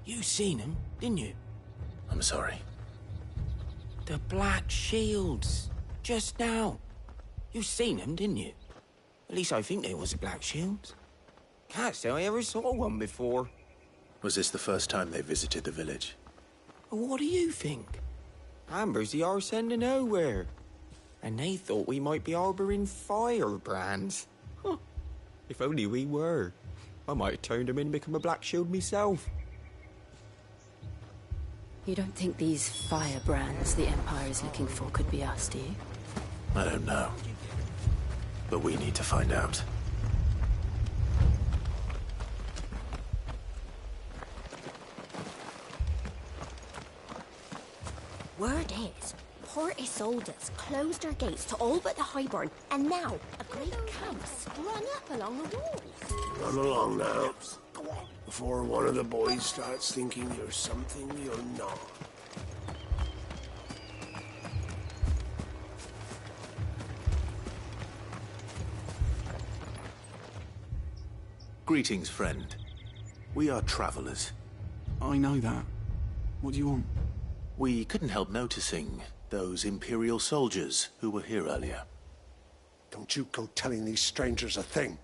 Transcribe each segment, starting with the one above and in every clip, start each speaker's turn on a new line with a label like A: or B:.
A: You seen him, didn't you?
B: I'm sorry.
A: The Black Shields. Just now. You seen them, didn't you? At least I think they was the Black Shields. Can't say I ever saw one before.
B: Was this the first time they visited the village?
A: Well, what do you think? Amber's the arse end of nowhere. And they thought we might be harbouring firebrands. Huh. If only we were. I might have turned them in and become a Black Shield myself.
C: You don't think these firebrands the Empire is looking for could be us, do you?
B: I don't know. But we need to find out.
D: Word is, Port Isolde's closed their gates to all but the Highborn, and now a great camp sprung up along the walls.
E: Run along now, before one of the boys starts thinking you're something you're not.
B: Greetings, friend. We are travelers.
F: I know that. What do you want?
B: We couldn't help noticing those Imperial soldiers who were here earlier.
E: Don't you go telling these strangers a thing.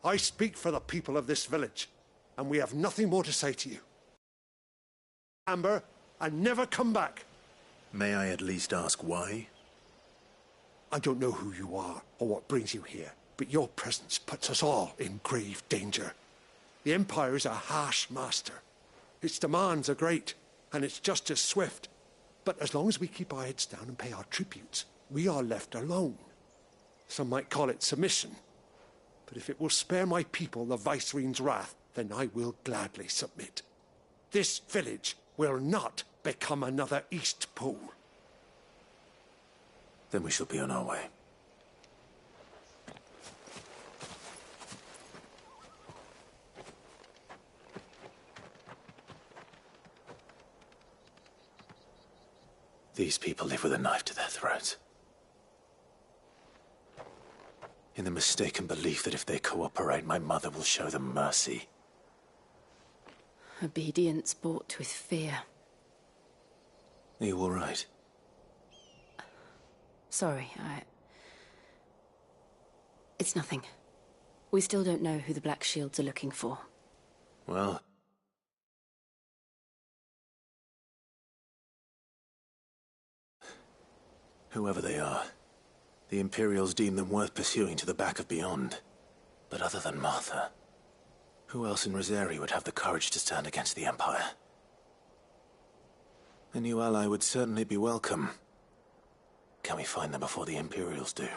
E: I speak for the people of this village, and we have nothing more to say to you. Amber, and never come back.
B: May I at least ask why?
E: I don't know who you are or what brings you here, but your presence puts us all in grave danger. The Empire is a harsh master. Its demands are great, and its justice swift. But as long as we keep our heads down and pay our tributes, we are left alone. Some might call it submission. But if it will spare my people the Viceroy's wrath, then I will gladly submit. This village will not become another East Pool.
B: Then we shall be on our way. These people live with a knife to their throats. In the mistaken belief that if they cooperate, my mother will show them mercy.
C: Obedience bought with fear.
B: Are you all right?
C: Sorry, It's nothing. We still don't know who the Black Shields are looking for.
B: Well... whoever they are, the Imperials deem them worth pursuing to the back of beyond. But other than Martha, who else in Rosari would have the courage to stand against the Empire? A new ally would certainly be welcome. Can we find them before the Imperials do?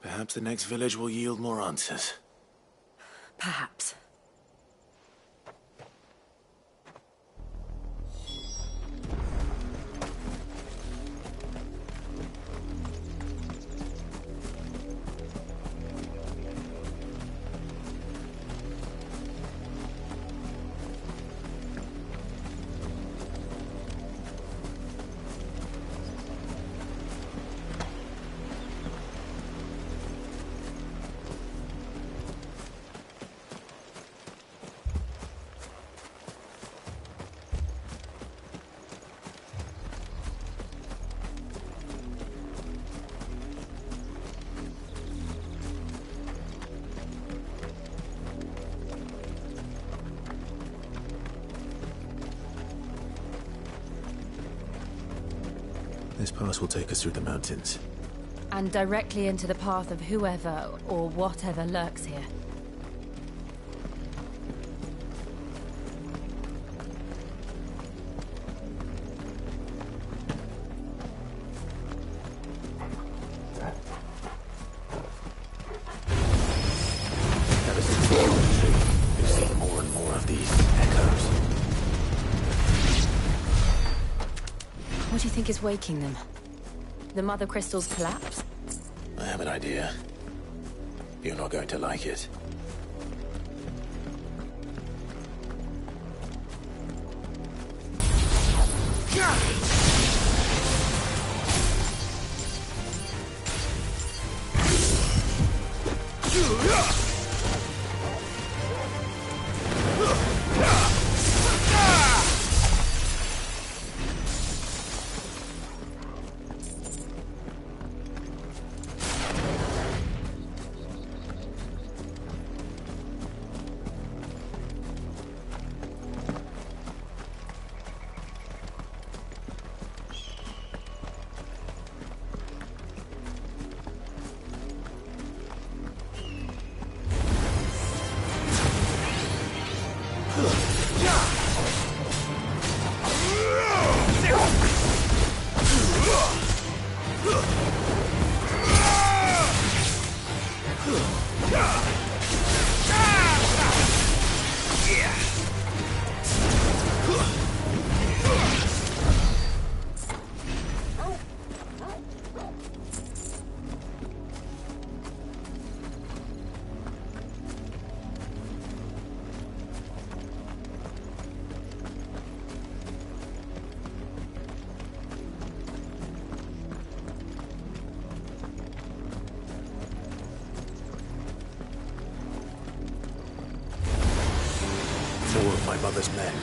B: Perhaps the next village will yield more answers.
C: Perhaps.
B: This pass will take us through the mountains.
C: And directly into the path of whoever or whatever lurks here.
B: Ever since the tree, we've seen more and more of these echoes.
C: What do you think is waking them? The Mother Crystal's collapse?
B: I have an idea. You're not going to like it. Four of my mother's men.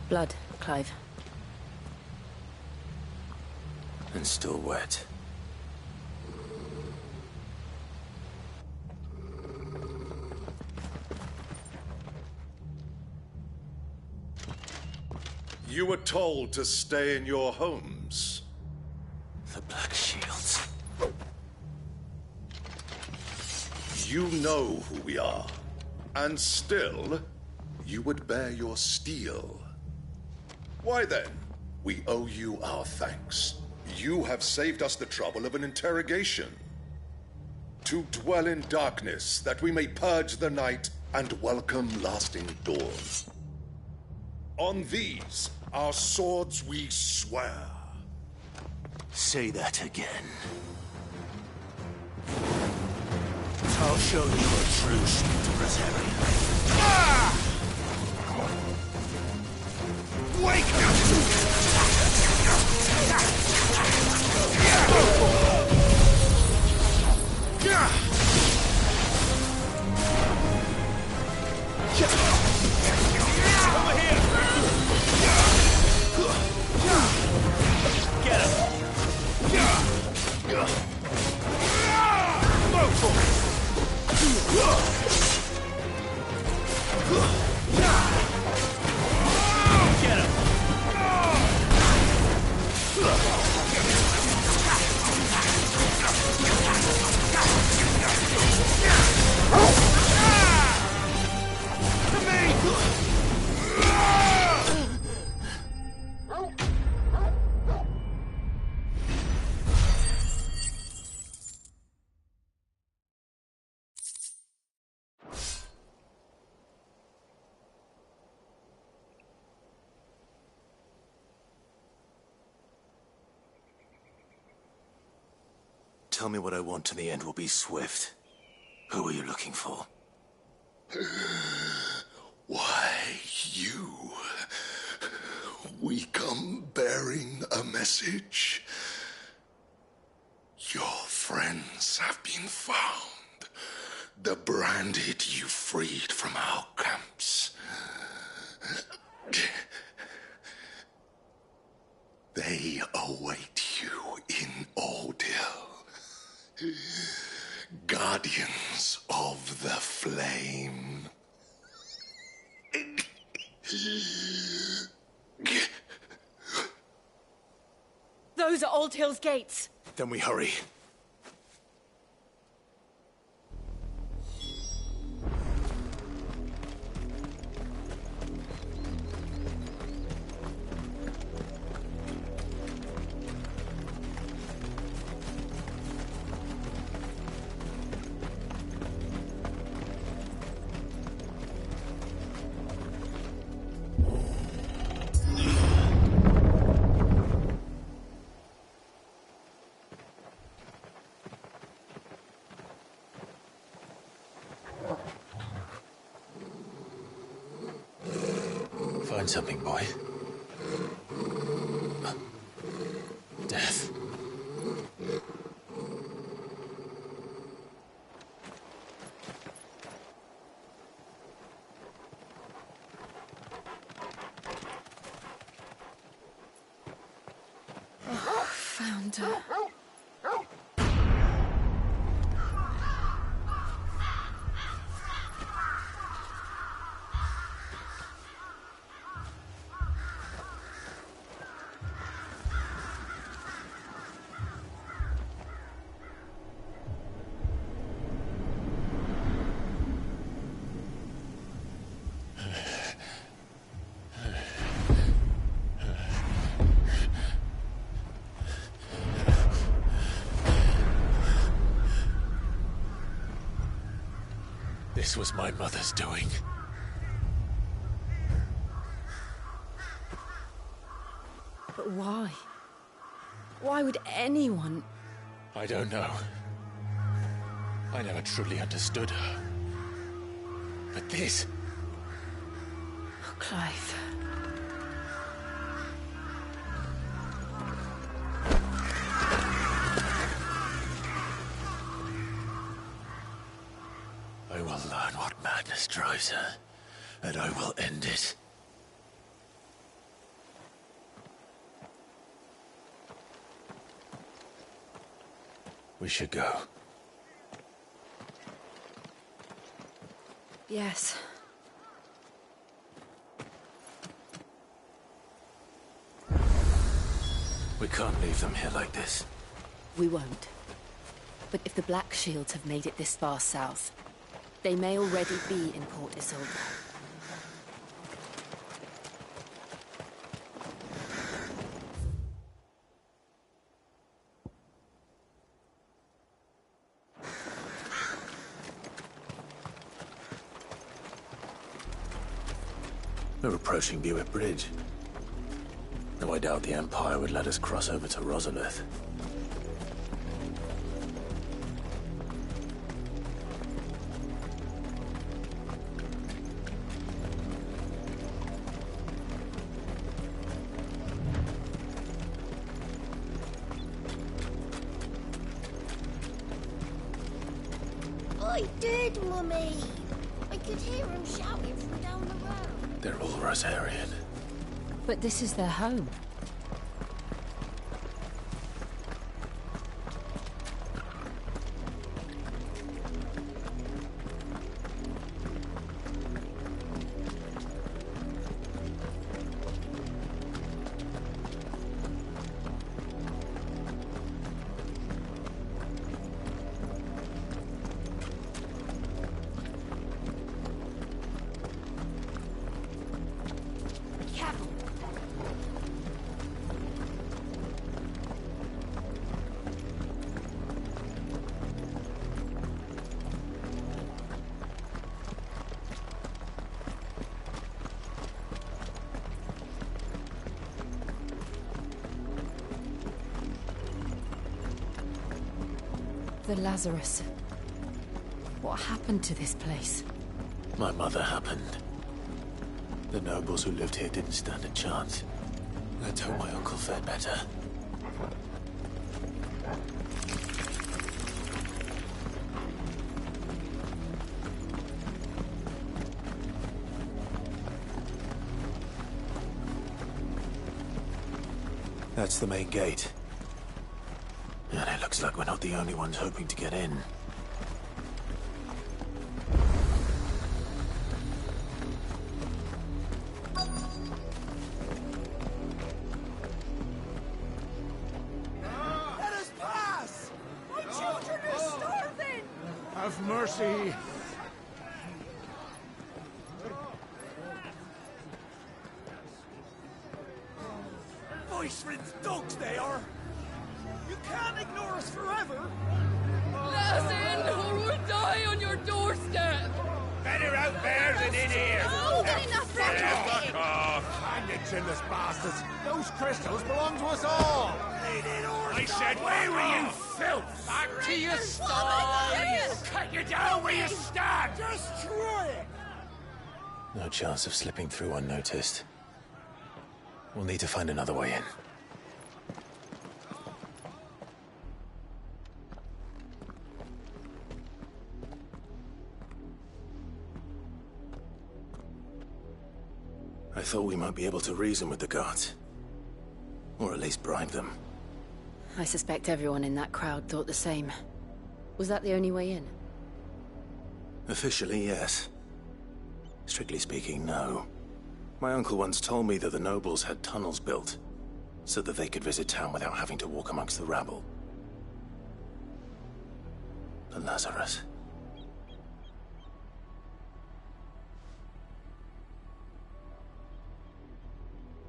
C: Blood, Clive.
B: And still wet.
G: You were told to stay in your homes.
B: The Black Shields.
G: You know who we are. And still, you would bear your steel. Why then? We owe you our thanks. You have saved us the trouble of an interrogation. To dwell in darkness, that we may purge the night and welcome lasting dawn. On these, our swords we swear.
B: Say that again. I'll show you a truce to Rosaria.
H: Wake up! Over here! Get him! Move for it! Get him!
B: Tell me what I want and the end will be swift. Who are you looking for?
G: Why, you? We come bearing a message. Your friends have been found. The branded you freed from our camps. They await you in Oldhill. Guardians of the Flame.
C: Those are Old Hill's gates.
B: Then we hurry. Find something, boy. Death.
C: Found her.
B: This was my mother's doing.
C: But why? Why would anyone...
B: I don't know. I never truly understood her. But this...
C: Oh, Clive.
B: I will learn what madness drives her, and I will end it. We should go.
C: Yes.
B: We can't leave them here like this.
C: We won't. But if the Black Shields have made it this far south, they may already be in Port Isolde.
B: We're approaching Buick Bridge. Though I doubt the Empire would let us cross over to Rosalith.
D: I did, Mummy! I could hear him shouting from down the road.
B: They're all Rosarian.
C: But this is their home. The Lazarus. What happened to this place?
B: My mother happened. The nobles who lived here didn't stand a chance. Let's hope my uncle fared better. That's the main gate. And it looks like we're not the only ones hoping to get in.
H: Let us pass! My children are starving! Have mercy! Voice-rinsed dogs they are! You can't ignore us forever!
I: Let us in, or we'll die on your doorstep!
H: Better out there than in here!
D: Oh, get enough
H: Fuck off! Hang the chinless bastards! Those crystals belong to us all! I said, where were you, filth? Back to your stalls! Cut you down where you stand! Destroy it!
B: No chance of slipping through unnoticed. We'll need to find another way in. I thought we might be able to reason with the guards. Or at least bribe them.
C: I suspect everyone in that crowd thought the same. Was that the only way in?
B: Officially, yes. Strictly speaking, no. My uncle once told me that the nobles had tunnels built, so that they could visit town without having to walk amongst the rabble. The Lazarus.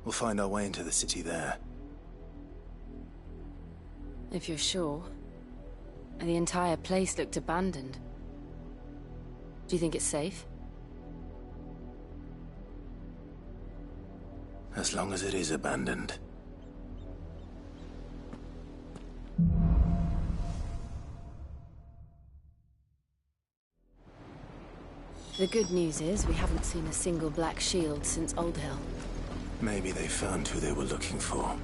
B: We'll find our way into the city there.
C: If you're sure. The entire place looked abandoned. Do you think it's safe?
B: As long as it is abandoned.
C: The good news is we haven't seen a single black shield since Old Hill.
B: Maybe they found who they were looking for.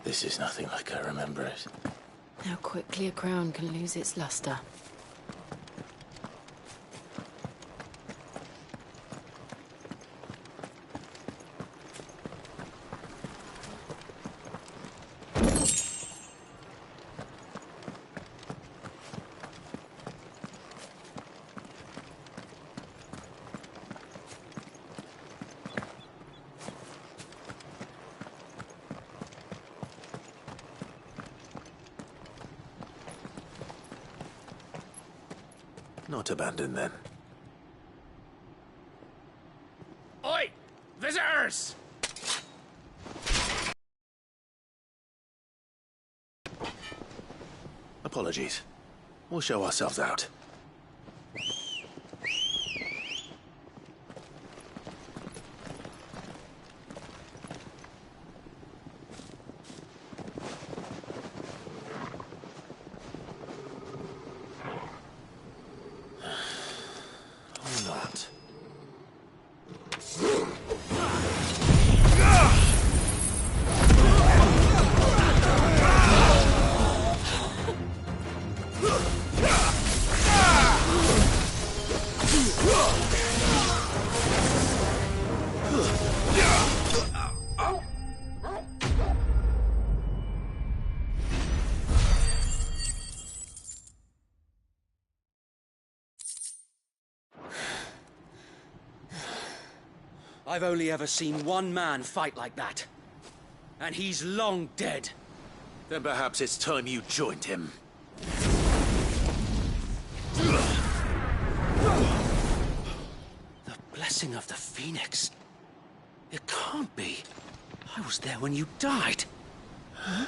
B: This is nothing like I remember it.
C: How quickly a crown can lose its luster.
B: Not abandoned, then.
H: Oi! Visitors!
B: Apologies. We'll show ourselves out.
J: I've only ever seen one man fight like that. And he's long dead.
B: Then perhaps it's time you joined him.
J: The blessing of the Phoenix. It can't be. I was there when you died. Huh?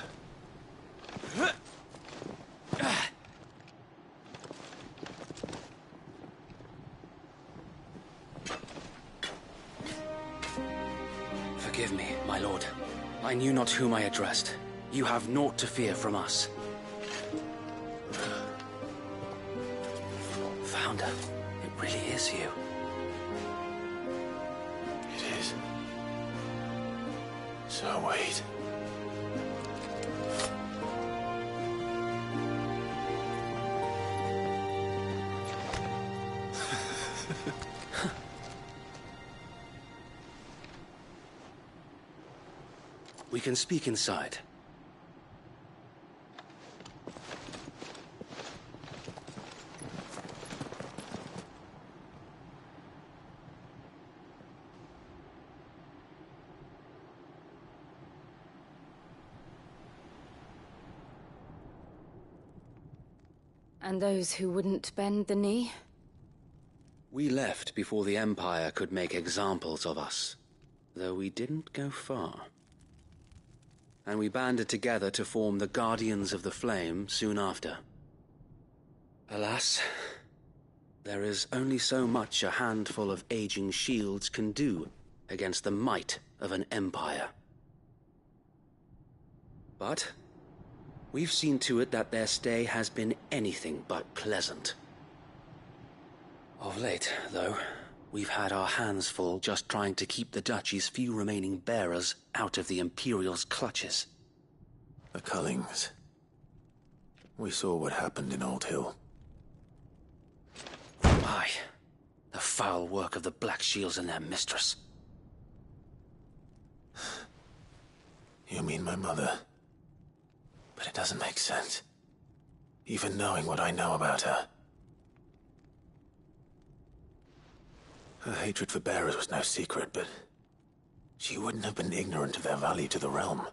J: Forgive me, my lord. I knew not whom I addressed. You have naught to fear from us. Founder, it really is you.
B: It is. So wait.
J: We can speak inside.
C: And those who wouldn't bend the knee?
J: We left before the Empire could make examples of us, though we didn't go far. And we banded together to form the Guardians of the Flame soon after. Alas, there is only so much a handful of aging shields can do against the might of an empire. But we've seen to it that their stay has been anything but pleasant. Of late, though, we've had our hands full just trying to keep the Duchy's few remaining bearers out of the Imperial's clutches.
B: The Cullings. We saw what happened in Old Hill.
J: Aye. The foul work of the Black Shields and their mistress.
B: You mean my mother? But it doesn't make sense. Even knowing what I know about her. Her hatred for bearers was no secret, but she wouldn't have been ignorant of their value to the realm.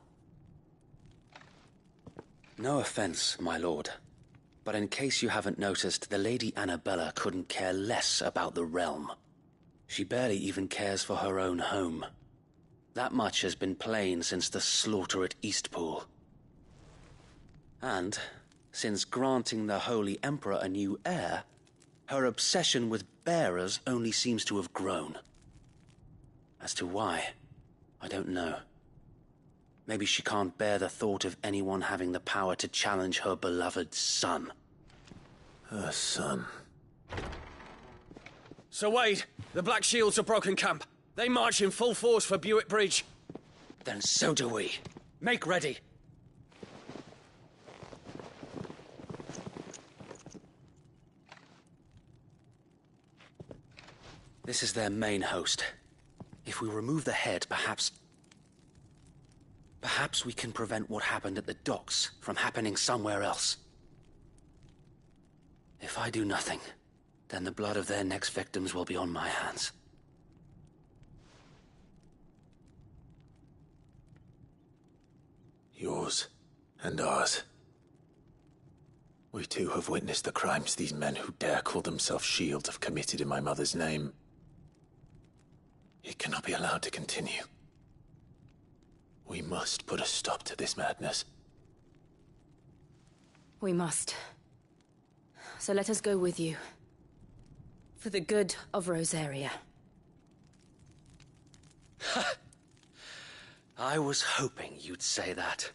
J: No offense, my lord, but in case you haven't noticed, the Lady Annabella couldn't care less about the realm. She barely even cares for her own home. That much has been plain since the slaughter at Eastpool. And, since granting the Holy Emperor a new heir, her obsession with bearers only seems to have grown. As to why, I don't know. Maybe she can't bear the thought of anyone having the power to challenge her beloved son.
B: Her son.
K: Sir Wade, the Black Shields have broken camp. They march in full force for Buick Bridge.
J: Then so do we.
K: Make ready.
J: This is their main host. If we remove the head, perhaps we can prevent what happened at the docks from happening somewhere else. If I do nothing, then the blood of their next victims will be on my hands.
B: Yours and ours. We too have witnessed the crimes these men who dare call themselves shields have committed in my mother's name. It cannot be allowed to continue. We must put a stop to this madness.
C: We must. So let us go with you. For the good of Rosaria.
J: I was hoping you'd say that.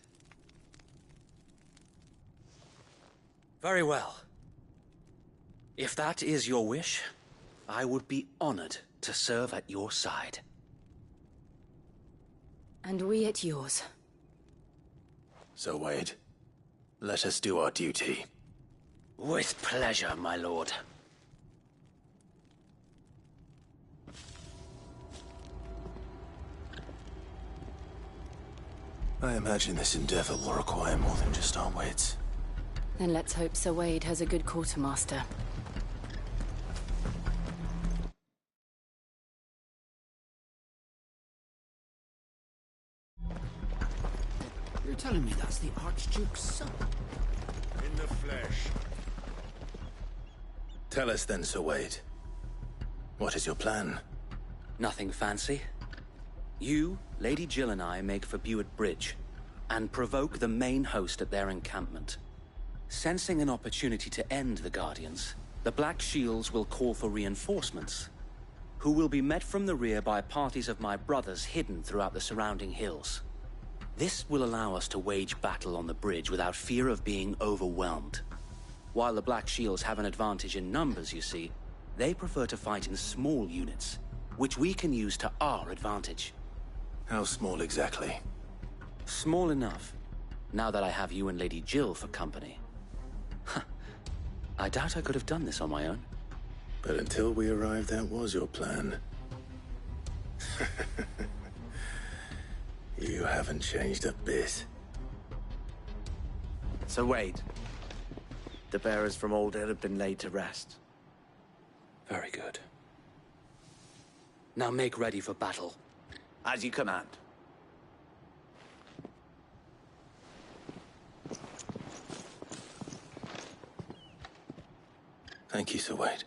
J: Very well. If that is your wish, I would be honored to serve at your side.
C: And we at yours.
B: So, Wade, let us do our duty.
J: With pleasure, my lord.
B: I imagine this endeavor will require more than just our wits.
C: Then let's hope Sir Wade has a good quartermaster.
A: You're telling me that's the Archduke's son?
H: In the flesh.
B: Tell us then, Sir Wade. What is your plan?
J: Nothing fancy. You, Lady Jill and I make for Buick Bridge, and provoke the main host at their encampment. Sensing an opportunity to end the Guardians, the Black Shields will call for reinforcements, who will be met from the rear by parties of my brothers hidden throughout the surrounding hills. This will allow us to wage battle on the bridge without fear of being overwhelmed. While the Black Shields have an advantage in numbers, you see, they prefer to fight in small units, which we can use to our advantage.
B: How small exactly?
J: Small enough, now that I have you and Lady Jill for company. I doubt I could have done this on my own.
B: But until we arrived, that was your plan. You haven't changed a bit.
L: So Wade, the bearers from Old Hill have been laid to rest.
J: Very good. Now make ready for battle.
L: As you command.
B: Thank you, Sir Wade.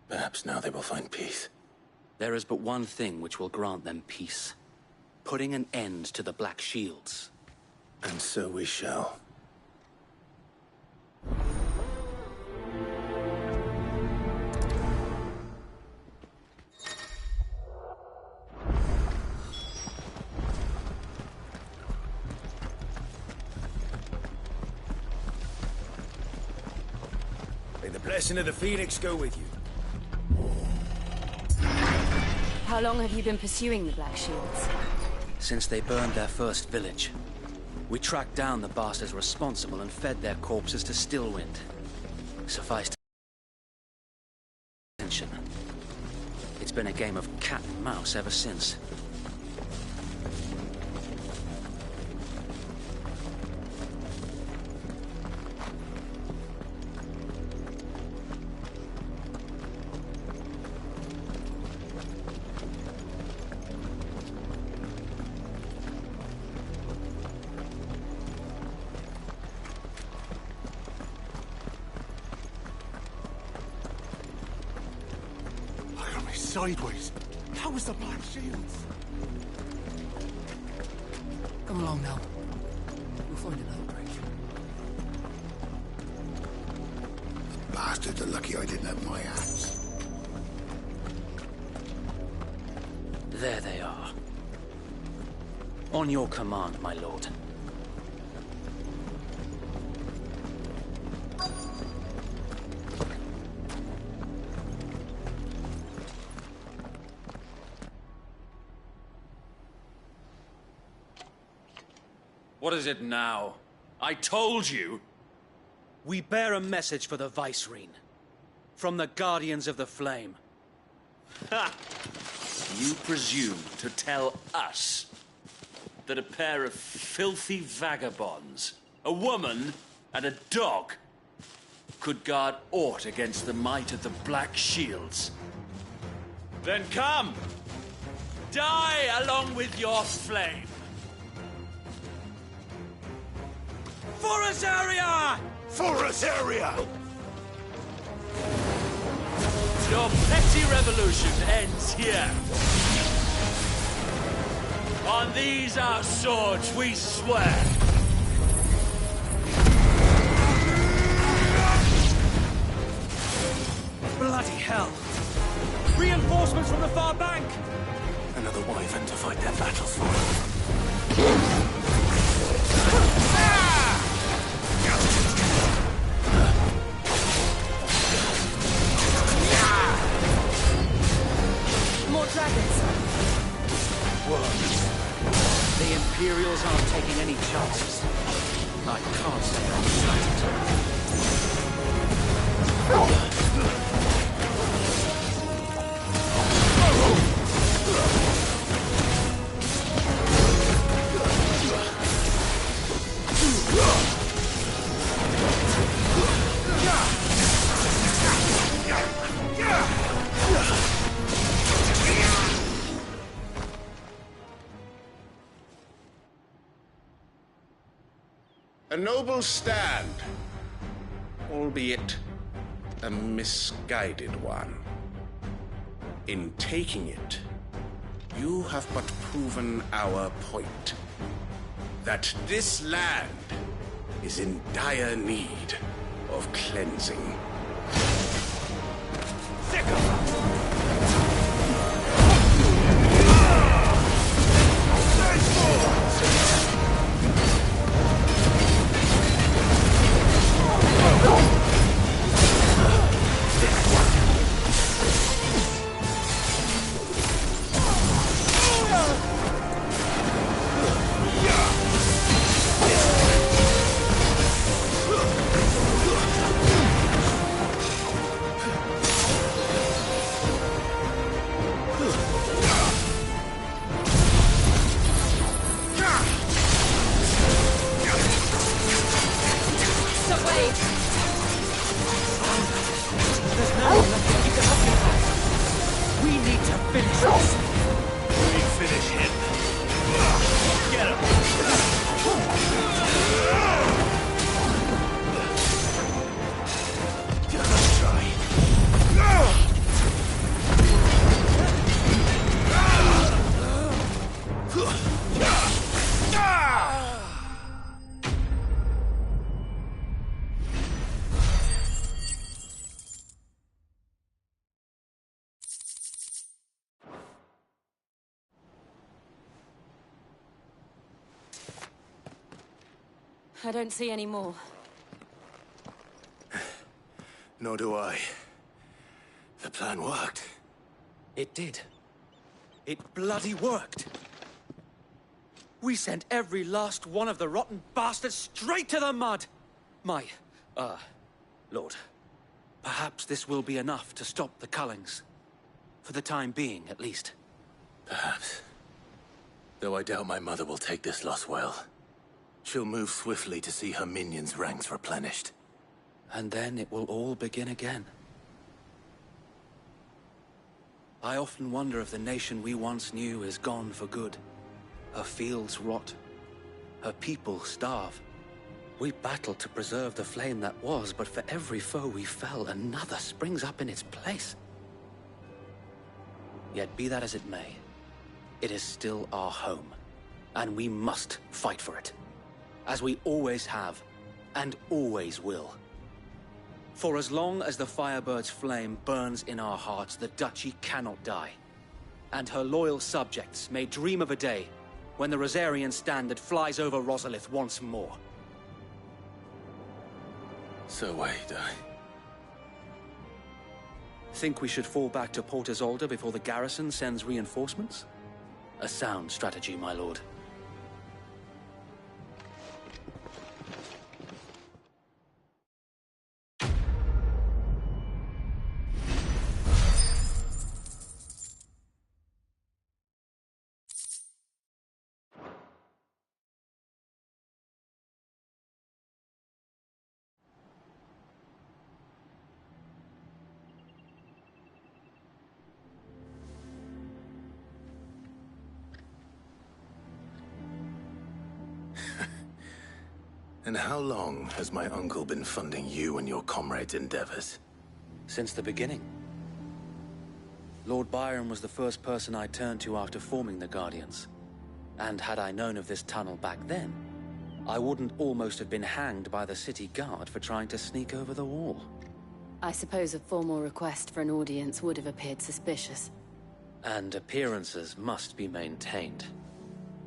B: Perhaps now they will find peace.
J: There is but one thing which will grant them peace. Putting an end to the Black Shields.
B: And so we shall.
H: May the blessing of the Phoenix go with you.
C: How long have you been pursuing the Black Shields?
J: Since they burned their first village. We tracked down the bastards responsible and fed their corpses to Stillwind. Suffice to mention, it's been a game of cat and mouse ever since.
E: sideways. How was the Black Shields?
F: Come along now. We'll find another bridge.
H: Bastards are lucky I didn't have my hands.
J: There they are. On your command, my lord.
K: What is it now? I told you!
J: We bear a message for the Vicereine. From the Guardians of the Flame.
K: Ha! You presume to tell us that a pair of filthy vagabonds, a woman and a dog, could guard aught against the might of the Black Shields? Then come! Die along with your flame! For Azaria!
H: For Azaria!
K: Your petty revolution ends here. On these our swords we swear.
J: Bloody hell! Reinforcements from the far bank!
B: Another wyvern to fight their battles for.
C: More dragons.
J: Worms. The Imperials aren't taking any chances. I can't stay on sight.
G: A noble stand, albeit a misguided one. In taking it, you have but proven our point. That this land is in dire need of cleansing.
C: I don't see any more.
B: Nor do I. The plan worked.
J: It did. It bloody worked. We sent every last one of the rotten bastards straight to the mud! Lord, perhaps this will be enough to stop the Cullings. For the time being, at least.
B: Perhaps. Though I doubt my mother will take this loss well. She'll move swiftly to see her minions' ranks replenished.
J: And then it will all begin again. I often wonder if the nation we once knew is gone for good. Her fields rot. Her people starve. We battled to preserve the flame that was, but for every foe we fell, another springs up in its place. Yet be that as it may, it is still our home, and we must fight for it, as we always have, and always will. For as long as the Firebird's flame burns in our hearts, the Duchy cannot die, and her loyal subjects may dream of a day when the Rosarian standard flies over Rosalith once more.
B: So wait,
J: Think we should fall back to Port Isolde before the garrison sends reinforcements? A sound strategy, my lord.
B: And how long has my uncle been funding you and your comrades' endeavors?
J: Since the beginning. Lord Byron was the first person I turned to after forming the Guardians. And had I known of this tunnel back then, I wouldn't almost have been hanged by the city guard for trying to sneak over the wall.
C: I suppose a formal request for an audience would have appeared suspicious.
J: And appearances must be maintained.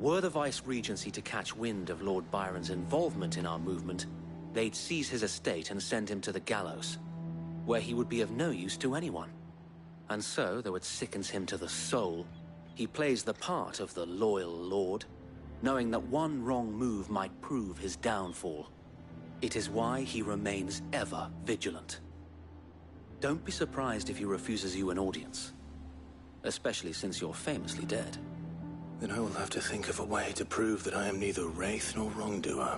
J: Were the Vice-Regency to catch wind of Lord Byron's involvement in our movement, they'd seize his estate and send him to the gallows, where he would be of no use to anyone. And so, though it sickens him to the soul, he plays the part of the loyal lord, knowing that one wrong move might prove his downfall. It is why he remains ever vigilant. Don't be surprised if he refuses you an audience, especially since you're famously dead.
B: Then I will have to think of a way to prove that I am neither wraith nor wrongdoer.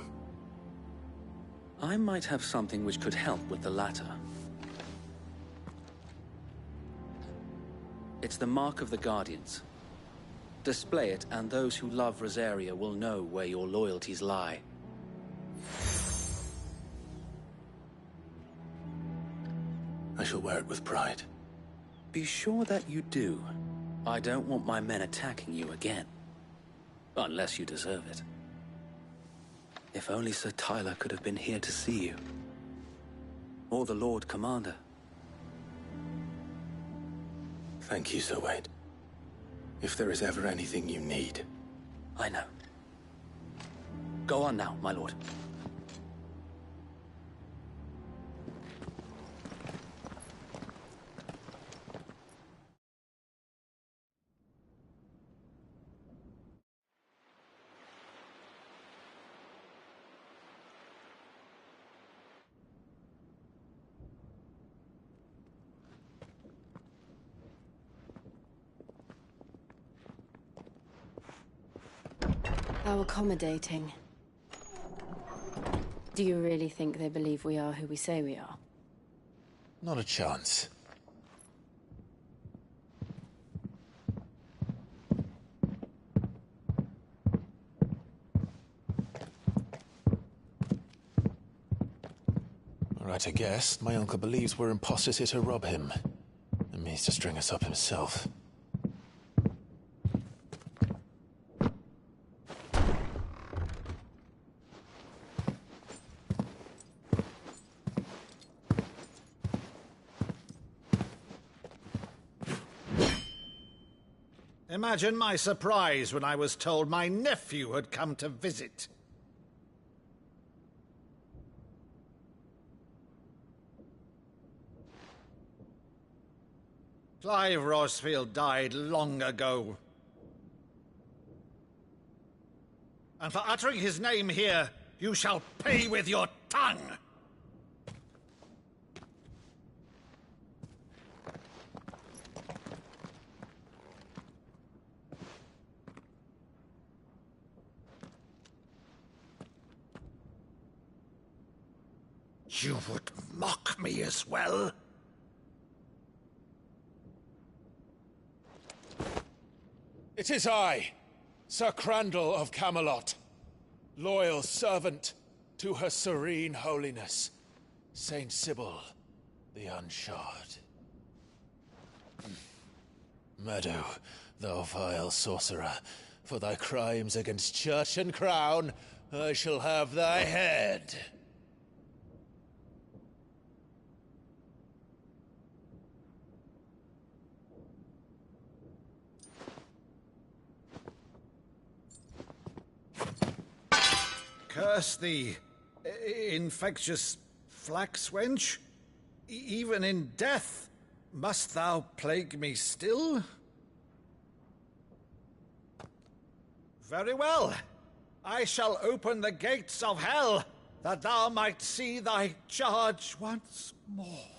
J: I might have something which could help with the latter. It's the mark of the Guardians. Display it, and those who love Rosaria will know where your loyalties lie.
B: I shall wear it with pride.
J: Be sure that you do. I don't want my men attacking you again. Unless you deserve it. If only Sir Tyler could have been here to see you. Or the Lord Commander.
B: Thank you, Sir Wade. If there is ever anything you need.
J: I know. Go on now, my lord.
C: How accommodating. Do you really think they believe we are who we say we are?
B: Not a chance. Right, I guess. My uncle believes we're imposters here to rob him. And means to string us up himself.
H: Imagine my surprise when I was told my nephew had come to visit. Clive Rosfield died long ago. And for uttering his name here, you shall pay with your tongue! You would mock me as well?
M: It is I, Sir Crandall of Camelot, loyal servant to Her Serene Holiness, Saint Sybil the Unshod. Meadow, thou vile sorcerer, for thy crimes against church and crown, I shall have thy head.
N: Curse thee, infectious flax wench. Even in death, must thou plague me still? Very well. I shall open the gates of hell, that thou might see thy charge once more.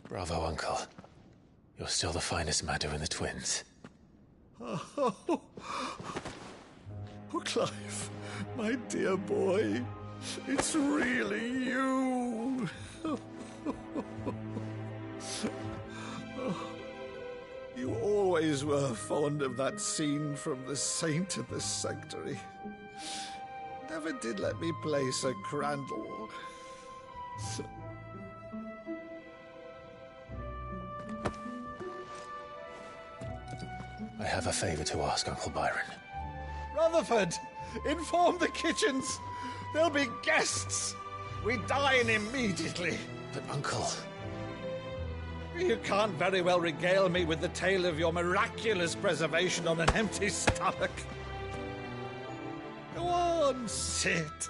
B: Bravo, Uncle. You're still the finest Meadow in the twins.
N: Oh, Clive, my dear boy, it's really you. You always were fond of that scene from The Saint of the Sanctuary. Never did let me play Sir Crandall.
B: I have a favor to ask, Uncle Byron.
N: Rutherford, inform the kitchens. There'll be guests. We dine immediately.
B: But, Uncle...
N: You can't very well regale me with the tale of your miraculous preservation on an empty stomach. Go on, sit.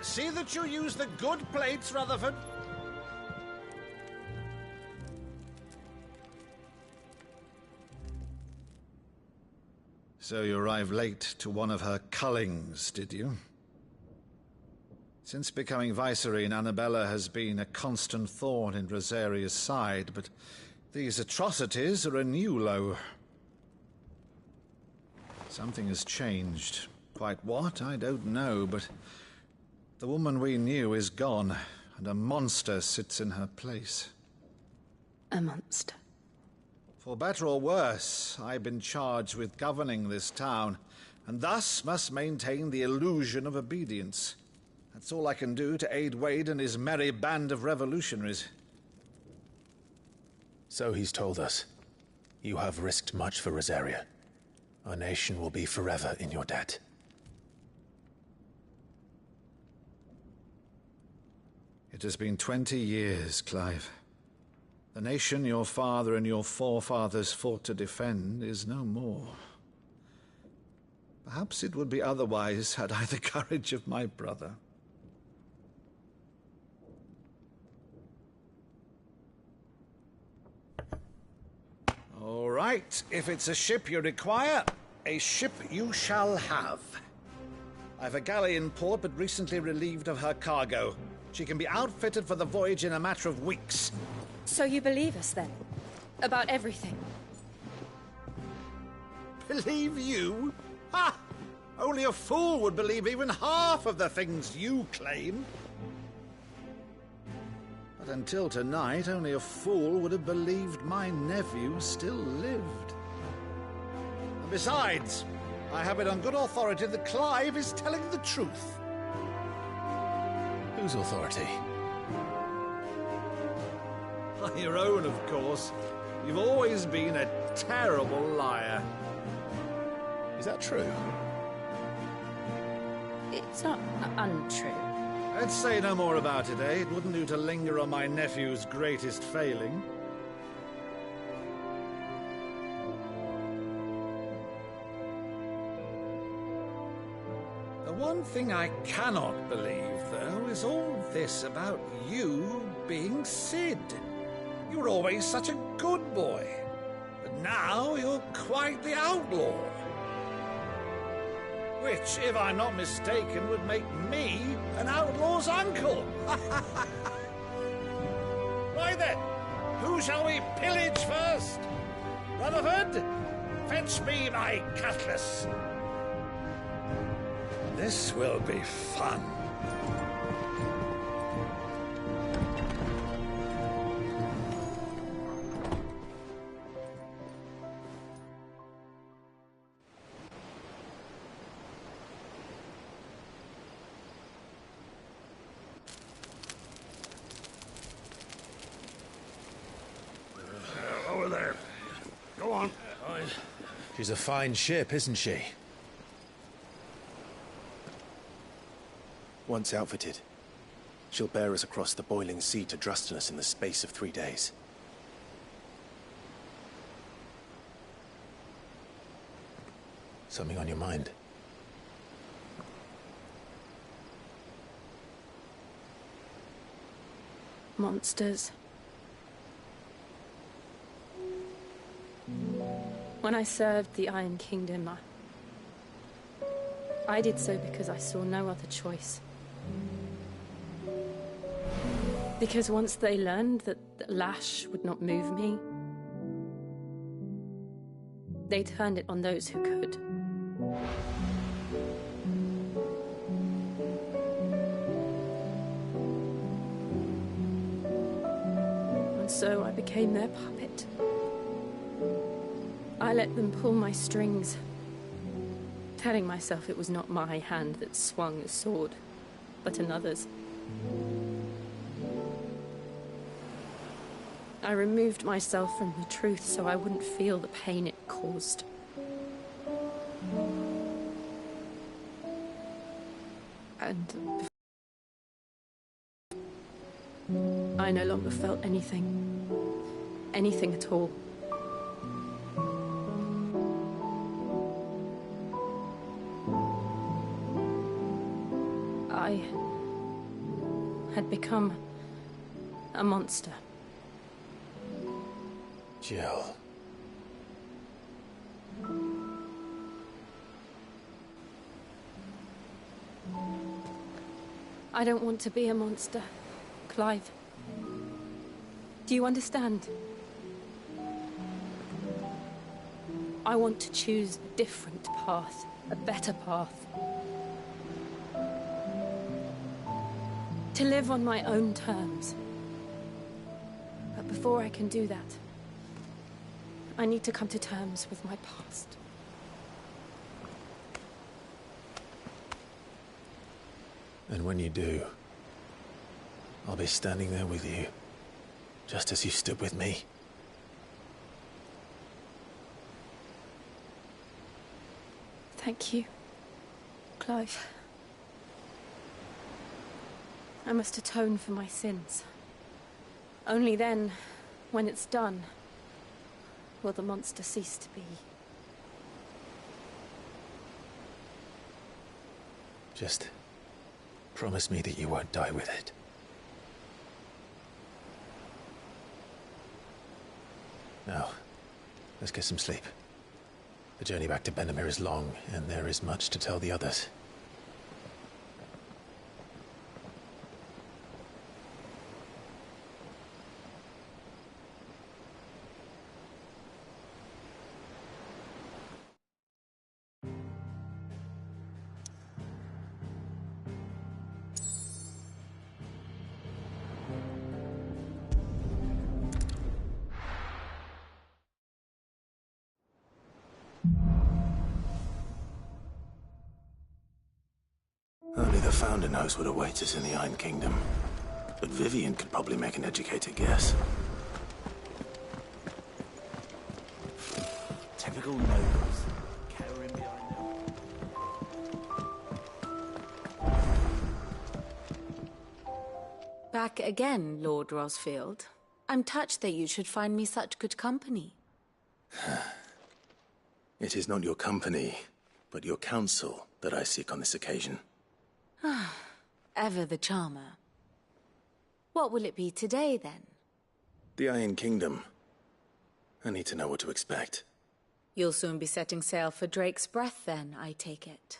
N: See that you use the good plates, Rutherford. So you arrived late to one of her cullings, did you? Since becoming Vicereine, Annabella has been a constant thorn in Rosaria's side, but these atrocities are a new low. Something has changed. Quite what, I don't know, but the woman we knew is gone, and a monster sits in her place.
C: A monster?
N: For better or worse, I've been charged with governing this town, and thus must maintain the illusion of obedience. That's all I can do to aid Wade and his merry band of revolutionaries.
B: So he's told us. You have risked much for Rosaria. Our nation will be forever in your debt.
N: It has been 20 years, Clive. The nation your father and your forefathers fought to defend is no more. Perhaps it would be otherwise had I the courage of my brother. All right, if it's a ship you require, a ship you shall have. I've a galley in port, but recently relieved of her cargo. She can be outfitted for the voyage in a matter of weeks.
C: So you believe us, then? About everything?
N: Believe you? Ha! Only a fool would believe even half of the things you claim. But until tonight, only a fool would have believed my nephew still lived. And besides, I have it on good authority that Clive is telling the truth.
B: Whose authority?
N: Your own, of course. You've always been a terrible liar.
B: Is that true?
C: It's not untrue.
N: Let's say no more about it, eh? It wouldn't do to linger on my nephew's greatest failing. The one thing I cannot believe, though, is all this about you being Sid. You were always such a good boy, but now you're quite the outlaw. Which, if I'm not mistaken, would make me an outlaw's uncle. Right then, who shall we pillage first? Rutherford, fetch me my cutlass. This will be fun.
H: Go on.
M: She's a fine ship, isn't she?
B: Once outfitted, she'll bear us across the boiling sea to Drustinus in the space of 3 days.
M: Something on your mind?
C: Monsters. When I served the Iron Kingdom, I did so because I saw no other choice. Because once they learned that the lash would not move me, they turned it on those who could. And so I became their puppet. I let them pull my strings, telling myself it was not my hand that swung the sword, but another's. I removed myself from the truth so I wouldn't feel the pain it caused. And I no longer felt anything. Anything at all. I had become a monster.
M: Jill.
C: I don't want to be a monster, Clive. Do you understand? I want to choose a different path, a better path. To live on my own terms. But before I can do that, I need to come to terms with my past.
B: And when you do, I'll be standing there with you, just as you stood with me.
C: Thank you, Clive. I must atone for my sins. Only then, when it's done, will the monster cease to be.
B: Just promise me that you won't die with it. Now, let's get some sleep. The journey back to Benamir is long, and there is much to tell the others. Only the Founder knows what awaits us in the Iron Kingdom. But Vivian could probably make an educated guess.
L: Typical nobles, cowering behind them.
O: Back again, Lord Rosfield. I'm touched that you should find me such good company.
B: It is not your company, but your counsel that I seek on this occasion.
O: Ever the charmer. What will it be today, then?
B: The Iron Kingdom. I need to know what to expect.
O: You'll soon be setting sail for Drake's Breath, then, I take it.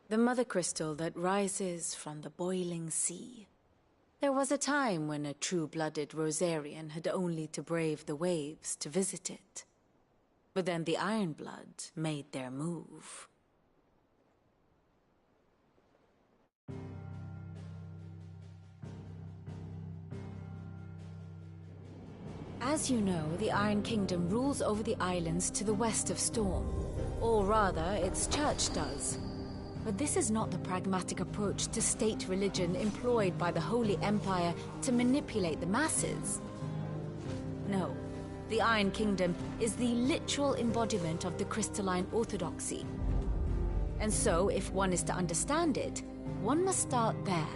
O: The mother crystal that rises from the boiling sea. There was a time when a true-blooded Rosarian had only to brave the waves to visit it. But then the Ironblood made their move. As you know, the Iron Kingdom rules over the islands to the west of Storm. Or rather, its church does. But this is not the pragmatic approach to state religion employed by the Holy Empire to manipulate the masses. No, The Iron Kingdom is the literal embodiment of the crystalline orthodoxy. And so, if one is to understand it, one must start there.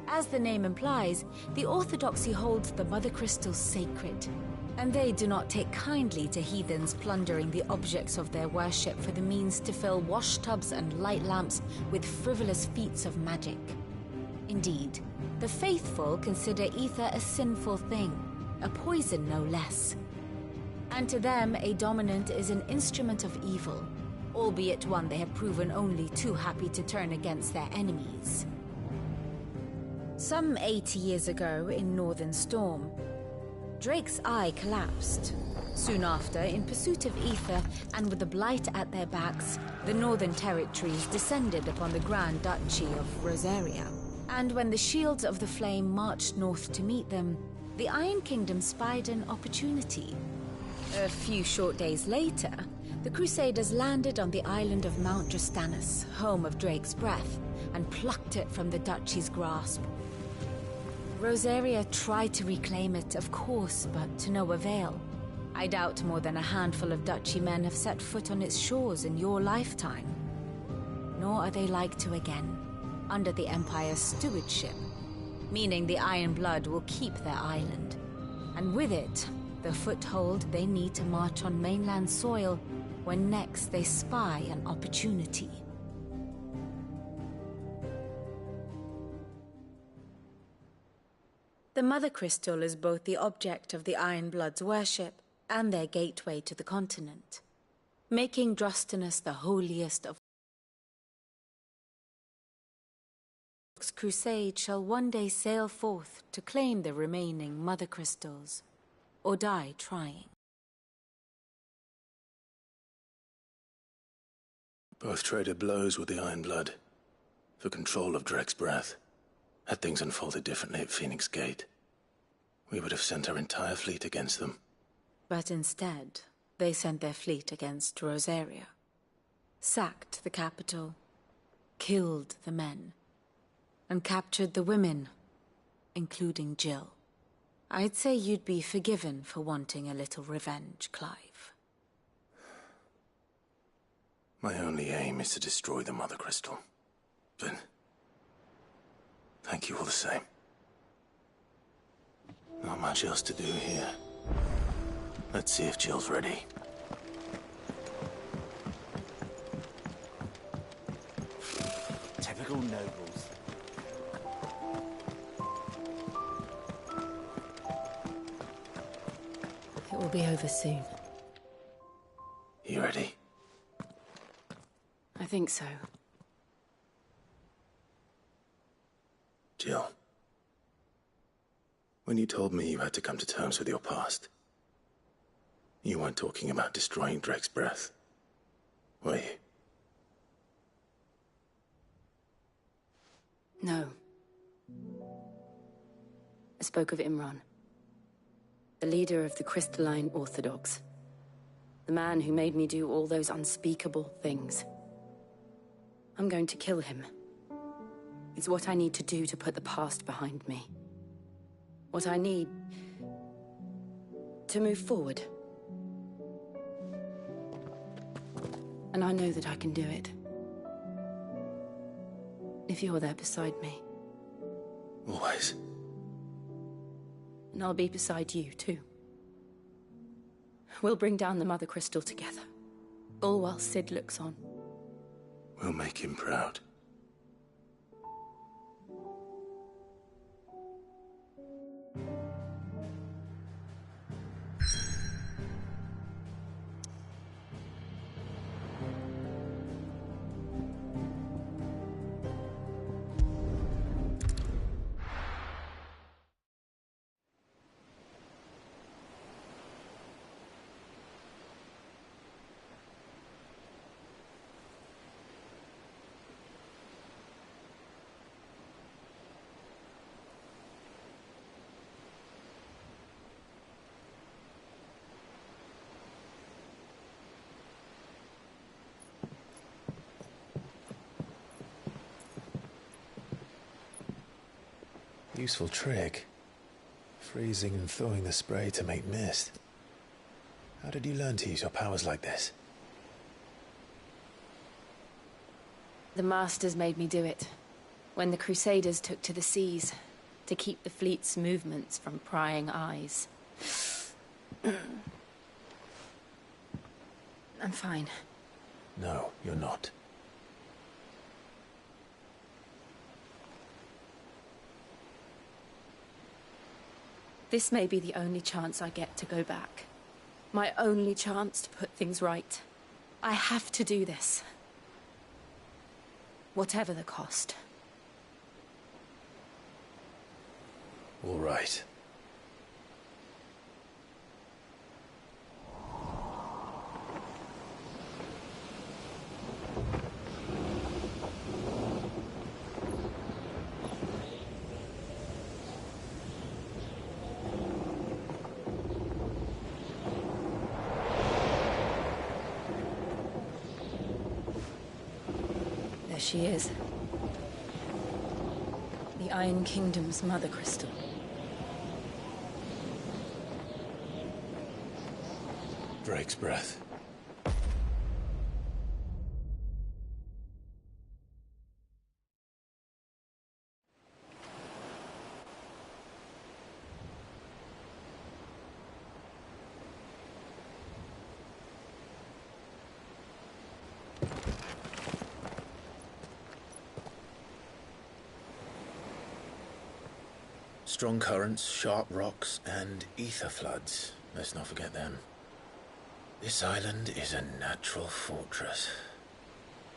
O: As the name implies, the orthodoxy holds the Mother Crystals sacred, and they do not take kindly to heathens plundering the objects of their worship for the means to fill washtubs and light lamps with frivolous feats of magic. Indeed, the faithful consider ether a sinful thing, a poison no less. And to them, a dominant is an instrument of evil, albeit one they have proven only too happy to turn against their enemies. Some 80 years ago, in Northern Storm, Drake's eye collapsed. Soon after, in pursuit of ether and with the Blight at their backs, the Northern Territories descended upon the Grand Duchy of Rosaria. And when the Shields of the Flame marched north to meet them, the Iron Kingdom spied an opportunity. A few short days later, the Crusaders landed on the island of Mount Justanus, home of Drake's breath, and plucked it from the duchy's grasp. Rosaria tried to reclaim it, of course, but to no avail. I doubt more than a handful of duchy men have set foot on its shores in your lifetime. Nor are they like to again, under the Empire's stewardship, meaning the Iron Blood will keep their island, and with it, the foothold they need to march on mainland soil when next they spy an opportunity. The Mother Crystal is both the object of the Iron Blood's worship and their gateway to the continent, making Drostanus the holiest of crusade shall one day sail forth to claim the remaining Mother Crystals, or die trying.
B: Both traded blows with the Iron Blood for control of Drake's breath. Had things unfolded differently at Phoenix Gate, we would have sent our entire fleet against them.
O: But instead, they sent their fleet against Rosaria, sacked the capital, killed the men, and captured the women, including Jill. I'd say you'd be forgiven for wanting a little revenge, Clive.
B: My only aim is to destroy the Mother Crystal. But thank you all the same. Not much else to do here. Let's see if Jill's ready.
L: Typical nobles.
C: It will be over soon.
B: You ready?
C: I think so.
B: Jill, when you told me you had to come to terms with your past, you weren't talking about destroying Drake's breath, were you?
C: No. I spoke of Imran, the leader of the Crystalline Orthodox. The man who made me do all those unspeakable things. I'm going to kill him. It's what I need to do to put the past behind me. What I need to move forward. And I know that I can do it. If you're there beside me.
B: Always.
C: And I'll be beside you, too. We'll bring down the Mother Crystal together. All while Sid looks on.
B: We'll make him proud.
M: Useful trick. Freezing and thawing the spray to make mist. How did you learn to use your powers like this?
C: The Masters made me do it. When the Crusaders took to the seas, to keep the fleet's movements from prying eyes. I'm fine.
M: No, you're not.
C: This may be the only chance I get to go back. My only chance to put things right. I have to do this. Whatever the cost.
M: All right.
C: There she is. The Iron Kingdom's Mother Crystal.
M: Drake's breath. Strong currents, sharp rocks, and ether floods. Let's not forget them. This island is a natural fortress.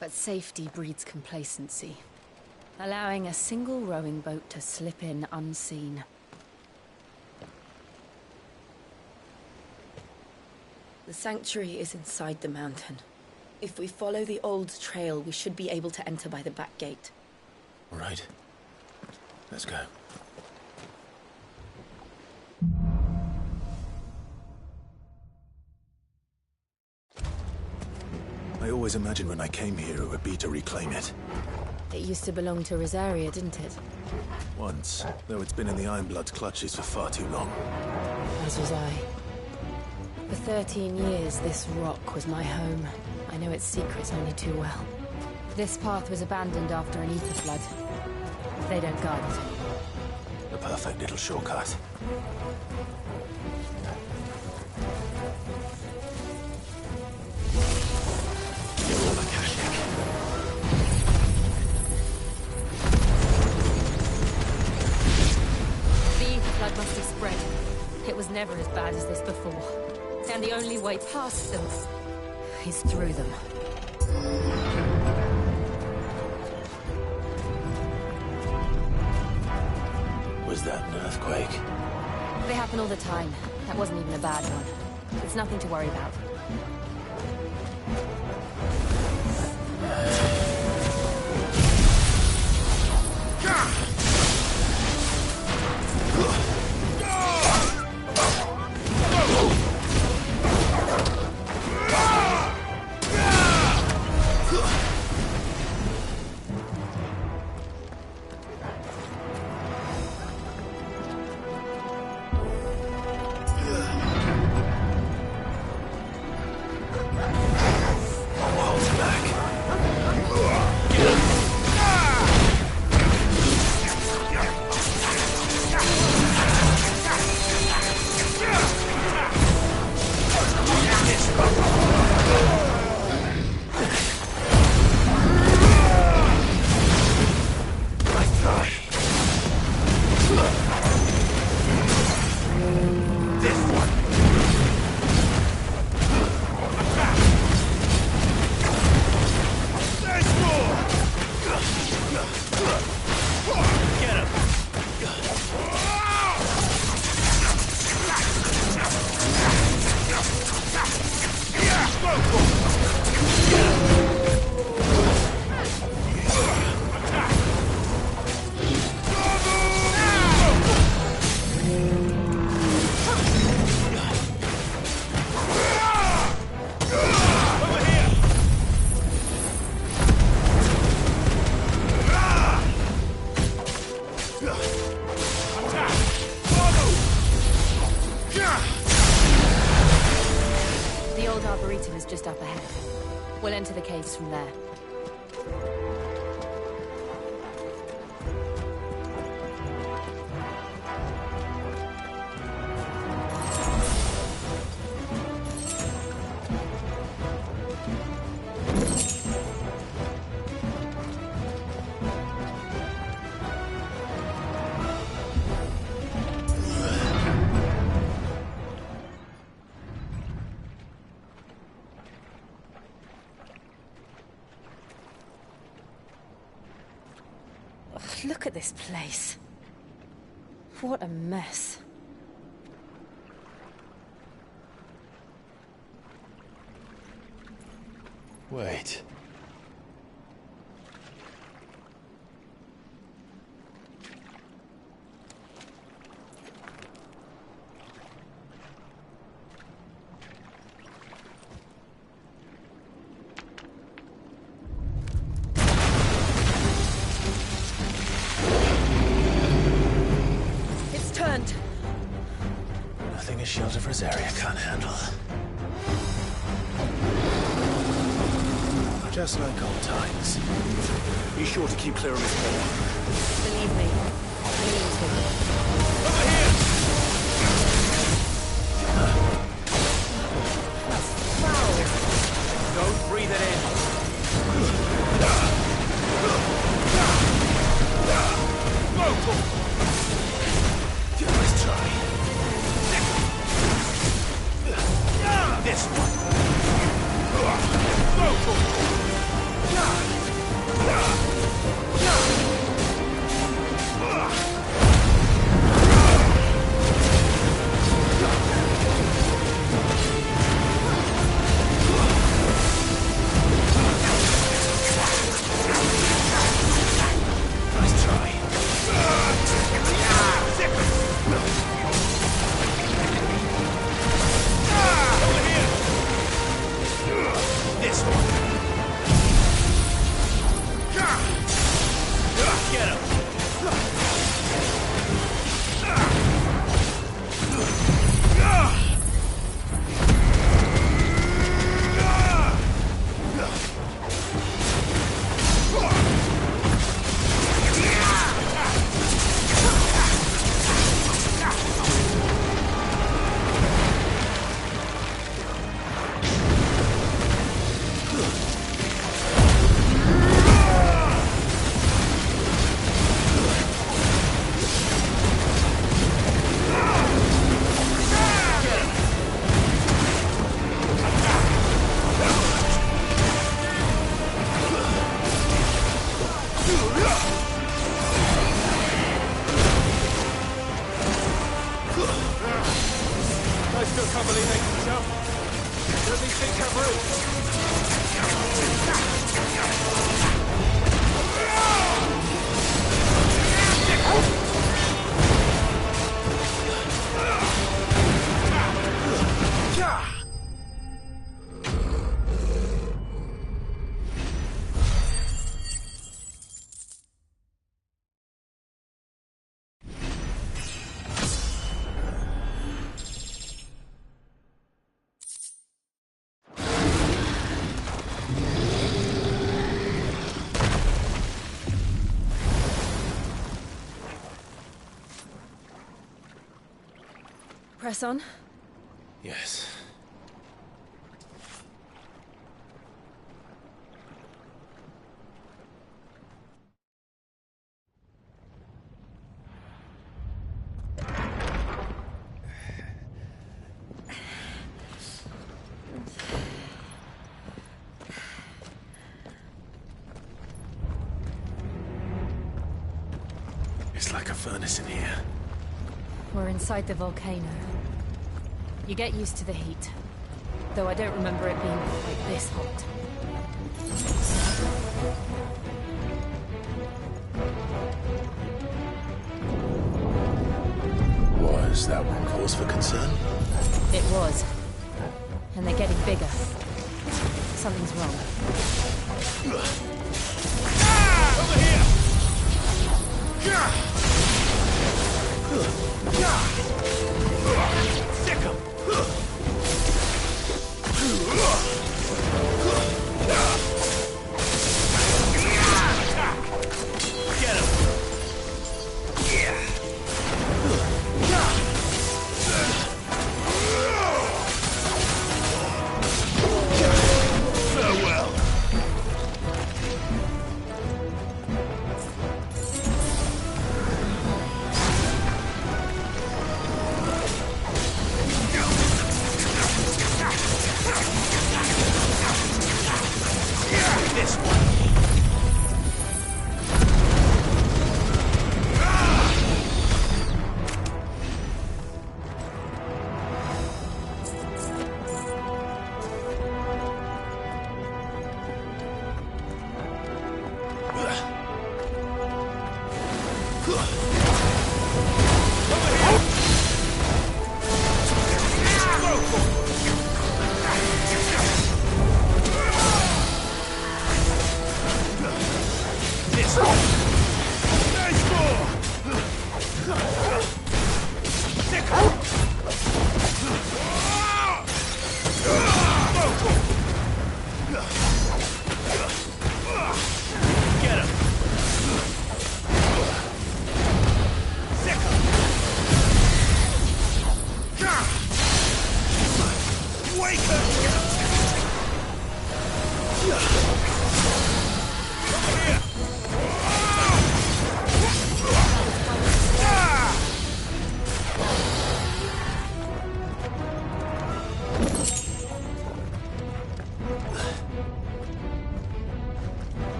C: But safety breeds complacency. Allowing a single rowing boat to slip in unseen. The sanctuary is inside the mountain. If we follow the old trail, we should be able to enter by the back gate.
M: All right. Let's go. I always imagined when I came here it would be to reclaim it.
C: It used to belong to Rosaria, didn't it?
M: Once, though it's been in the Ironblood's clutches for far too long.
C: As was I. For 13 years, this rock was my home. I know its secrets only too well. This path was abandoned after an ether flood. They don't guard it.
M: The perfect little shortcut.
C: Must have spread. It was never as bad as this before. And the only way past them is through them.
M: Was that an earthquake?
C: They happen all the time. That wasn't even a bad one. It's nothing to worry about. old arboretum is just up ahead. We'll enter the caves from there. Look at this place. What a mess.
M: Wait. Nothing a shield of Rosaria can't handle. Just like old times.
B: Be sure to keep clear of his paw.
C: Believe me,
H: Over here!
K: Don't breathe it in.
B: Let's try. This one. Nice try.
H: Over here!
B: This one.
H: Get him! I still can't believe they can jump. Don't these things have
C: Press on.
M: Yes.
B: It's like a furnace in here.
C: We're inside the volcano. You get used to the heat. Though I don't remember it being quite this hot.
B: Was that one cause for concern?
C: It was. And they're getting bigger. Something's wrong.
H: over here! Sick 'em! This way!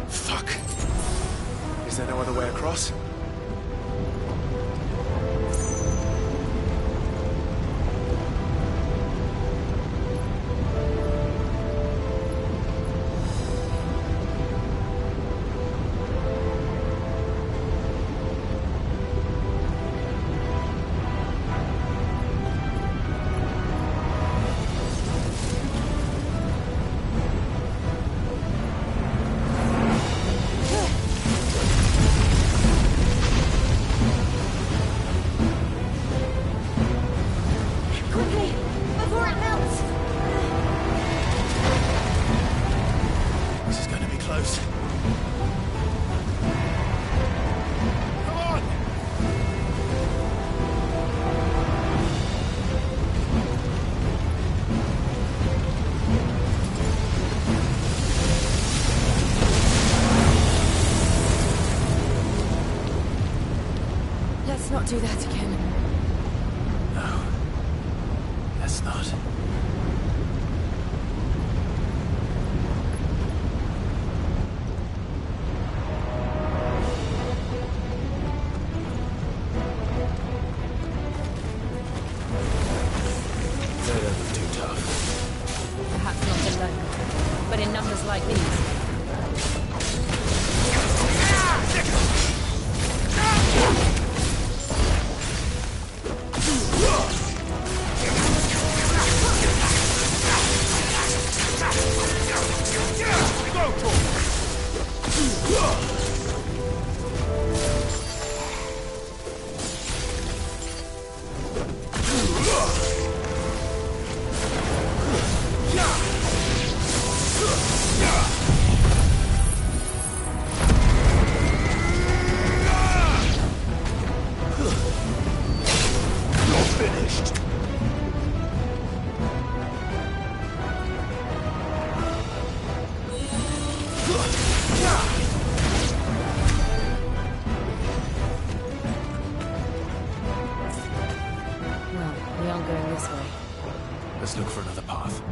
B: Fuck. Is there no other way across?
D: Quickly, before it melts!
B: This is going to be close. Come on!
C: Let's not do that again.
B: No. Let's not. They don't look too tough.
O: Perhaps not alone, but in numbers like these. Well, we aren't going this way.
B: Let's look for another path.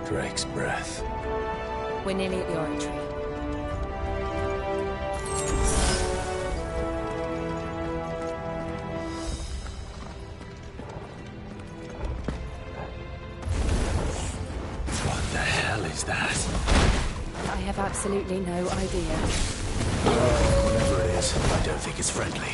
B: Drake's breath.
O: We're nearly at the oratory.
B: What the hell is that?
C: I have absolutely no idea.
B: Whatever it is, I don't think it's friendly.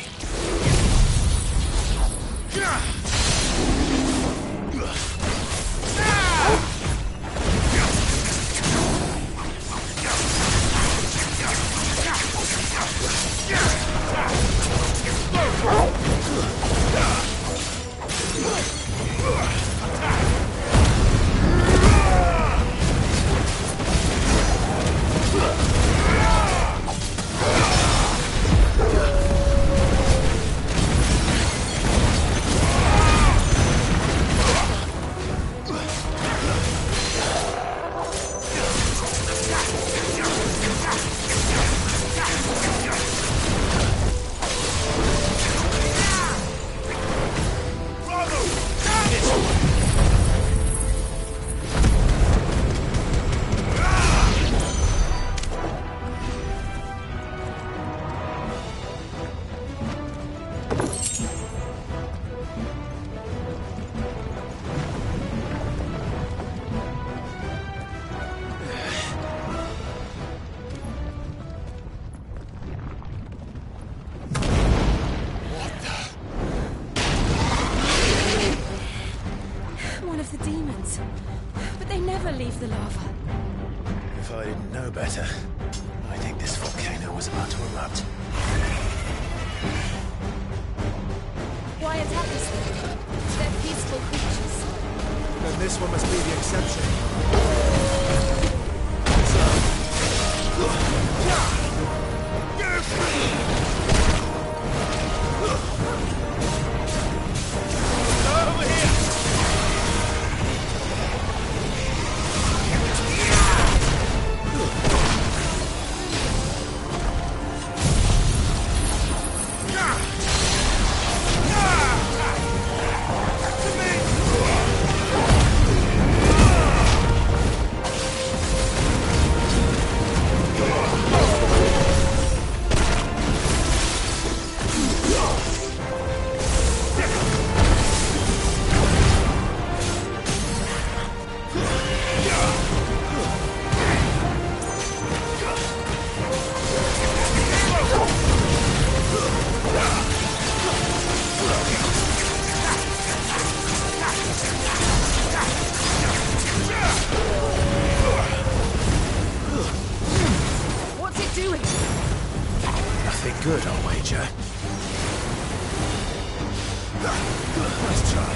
O: of the demons. But they never leave the lava.
M: If I didn't know better, I think this volcano was about to erupt.
O: Why attack us then? They're peaceful creatures.
H: Then this one must be the exception. Over here!
O: What's it doing?
M: Nothing good, I'll wager. Let's try.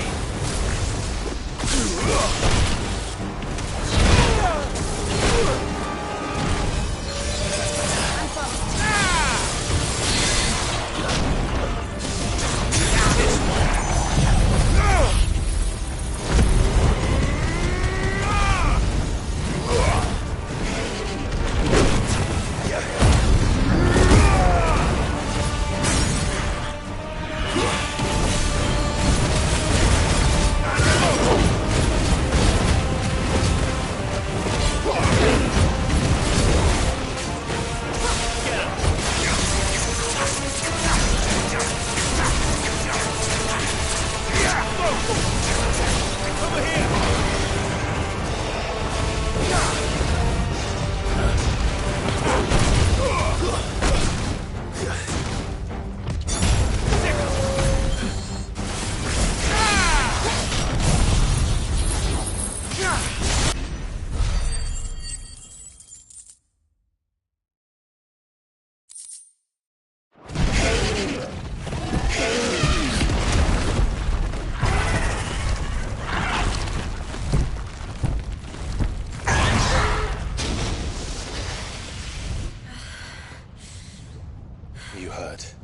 M: You hurt?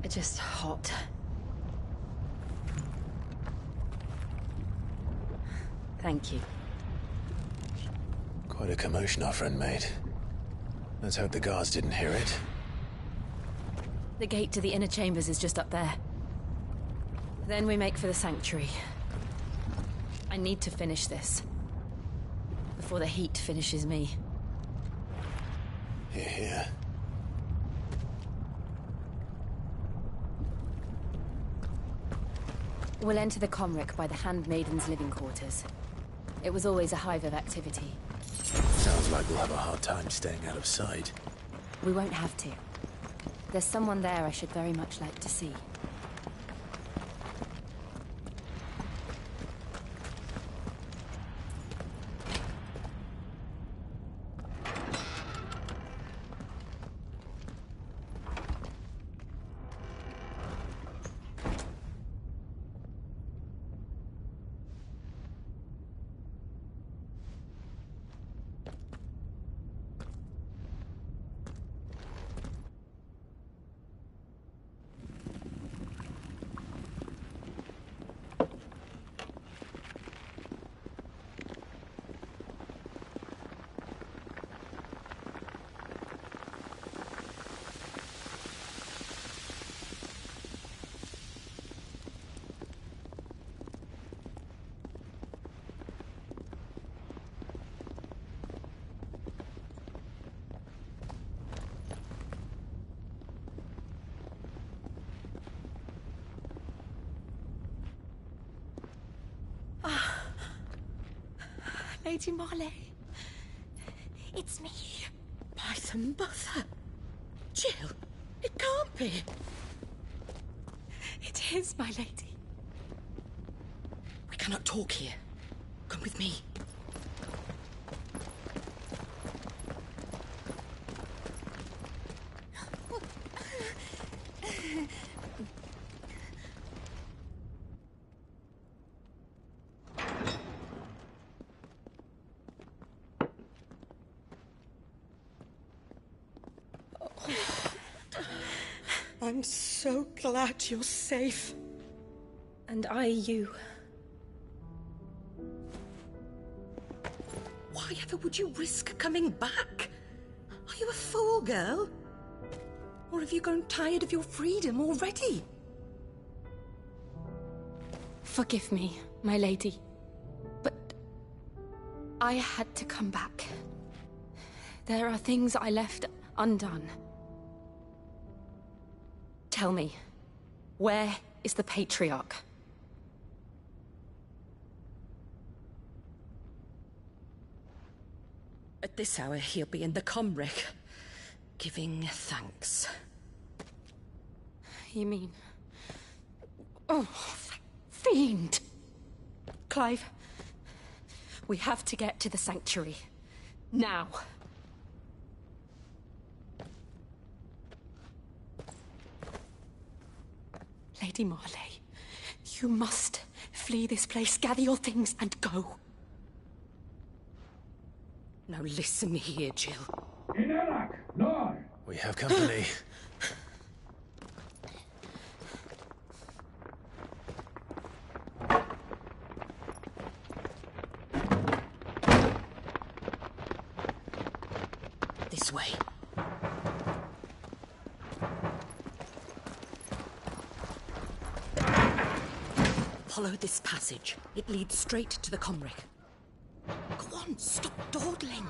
C: Just hot. Thank you.
M: Quite a commotion our friend made. Let's hope the guards didn't hear it.
C: The gate to the inner chambers is just up there. Then we make for the sanctuary. I need to finish this. Before the heat finishes me.
M: Hear, hear.
C: We'll enter the Comric by the Handmaiden's living quarters. It was always a hive of activity.
M: Sounds like we'll have a hard time staying out of sight.
C: We won't have to. There's someone there I should very much like to see.
D: Lady Marley. It's me.
P: By the mother. Jill, it can't be.
D: It is, my lady. We
P: cannot talk here. Come with me. I'm so glad you're safe.
C: And I you.
P: Why ever would you risk coming back? Are you a fool, girl? Or have you grown tired of your freedom already?
C: Forgive me, my lady. But I had to come back. There are things I left undone. Tell me, where is the Patriarch?
P: At this hour, he'll be in the Comric, giving thanks.
C: You mean... Oh, fiend! Clive, we have to get to the sanctuary. Now. Lady Marley, you must flee this place, gather your things, and go.
P: Now listen here, Jill.
M: We have company.
P: This way. Follow this passage. It leads straight to the Comric. Go on, stop dawdling.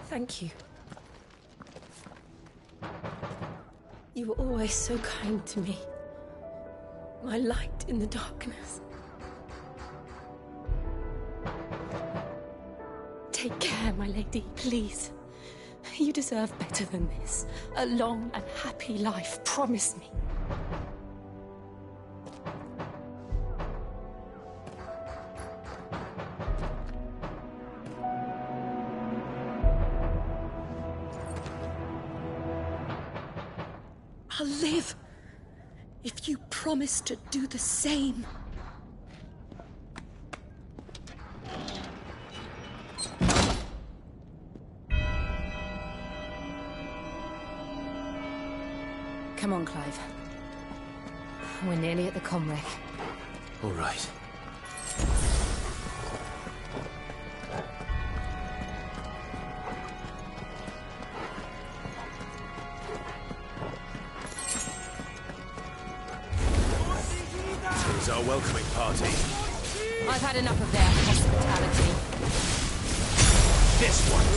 C: Thank you. You were always so kind to me. My light in the darkness. Take care, my lady, please. You deserve better than this. A long and happy life, promise me.
P: I'll live if you promise to do the same.
C: Come on, Clive. We're nearly at the Comric.
M: All right. Tis our welcoming party.
C: I've had enough of their hospitality.
M: This one.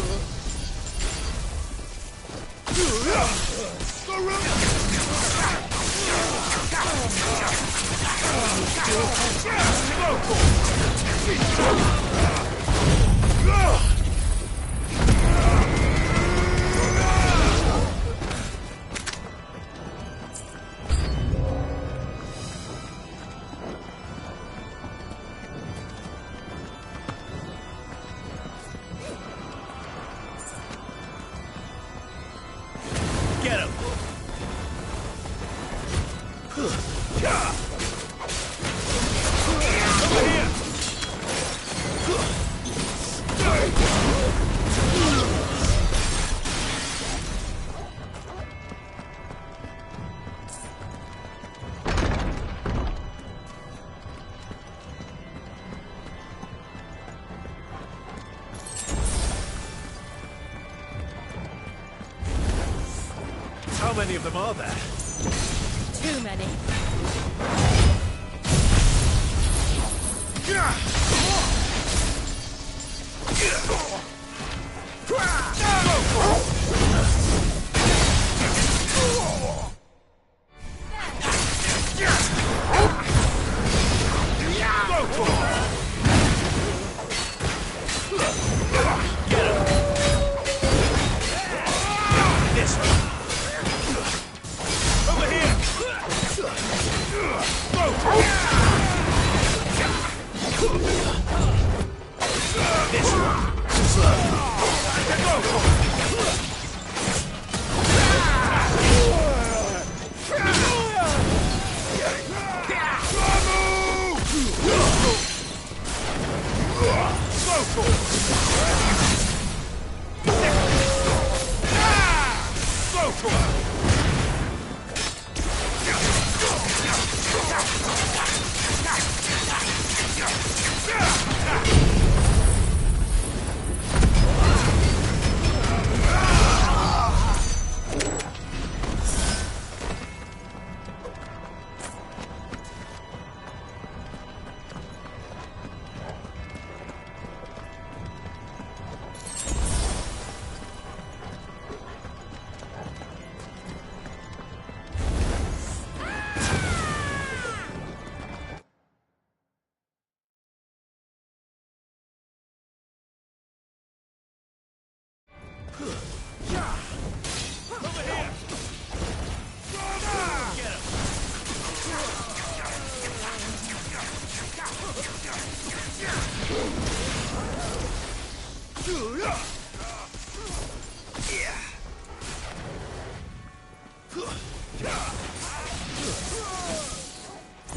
M: Get him! Over here! How many of them are there?
C: Too many.
M: This one. Over here! Go!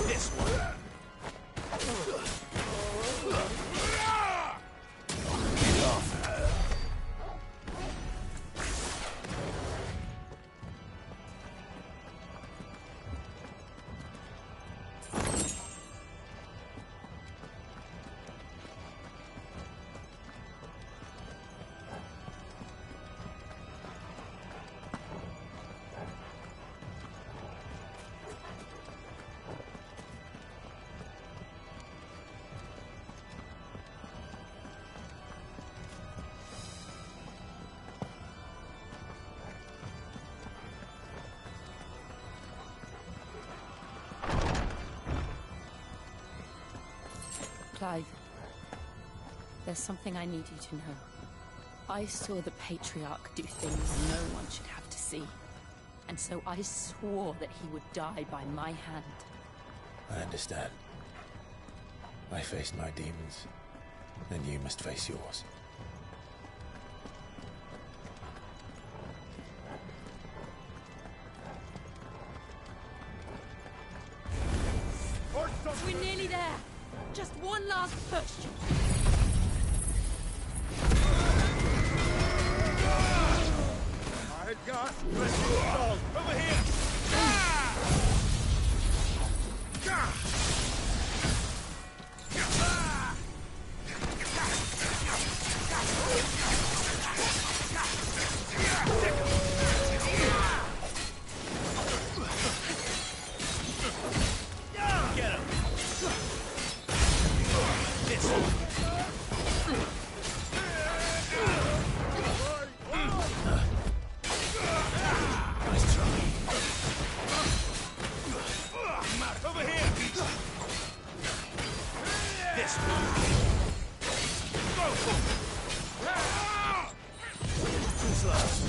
H: This one.
C: Clive, there's something I need you to know. I saw the Patriarch do things no one should have to see. And so I swore that he would die by my hand.
M: I understand. I faced my demons, and you must face yours.
I: We're nearly there. Just one last push.
H: Alright, Gus. Let's do it all. Over here. Get him. This one. Nice try. Over here. This one. Who's last?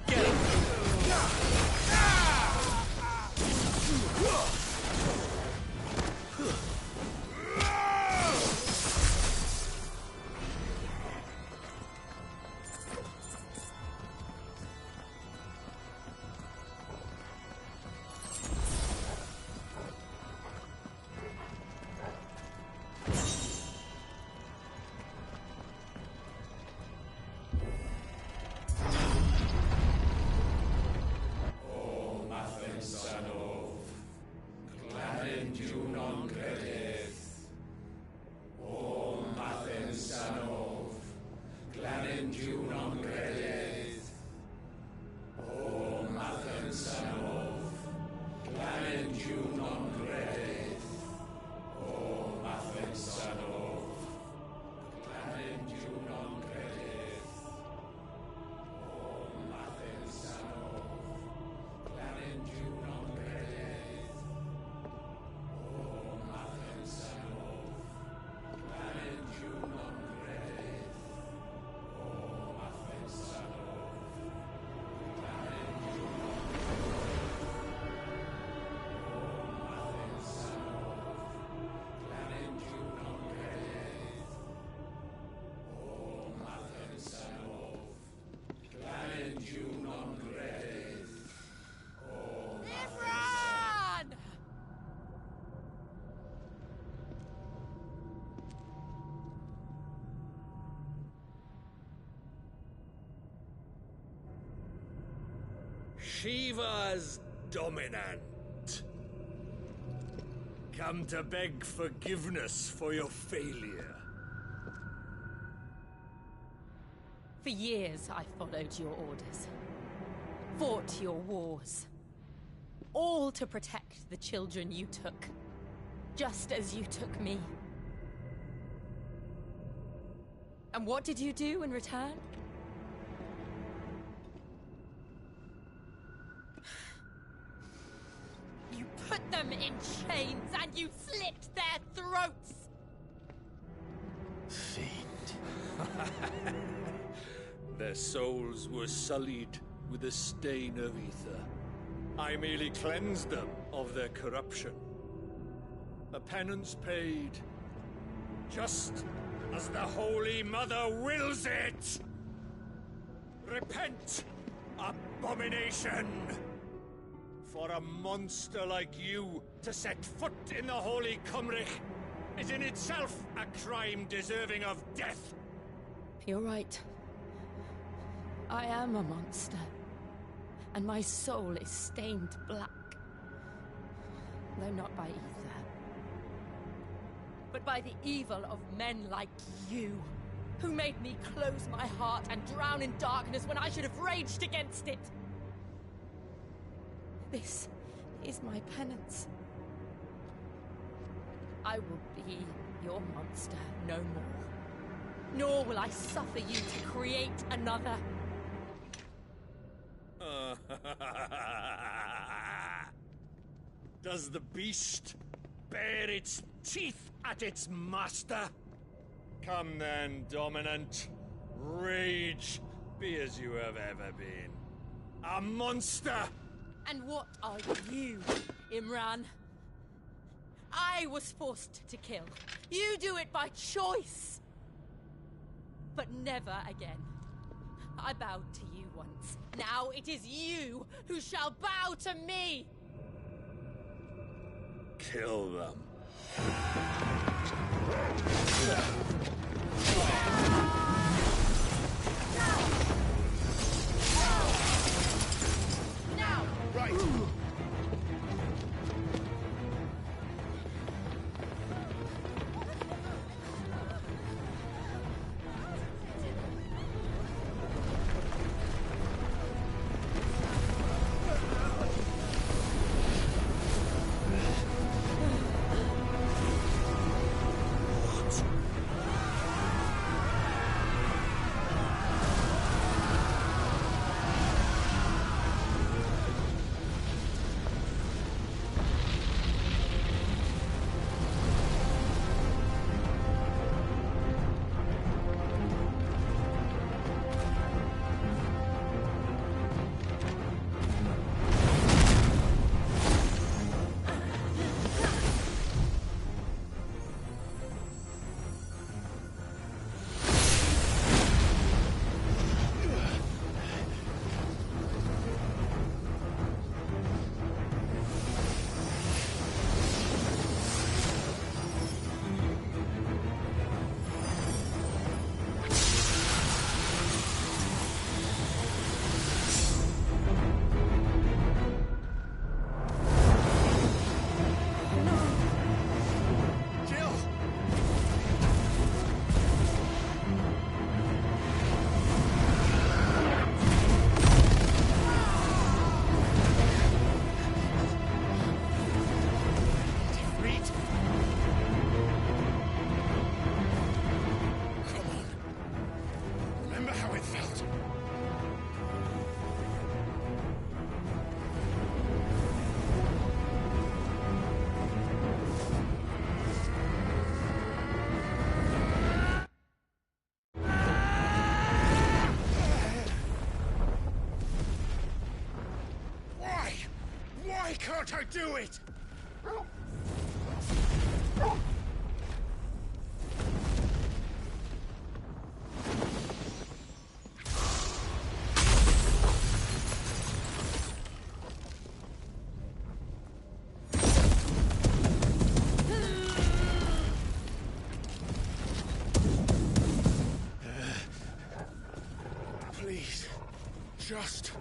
H: Get him. Shiva's dominant. Come to beg forgiveness for your failure.
C: For years, I followed your orders. Fought your wars. All to protect the children you took. Just as you took me. And what did you do in return? You put them in chains and you slit their throats!
M: Fiend.
H: Their souls were sullied with the stain of ether. I merely cleansed them of their corruption. The penance paid. Just as the Holy Mother wills it! Repent, abomination! For a monster like you to set foot in the Holy Cymric is in itself a crime deserving of death.
C: You're right. I am a monster. And my soul is stained black. Though not by ether. But by the evil of men like you, who made me close my heart and drown in darkness when I should have raged against it. This is my penance. I will be your monster no more. Nor will I suffer you to create another.
H: Does the beast bare its teeth at its master? Come then, Dominant. Rage, be as you have ever been. A monster!
C: And what are you, Imran? I was forced to kill. You do it by choice. But never again. I bowed to you once. Now it is you who shall bow to me!
H: Kill them.
C: Now!
H: Right! Why can't I do it? Please, just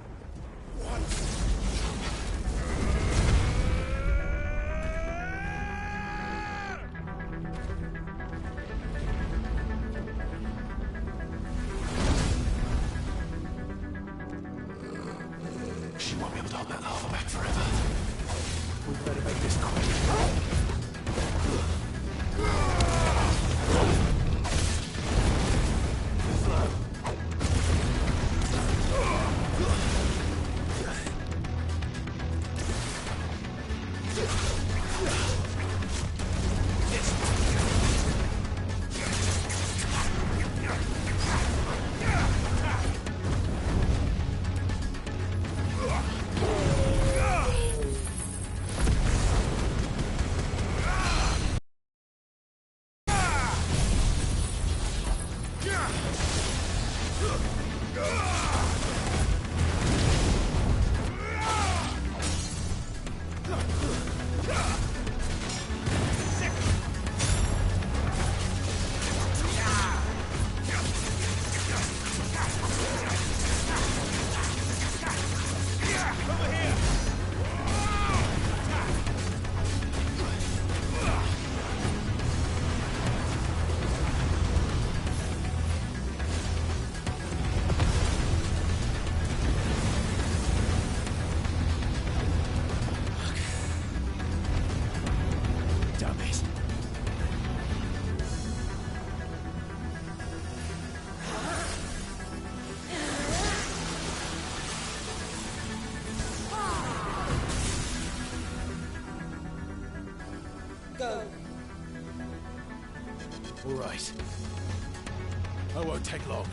H: once.
B: She won't be able to hold that lava back forever. We better make this quick. Slow.
H: damn it.
I: Go.
H: All right. I won't take long.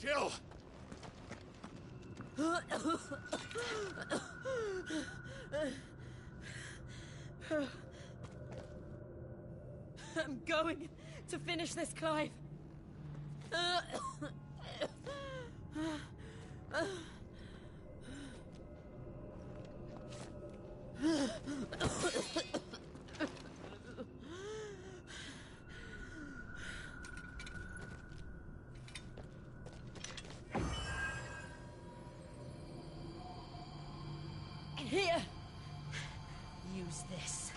H: Jill!
I: I'm going to finish this, Clive. Here. Use this.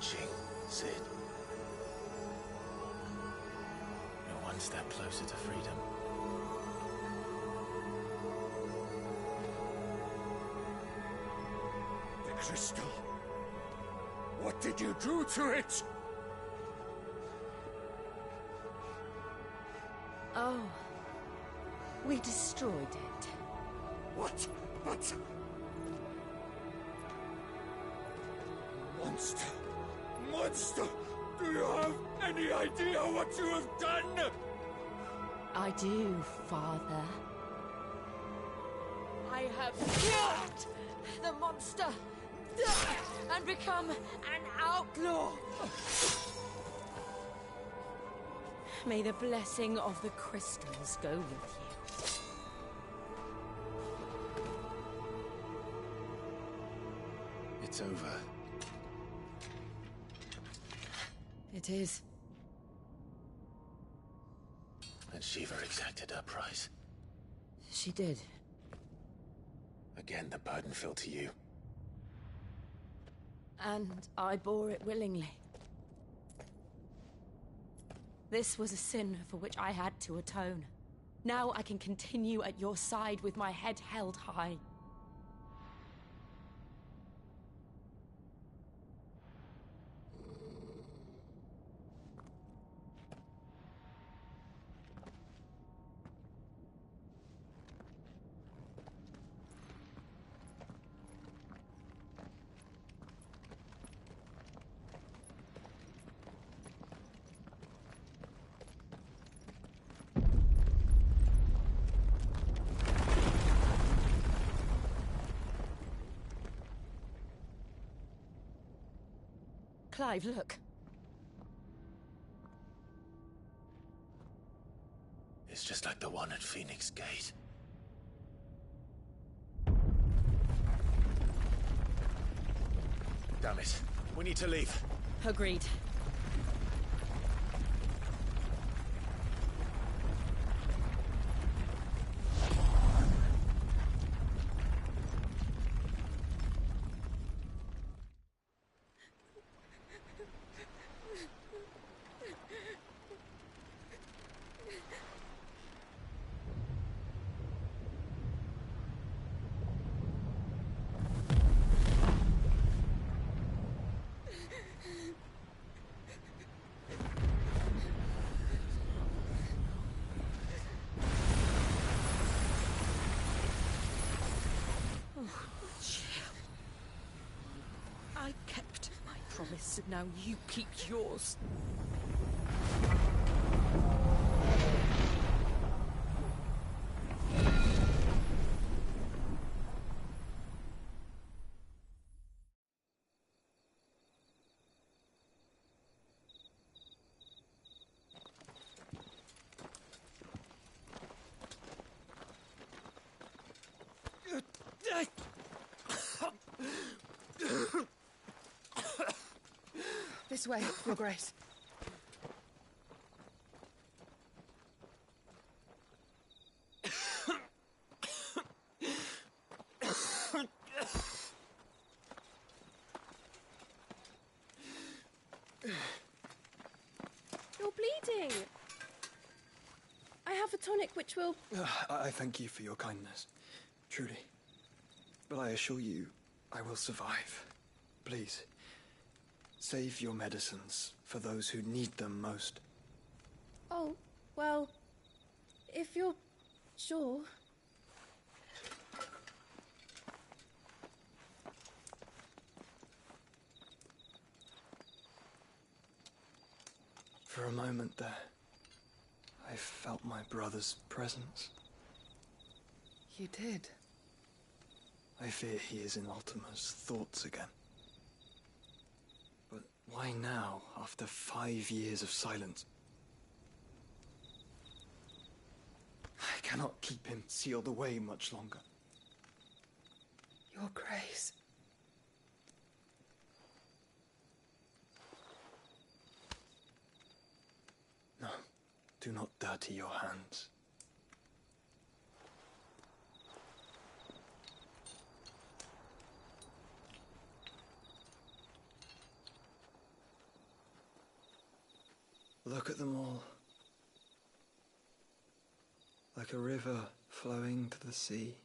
M: reaching, Sid. You're one step closer to freedom.
E: The crystal. What did you do to it?
D: Oh. We destroyed it.
E: What? But... Monster! Monster! Do you have any idea what you have done?
D: I do, Father. I have killed the monster and become an outlaw. May the blessing of the crystals go with you.
M: It's over.
D: It is.
M: And Shiva exacted her price.
D: She did.
M: Again, the burden fell to you.
D: And I bore it willingly. This was a sin for which I had to atone. Now I can continue at your side with my head held high. Clive, look.
M: It's just like the one at Phoenix Gate. Damn it. We need to leave.
D: Agreed. I kept my promise, and now you keep yours.
I: This way, Your Grace.
Q: You're bleeding. I have a tonic which will...
R: I thank you for your kindness, truly. But I assure you, I will survive. Please, save your medicines for those who need them most.
Q: Oh, well, if you're sure...
R: For a moment there, I felt my brother's presence.
F: You did?
R: I fear he is in Ultima's thoughts again. But why now, after 5 years of silence? I cannot keep him sealed away much longer.
F: Your Grace.
R: No, do not dirty your hands. Look at them all. Like a river flowing to the sea.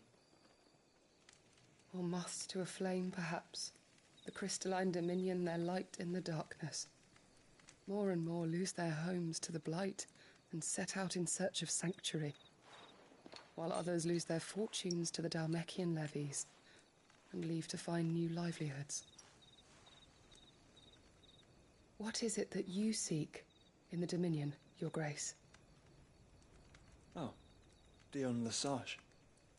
S: Or moths to a flame, perhaps. The crystalline dominion their light in the darkness. More and more lose their homes to the blight and set out in search of sanctuary, while others lose their fortunes to the Dhalmekian levies and leave to find new livelihoods. What is it that you seek in the Dominion, Your Grace?
R: Oh, Dion Lesage.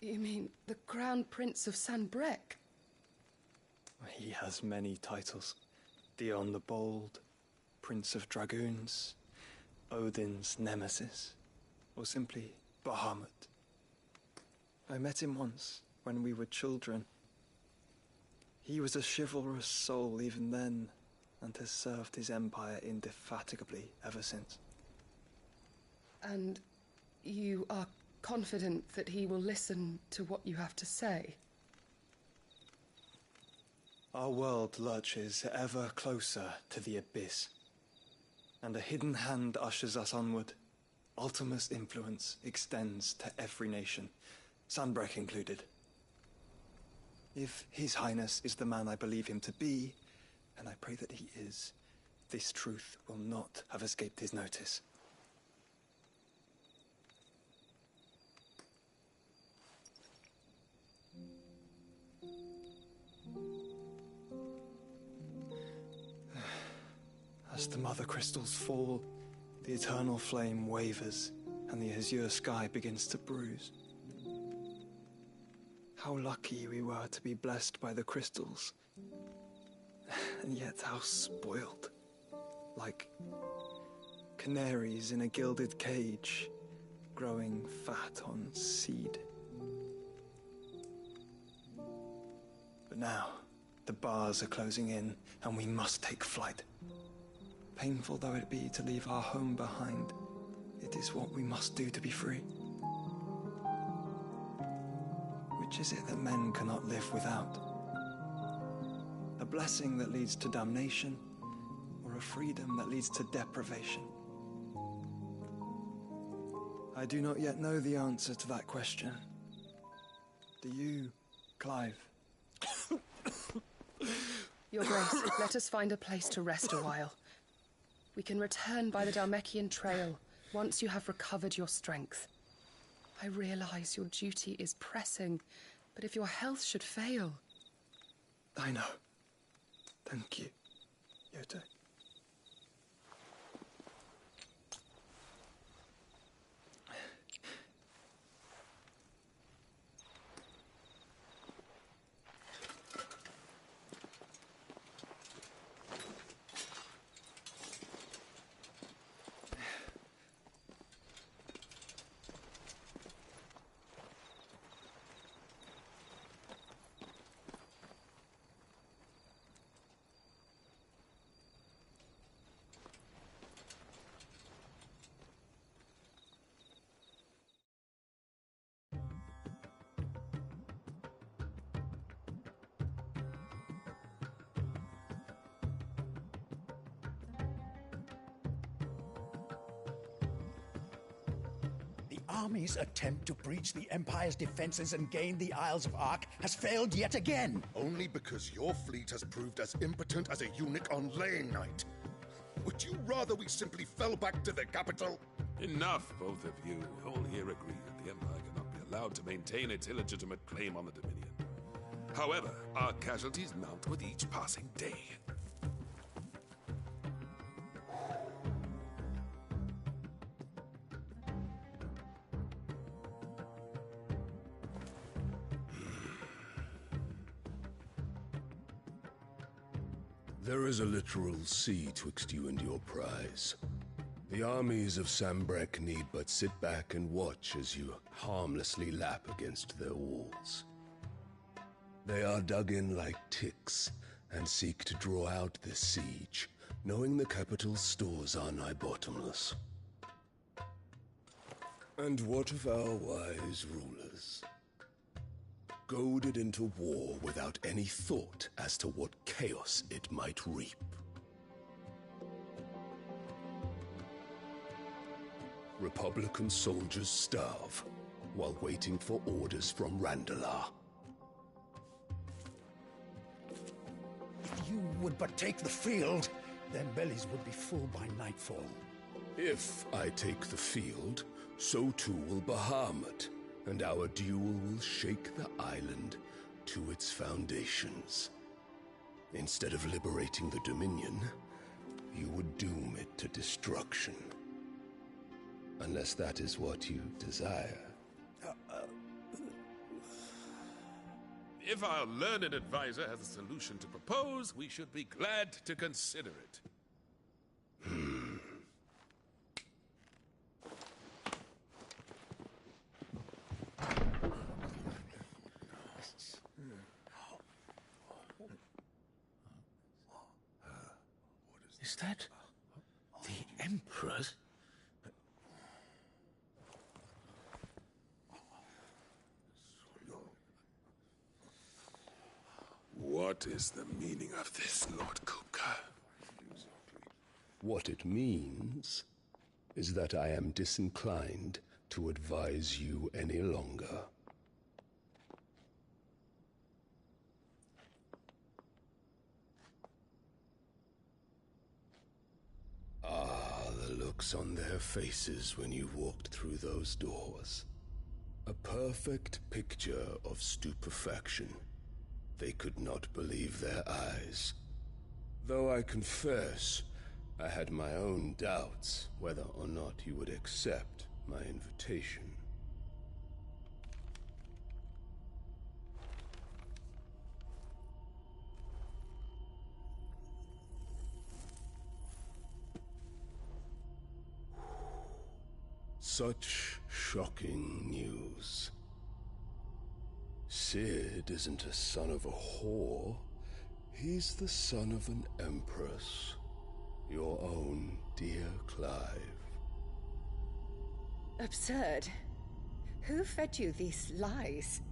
S: You mean the Crown Prince of Sanbreque?
R: He has many titles. Dion the Bold, Prince of Dragoons, Odin's Nemesis, or simply Bahamut. I met him once, when we were children. He was a chivalrous soul even then, and has served his empire indefatigably ever since.
S: And you are confident that he will listen to what you have to say?
R: Our world lurches ever closer to the abyss, and a hidden hand ushers us onward. Ultima's influence extends to every nation, Sanbreque included. If His Highness is the man I believe him to be, and I pray that he is, this truth will not have escaped his notice. As the mother crystals fall, the eternal flame wavers, and the azure sky begins to bruise. How lucky we were to be blessed by the crystals, and yet how spoiled. Like canaries in a gilded cage, growing fat on seed. But now, the bars are closing in, and we must take flight. Painful though it be to leave our home behind, it is what we must do to be free. Which is it that men cannot live without? A blessing that leads to damnation, or a freedom that leads to deprivation? I do not yet know the answer to that question. Do you, Clive?
S: Your Grace, let us find a place to rest a while. We can return by the Dhalmekian trail once you have recovered your strength. I realize your duty is pressing, but if your health should fail...
R: I know. Thank you, Yote.
H: Army's attempt to breach the Empire's defenses and gain the Isles of Ark has failed yet again.
G: Only because your fleet has proved as impotent as a eunuch on laying night. Would you rather we simply fell back to the capital?
T: Enough, both of you. All here agree that the Empire cannot be allowed to maintain its illegitimate claim on the Dominion. However, our casualties mount with each passing day.
U: There is a literal sea twixt you and your prize. The armies of Sanbreque need but sit back and watch as you harmlessly lap against their walls. They are dug in like ticks and seek to draw out this siege, knowing the capital's stores are nigh bottomless. And what of our wise rulers? Goaded into war without any thought as to what chaos it might reap. Republican soldiers starve while waiting for orders from Randalar.
N: If you would but take the field, their bellies would be full by nightfall.
U: If I take the field, so too will Bahamut, and our duel will shake the island to its foundations. Instead of liberating the Dominion, you would doom it to destruction. Unless that is what you desire.
T: If our learned advisor has a solution to propose, we should be glad to consider it.
B: Is that the Emperor's?
T: What is the meaning of this, Lord Kupka?
U: What it means is that I am disinclined to advise you any longer. Ah, the looks on their faces when you walked through those doors. A perfect picture of stupefaction. They could not believe their eyes. Though I confess, I had my own doubts whether or not you would accept my invitation. Such shocking news. Sid isn't a son of a whore. He's the son of an empress. Your own dear Clive.
P: Absurd. Who fed you these lies?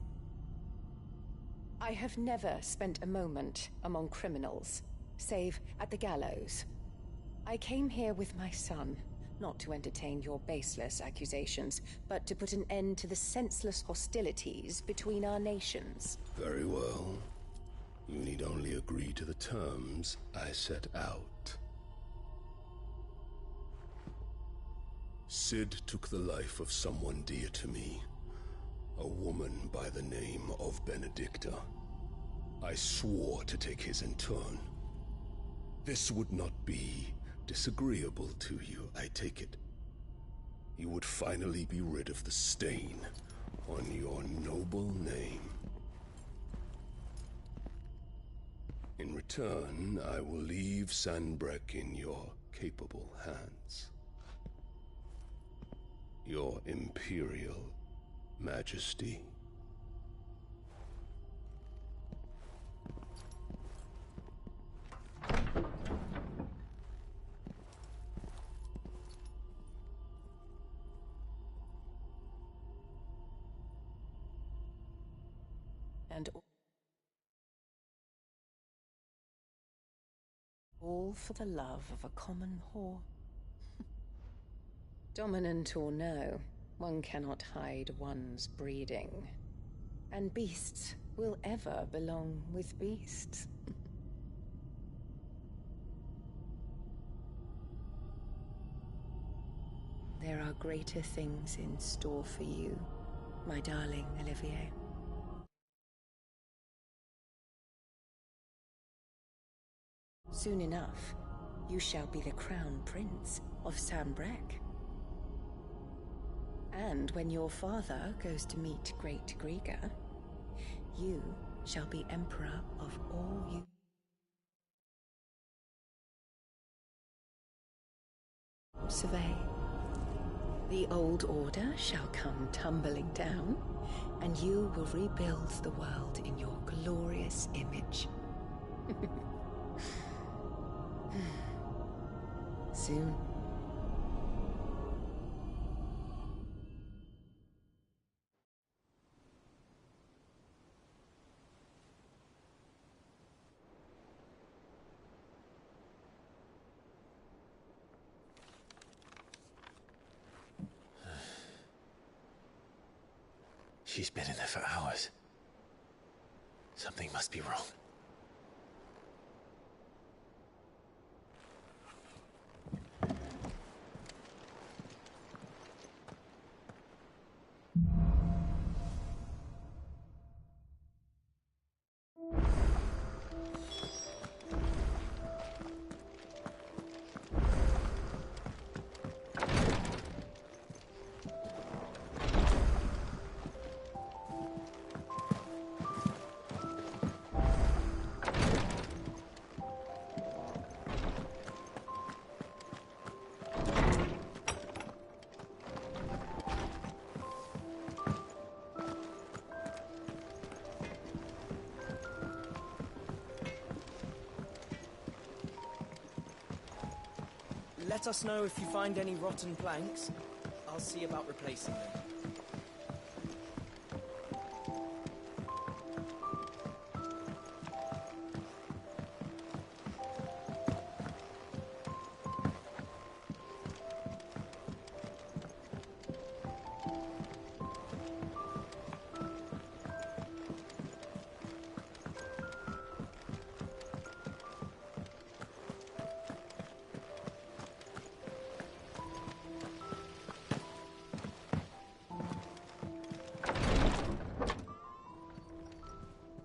P: I have never spent a moment among criminals, save at the gallows. I came here with my son, not to entertain your baseless accusations, but to put an end to the senseless hostilities between our nations.
U: Very well. You need only agree to the terms I set out. Sid took the life of someone dear to me, a woman by the name of Benedicta. I swore to take his in turn. This would not be disagreeable to you, I take it. You would finally be rid of the stain on your noble name. In return, I will leave Sanbreque in your capable hands. Your Imperial Majesty.
P: And all for the love of a common whore. Dominant or no, one cannot hide one's breeding. And beasts will ever belong with beasts. There are greater things in store for you, my darling Olivier. Soon enough, you shall be the crown prince of Sanbreque. And when your father goes to meet Great Griga, you shall be emperor of all you... Survey. The old order shall come tumbling down, and you will rebuild the world in your glorious image. Soon.
B: She's been in there for hours. Something must be wrong.
A: Let us know if you find any rotten planks. I'll see about replacing them.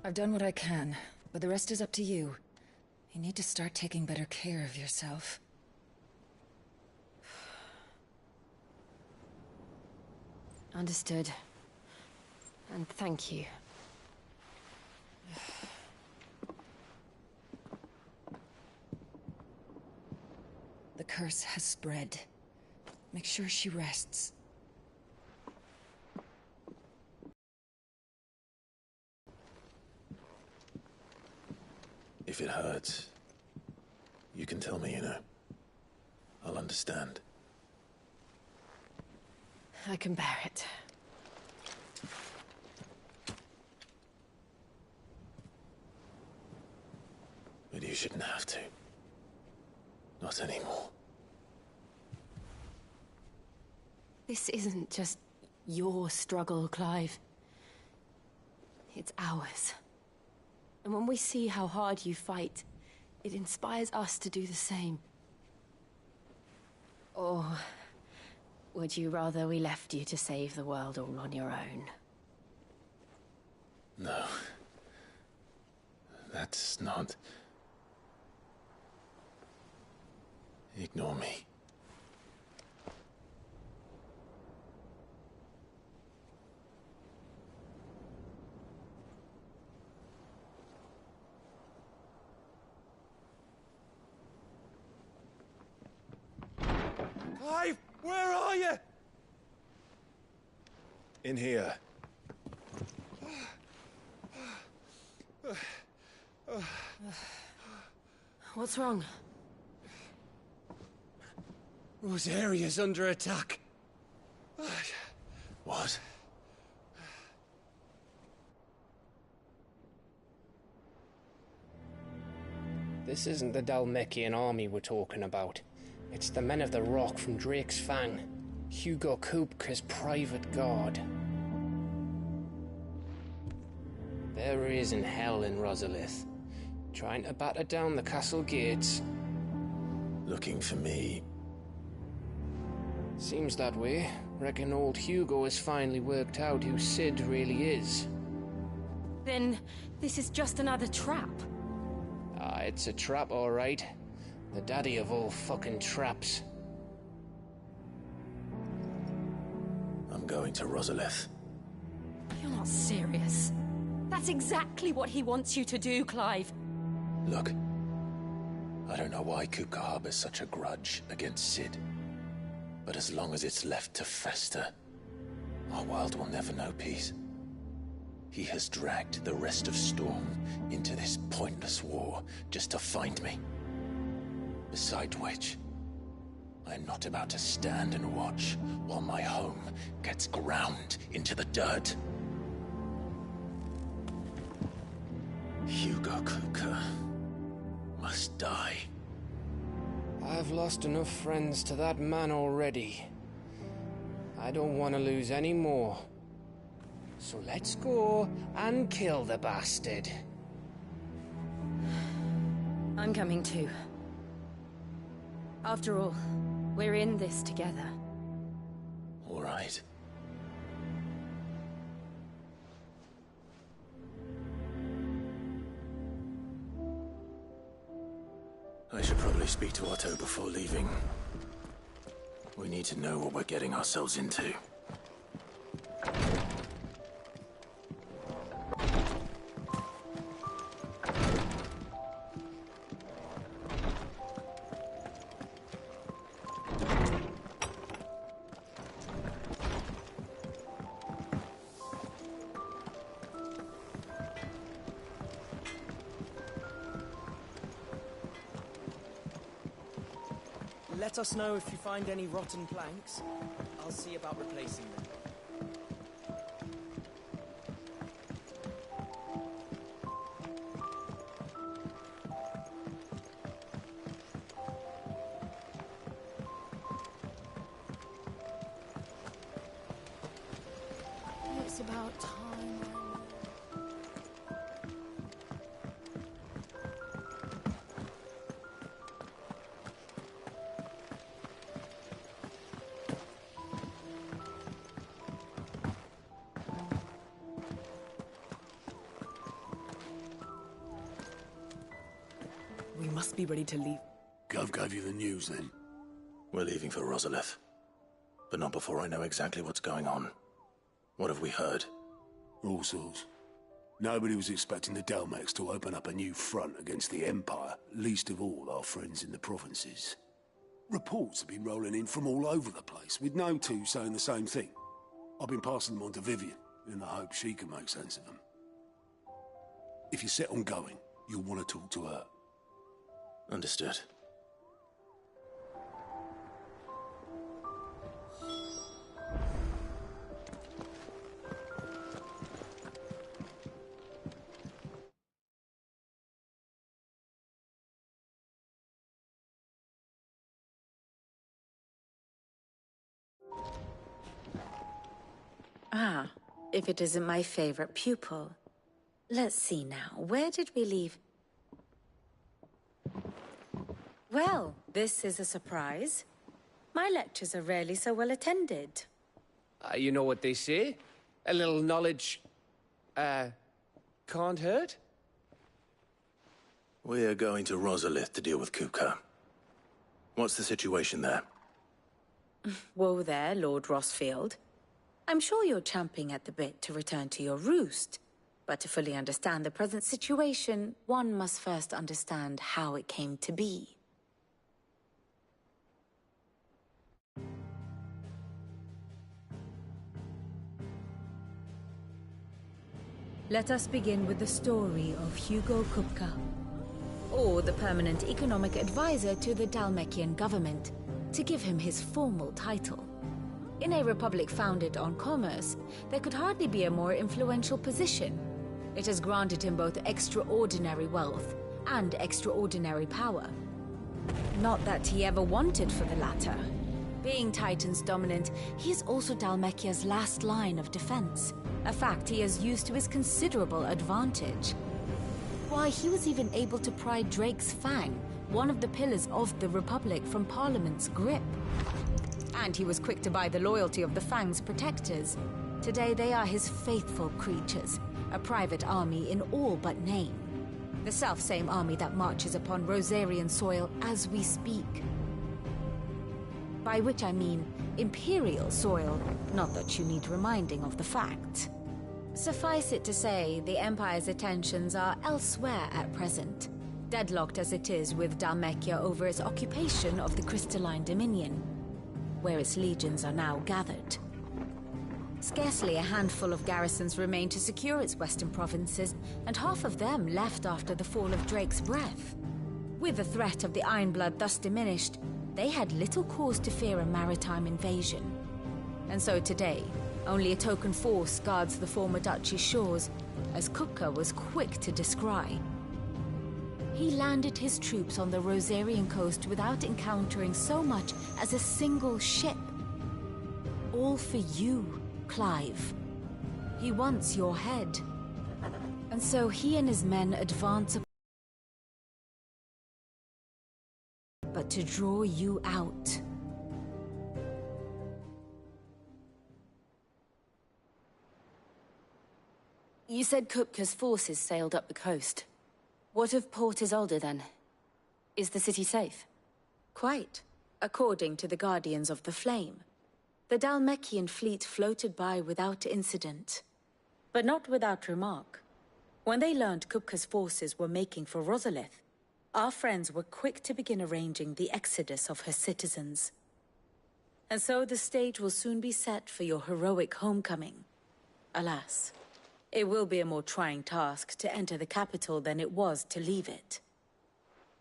V: I've done what I can, but the rest is up to you. You need to start taking better care of yourself.
C: Understood. And thank you.
V: The curse has spread. Make sure she rests.
B: If it hurts, you can tell me, you know. I'll understand.
C: I can bear it.
B: But you shouldn't have to. Not anymore.
C: This isn't just your struggle, Clive. It's ours. And when we see how hard you fight, it inspires us to do the same. Or would you rather we left you to save the world all on your own?
B: No. That's not... Ignore me.
E: Clive, where are you?
U: In here.
C: What's wrong?
E: Rosaria's under attack.
B: What?
W: This isn't the Dalmekian army we're talking about. It's the men of the Rock from Drake's Fang. Hugo Kupka's private guard. There he is in hell in Rosalith, trying to batter down the castle gates.
B: Looking for me.
W: Seems that way. Reckon old Hugo has finally worked out who Sid really is.
C: Then this is just another trap.
W: Ah, it's a trap, all right. The daddy of all fucking traps.
B: I'm going to Rosalith.
C: You're not serious. That's exactly what he wants you to do, Clive.
B: Look, I don't know why Kupka harbors such a grudge against Sid. But as long as it's left to fester, our world will never know peace. He has dragged the rest of Storm into this pointless war just to find me. Beside which, I am not about to stand and watch while my home gets ground into the dirt. Hugo Kupka must die.
W: I've lost enough friends to that man already. I don't want to lose any more. So let's go and kill the bastard.
C: I'm coming too. After all, we're in this together.
B: All right. I should probably speak to Otto before leaving. We need to know what we're getting ourselves into.
A: Let us know if you find any rotten planks. I'll see about replacing them.
O: It's about time.
A: We must be ready to leave.
U: Gov gave you the news, then?
B: We're leaving for Rosalith. But not before I know exactly what's going on. What have we heard?
U: All sorts. Nobody was expecting the Dalmex to open up a new front against the Empire, least of all our friends in the provinces. Reports have been rolling in from all over the place, with no two saying the same thing. I've been passing them on to Vivian, in the hope she can make sense of them. If you're set on going, you'll want to talk to her.
B: Understood.
O: Ah, if it isn't my favorite pupil. Let's see now, where did we leave? Well, this is a surprise. My lectures are rarely so well attended.
W: You know what they say? A little knowledge, can't hurt?
B: We're going to Rosalith to deal with Kupka. What's the situation there?
O: Whoa there, Lord Rossfield. I'm sure you're champing at the bit to return to your roost. But to fully understand the present situation, one must first understand how it came to be. Let us begin with the story of Hugo Kupka, or the permanent economic advisor to the Dalmekian government, to give him his formal title. In a republic founded on commerce, there could hardly be a more influential position. It has granted him both extraordinary wealth and extraordinary power. Not that he ever wanted for the latter. Being Titan's dominant, he is also Dalmekia's last line of defense, a fact he has used to his considerable advantage. Why, he was even able to pry Drake's Fang, one of the pillars of the Republic, from Parliament's grip. And he was quick to buy the loyalty of the Fang's protectors. Today they are his faithful creatures, a private army in all but name. The self-same army that marches upon Rosarian soil as we speak. By which I mean Imperial soil, not that you need reminding of the fact. Suffice it to say, the Empire's attentions are elsewhere at present, deadlocked as it is with Dalmekia over its occupation of the Crystalline Dominion, where its legions are now gathered. Scarcely a handful of garrisons remain to secure its western provinces, and half of them left after the fall of Drake's Breath. With the threat of the Ironblood thus diminished, they had little cause to fear a maritime invasion. And so today, only a token force guards the former duchy's shores, as Kupka was quick to descry. He landed his troops on the Rosarian coast without encountering so much as a single ship. All for you, Clive. He wants your head. And so he and his men advance, but to draw you out.
C: You said Kupka's forces sailed up the coast. What of Port Isolde, then? Is the city safe?
O: Quite, according to the Guardians of the Flame. The Dhalmekian fleet floated by without incident. But not without remark. When they learned Kupka's forces were making for Rosalith, our friends were quick to begin arranging the exodus of her citizens. And so the stage will soon be set for your heroic homecoming. Alas, it will be a more trying task to enter the capital than it was to leave it.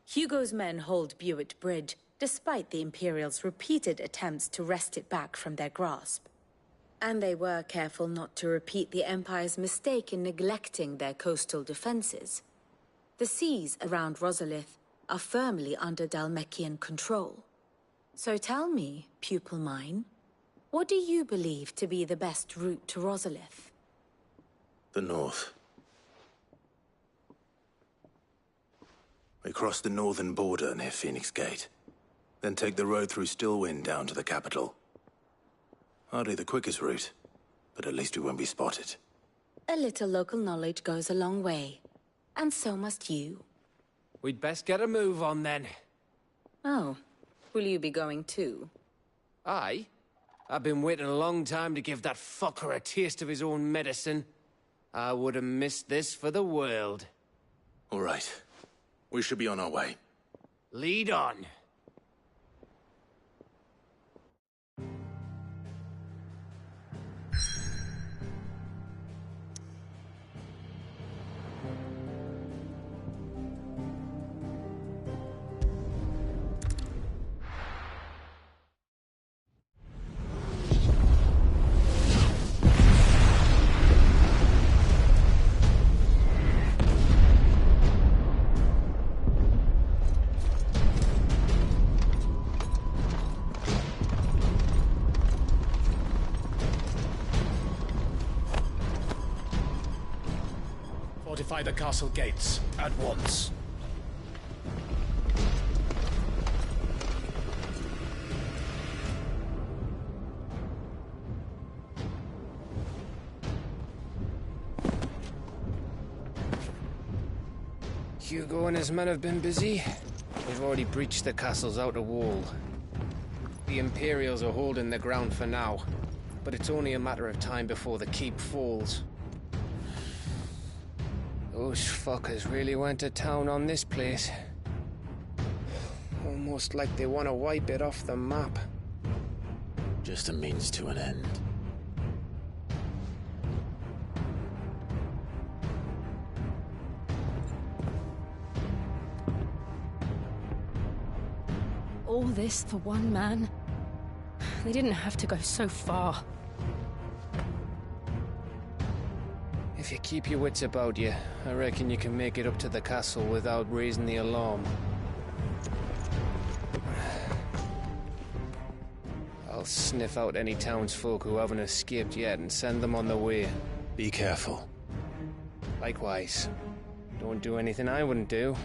O: Hugo's men hold Buet Bridge, despite the Imperials' repeated attempts to wrest it back from their grasp. And they were careful not to repeat the Empire's mistake in neglecting their coastal defenses. The seas around Rosalith are firmly under Dhalmekian control. So tell me, pupil mine, what do you believe to be the best route to Rosalith?
B: The north. We cross the northern border near Phoenix Gate. Then take the road through Stillwind down to the capital. Hardly the quickest route, but at least we won't be spotted.
O: A little local knowledge goes a long way. And so must you.
W: We'd best get a move on then.
O: Oh, will you be going too?
W: Aye. I've been waiting a long time to give that fucker a taste of his own medicine. I would have missed this for the world.
B: All right. We should be on our way.
W: Lead on.
N: Fortify the castle gates, at once.
W: Hugo and his men have been busy. They've already breached the castle's outer wall. The Imperials are holding the ground for now, but it's only a matter of time before the keep falls. Those fuckers really went to town on this place. Almost like they want to wipe it off the map.
B: Just a means to an end.
C: All this for one man? They didn't have to go so far.
W: If you keep your wits about you, I reckon you can make it up to the castle without raising the alarm. I'll sniff out any townsfolk who haven't escaped yet and send them on their way.
B: Be careful.
W: Likewise. Don't do anything I wouldn't do.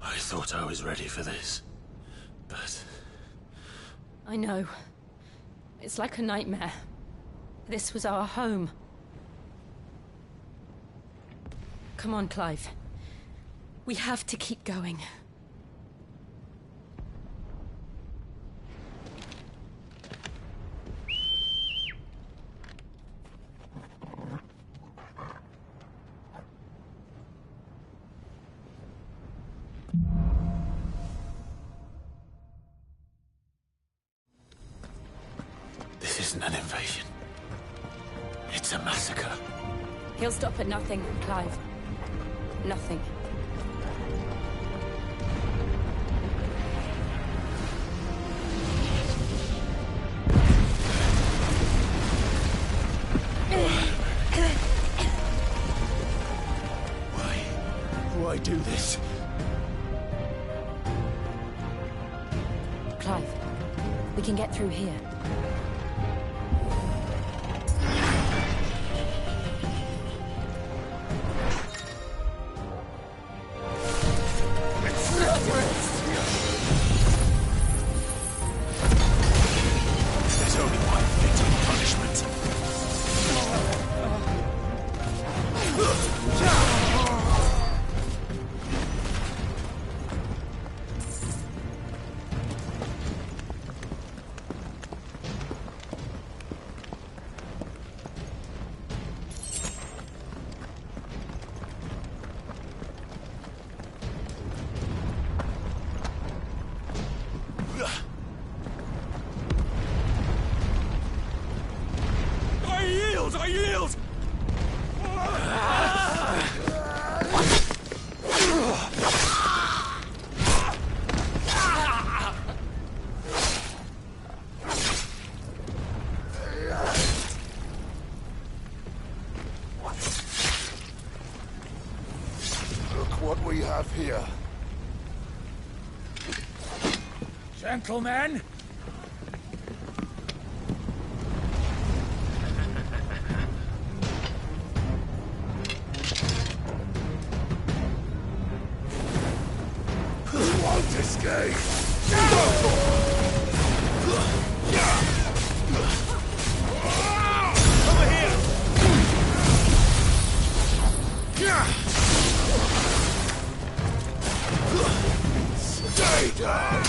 B: I thought I was ready for this, but...
C: I know. It's like a nightmare. This was our home. Come on, Clive. We have to keep going.
B: isn't an invasion. It's a massacre.
C: He'll stop at nothing, Clive. Nothing.
B: Why do this?
C: Clive, we can get through here.
B: There's only one fit of punishment.
H: I yield!
G: Look what we have here.
H: Gentlemen!
G: Escape!
H: Over here!
G: Stay down!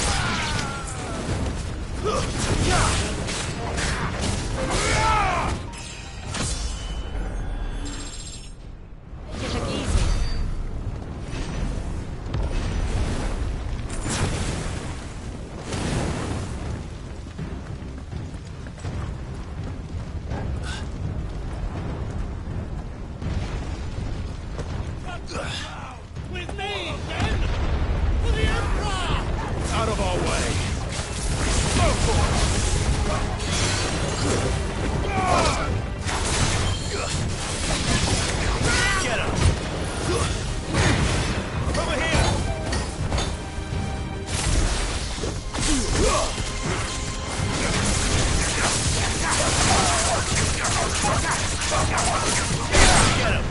H: With me, then! For the Emperor!
G: Out of our way! Go for it!
H: Get him! Over here! Get him!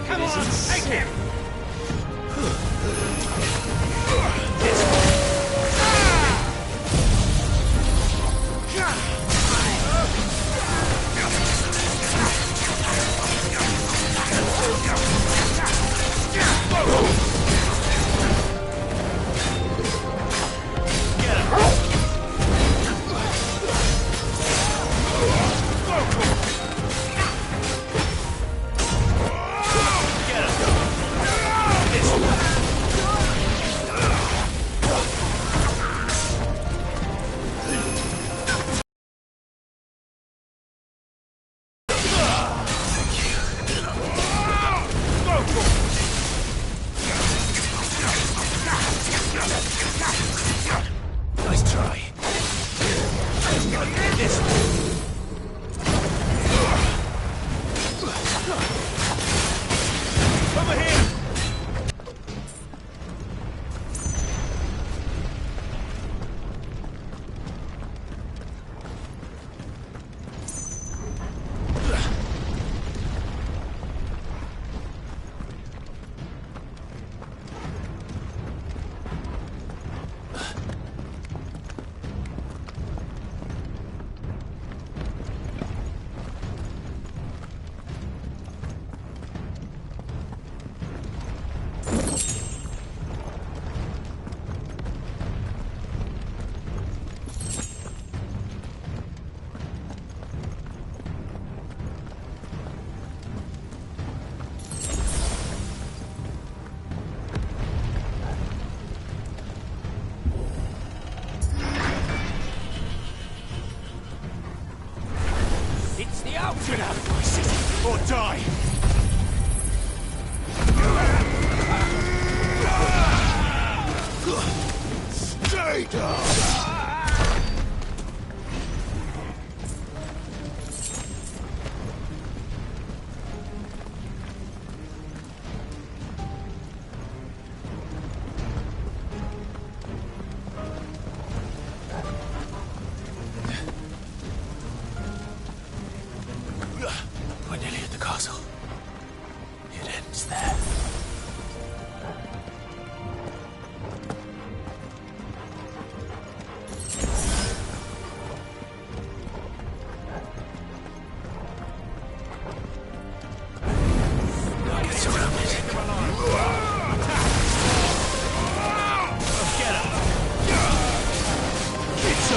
H: Come on, take him! Get out of my city, or die! Stay down!
B: We're nearly at the castle. It ends there. Get surrounded.
H: Get him! It's a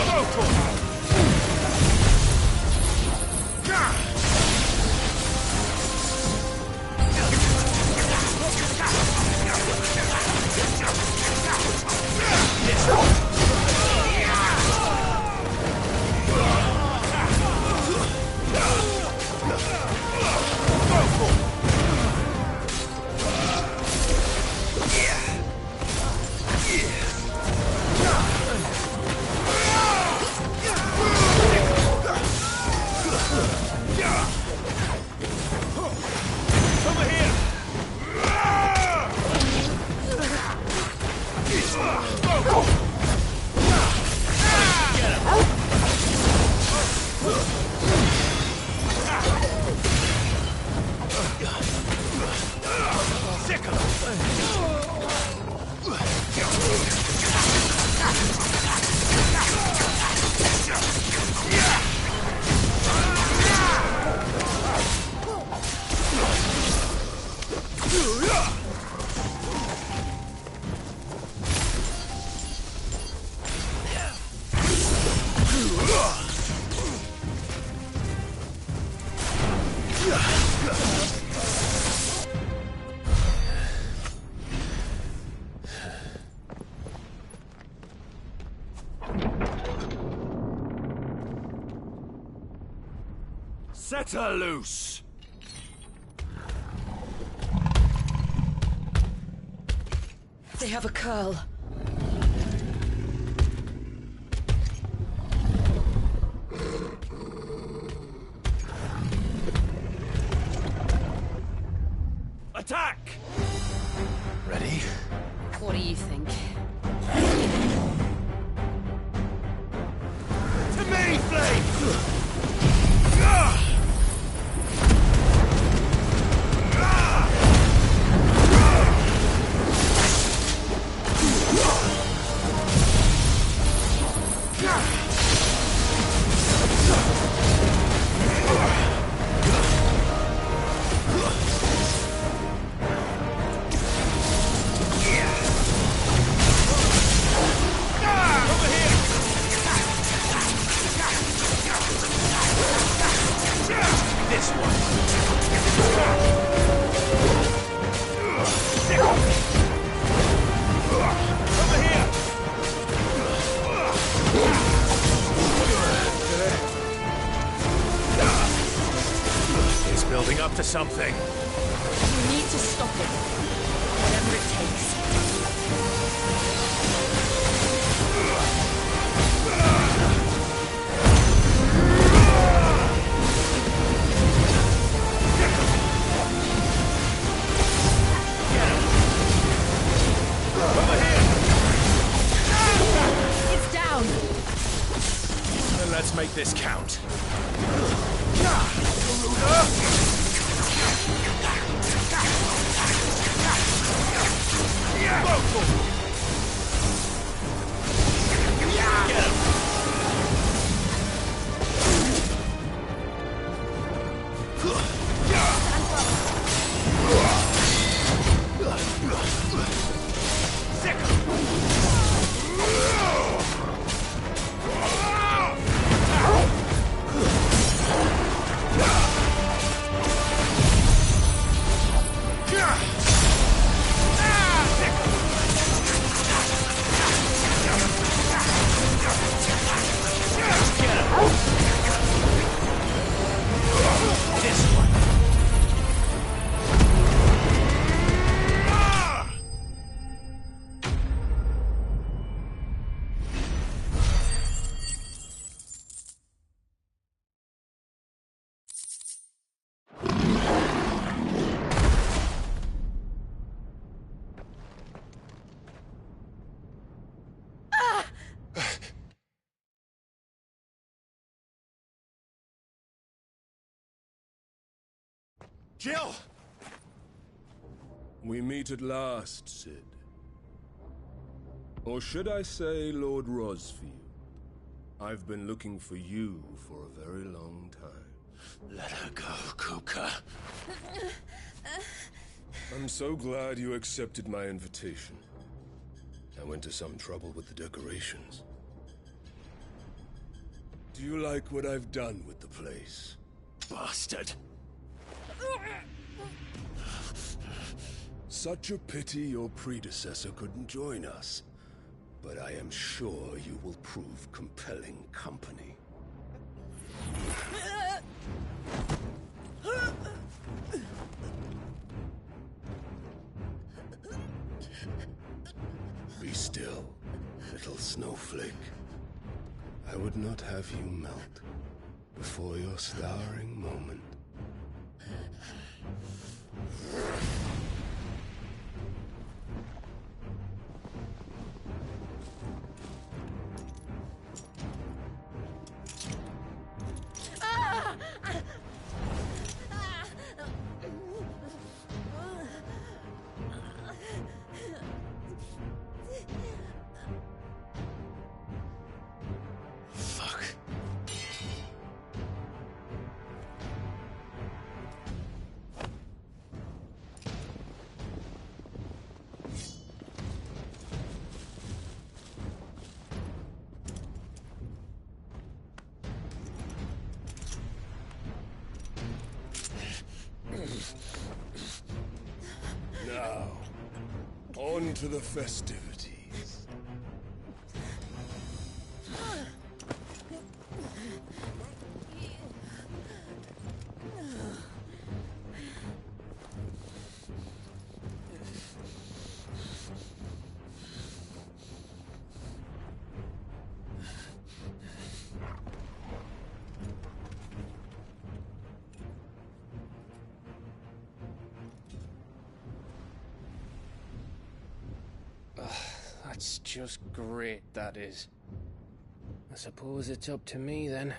H: Set her loose!
P: They have a curl.
H: Attack!
B: Ready?
C: What do you think?
H: To me, Flame! Building up to something.
P: We need to stop it. Whatever it takes.
H: Over here!
P: It's down!
H: Then let's make this count. Get him!
E: Jill!
U: We meet at last, Sid. Or should I say, Lord Rosfield? I've been looking for you for a very long time.
B: Let her go, Kuka.
U: I'm so glad you accepted my invitation. I went to some trouble with the decorations. Do you like what I've done with the place?
B: Bastard!
U: Such a pity your predecessor couldn't join us. But I am sure you will prove compelling company. Be still, little snowflake. I would not have you melt before your starring moment.
B: Fuck.
U: Now, on to the festivities.
W: That's just great, that is. I suppose it's up to me, then.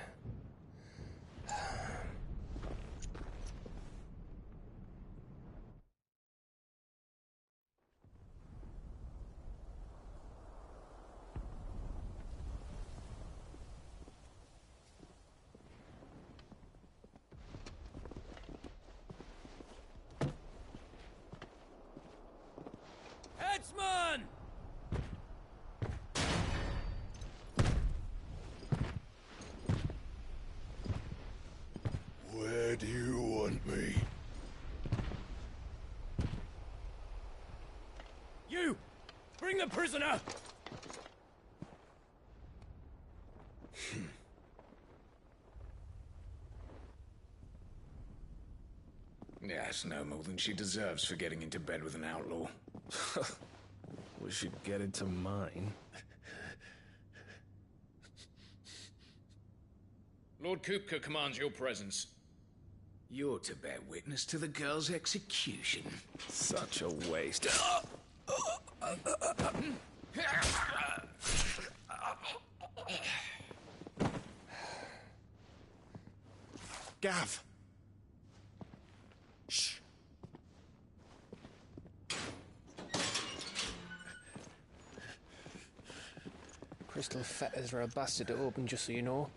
A: Headsman!
U: Where do you want me?
A: You! Bring the prisoner!
M: Yes, no more than she deserves for getting into bed with an outlaw.
J: We should get into mine.
M: Lord Kupka commands your presence. You're to bear witness to the girl's execution.
J: Such a waste.
E: Gav! Shh.
W: Crystal fetters are a bastard to open, just so you know.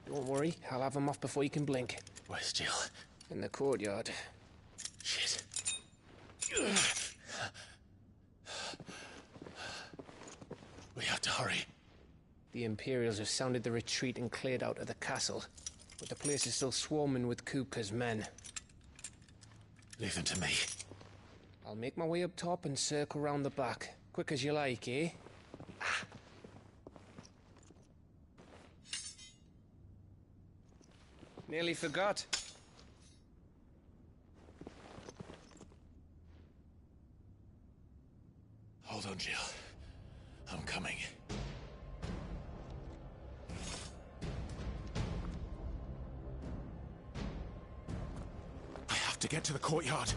W: Don't worry, I'll have them off before you can blink.
B: Where's Jill?
W: In the courtyard.
B: Shit. We have to hurry.
W: The Imperials have sounded the retreat and cleared out of the castle, but the place is still swarming with Kupka's men.
B: Leave them to me.
W: I'll make my way up top and circle round the back. Quick as you like, eh? Nearly forgot.
B: Hold on, Jill. I'm coming.
E: I have to get to the courtyard.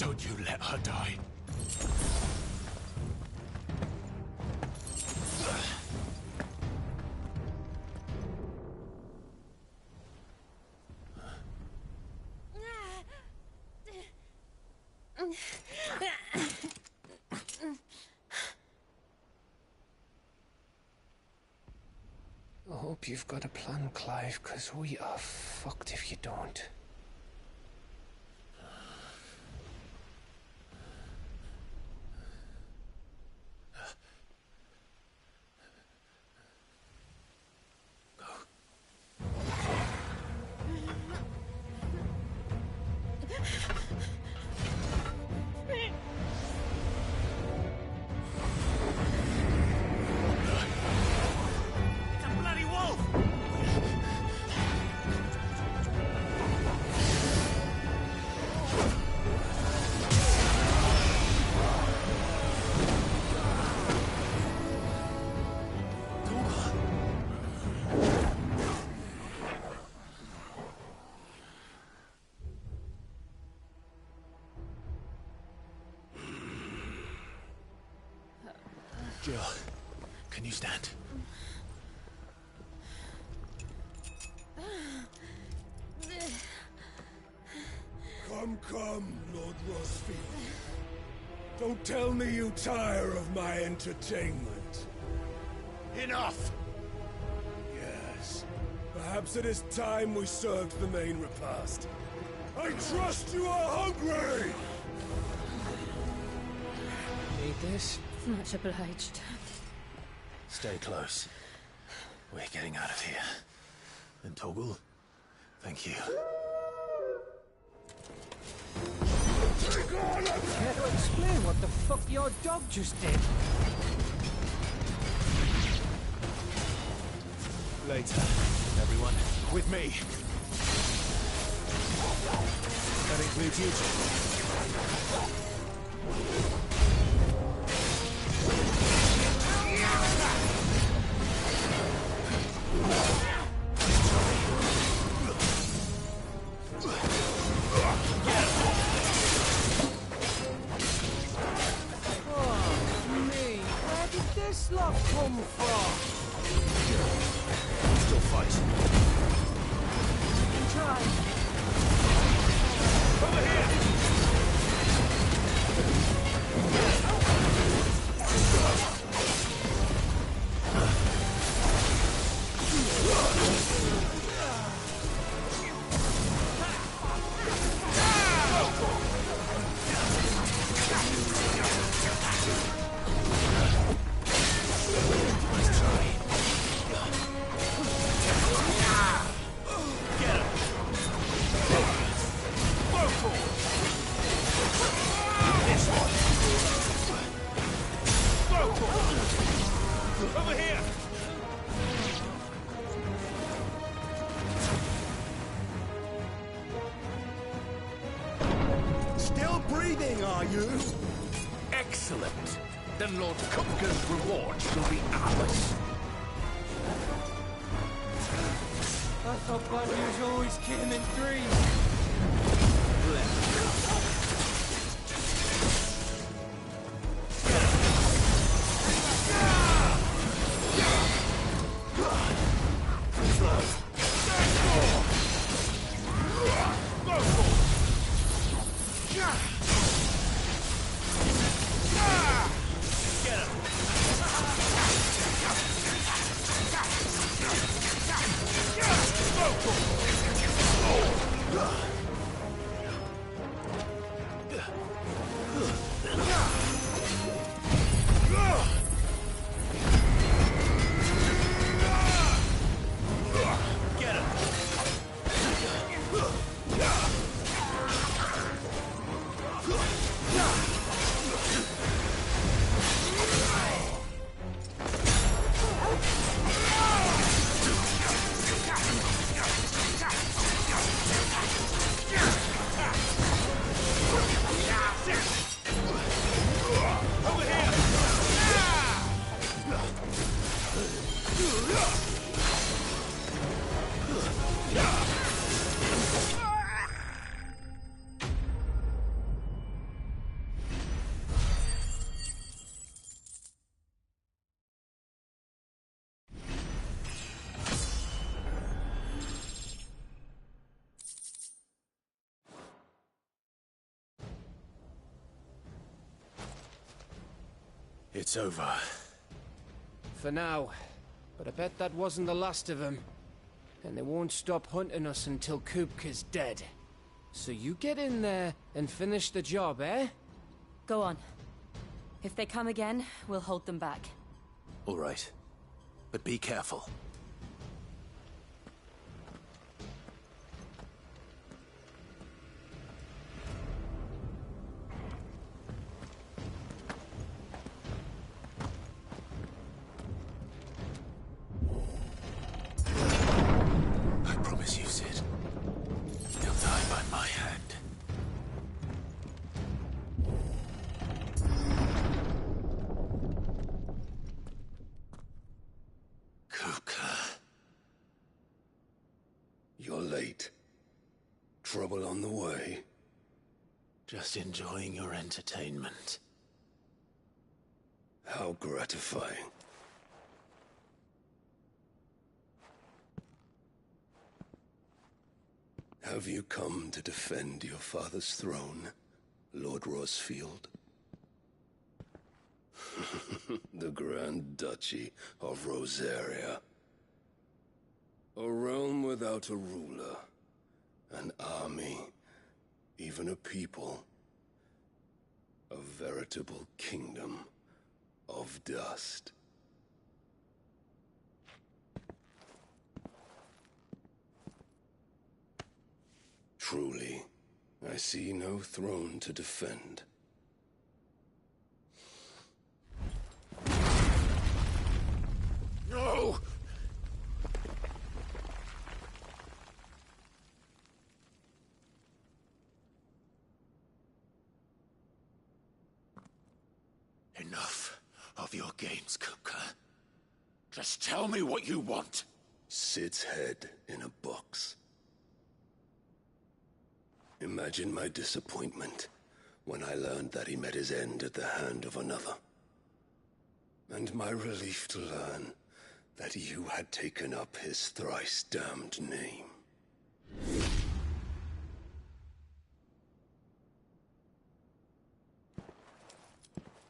H: Don't you let her die.
W: I hope you've got a plan, Clive, because we are fucked if you don't.
B: Jill, can you stand?
U: Come, Lord Rosfield. Don't tell me you tire of my entertainment.
H: Enough!
U: Yes. Perhaps it is time we served the main repast. I trust you are hungry!
W: Need this?
C: Much obliged.
B: Stay close. We're getting out of here. And Toggle, thank you.
W: Care to explain what the fuck your dog just did?
J: Later, everyone. With me. That includes you two.
W: This lot come from?
J: Still fight.
W: You can try.
J: Over here! Over here!
H: Still breathing, are you? Excellent. Then Lord Kupka's reward shall be ours.
W: I thought Badgers always came in threes.
B: It's over.
W: For now. But I bet that wasn't the last of them. And they won't stop hunting us until Kupka's dead. So you get in there and finish the job, eh?
C: Go on. If they come again, we'll hold them back.
B: All right. But be careful. I promise you, Sid. They'll die by my hand.
U: You're late. Trouble on the way?
B: Just enjoying your entertainment.
U: How gratifying. Have you come to defend your father's throne, Lord Rosfield? The Grand Duchy of Rosaria. A realm without a ruler, an army, even a people. A veritable kingdom of dust. Truly, I see no throne to defend.
B: No! Enough of your games, Kupka. Just tell me what you want.
U: Sid's head in a box. Imagine my disappointment when I learned that he met his end at the hand of another. And my relief to learn that you had taken up his thrice-damned name.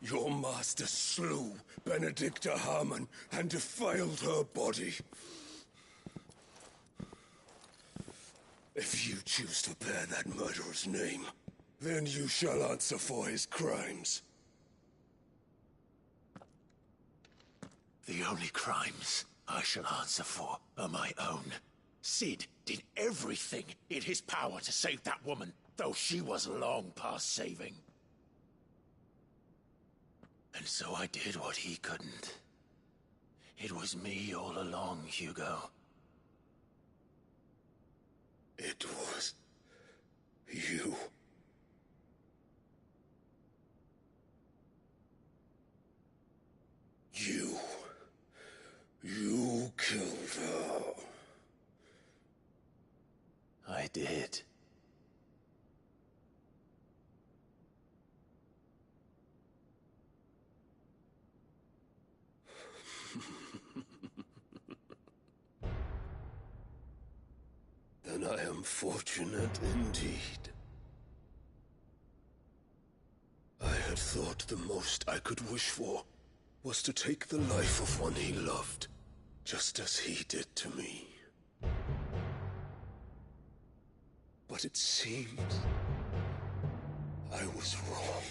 U: Your master slew Benedicta Harmon and defiled her body. If you choose to bear that murderer's name, then you shall answer for his crimes.
B: The only crimes I shall answer for are my own. Sid did everything in his power to save that woman, though she was long past saving. And so I did what he couldn't. It was me all along, Hugo.
U: It was you. You killed her.
B: I did.
U: Then I am fortunate indeed. I had thought the most I could wish for was to take the life of one he loved, just as he did to me. But it seems I was wrong.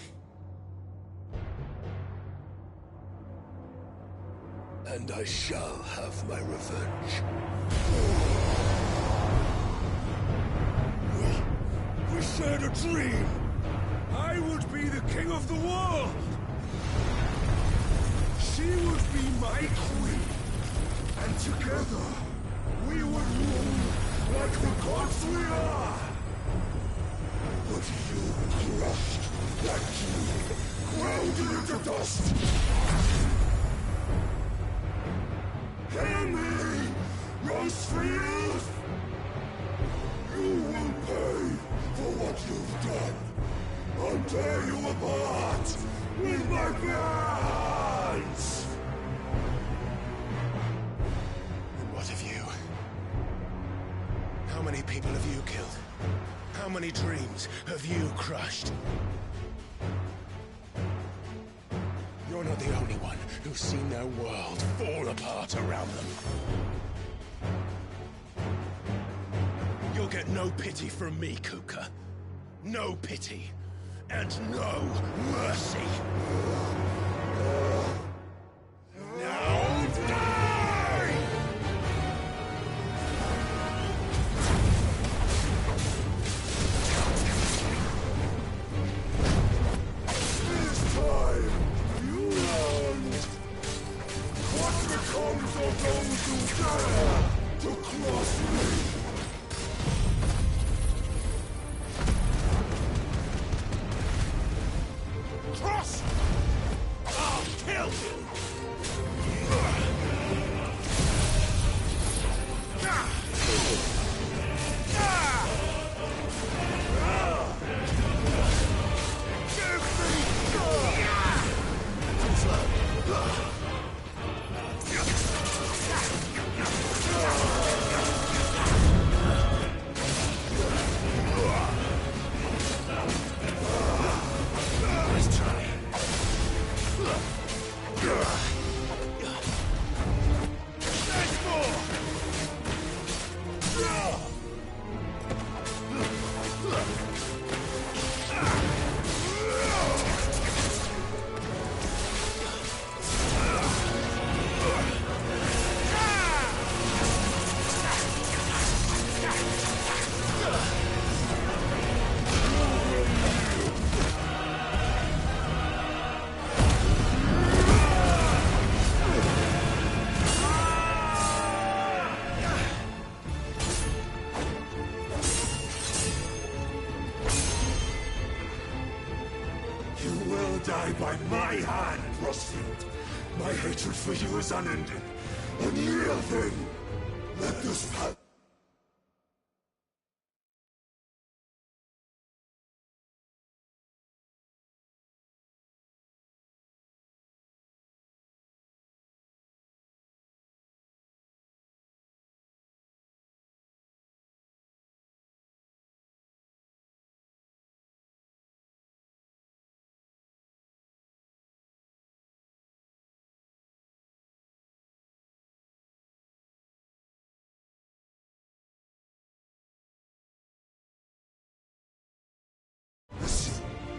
U: And I shall have my revenge. We shared a dream. I would be the king of the world. She would be my queen. And together, we would rule like the gods we are. But you crushed that dream, ground it into dust. Hear me, Rosefield! You will pay for what you've done. I'll tear you apart with my bare hands!
B: And what of you? How many people have you killed? How many dreams have you crushed? You're not
U: the only one who's seen their world fall apart around them. You'll get no pity from me, Kuka. No pity. And no mercy. Now die! This time, you learn what becomes of those who dare to cross me. Cross! I'll kill you! Die by my hand, Frostfield. My hatred for you is unending. Unkneel then. Let this path.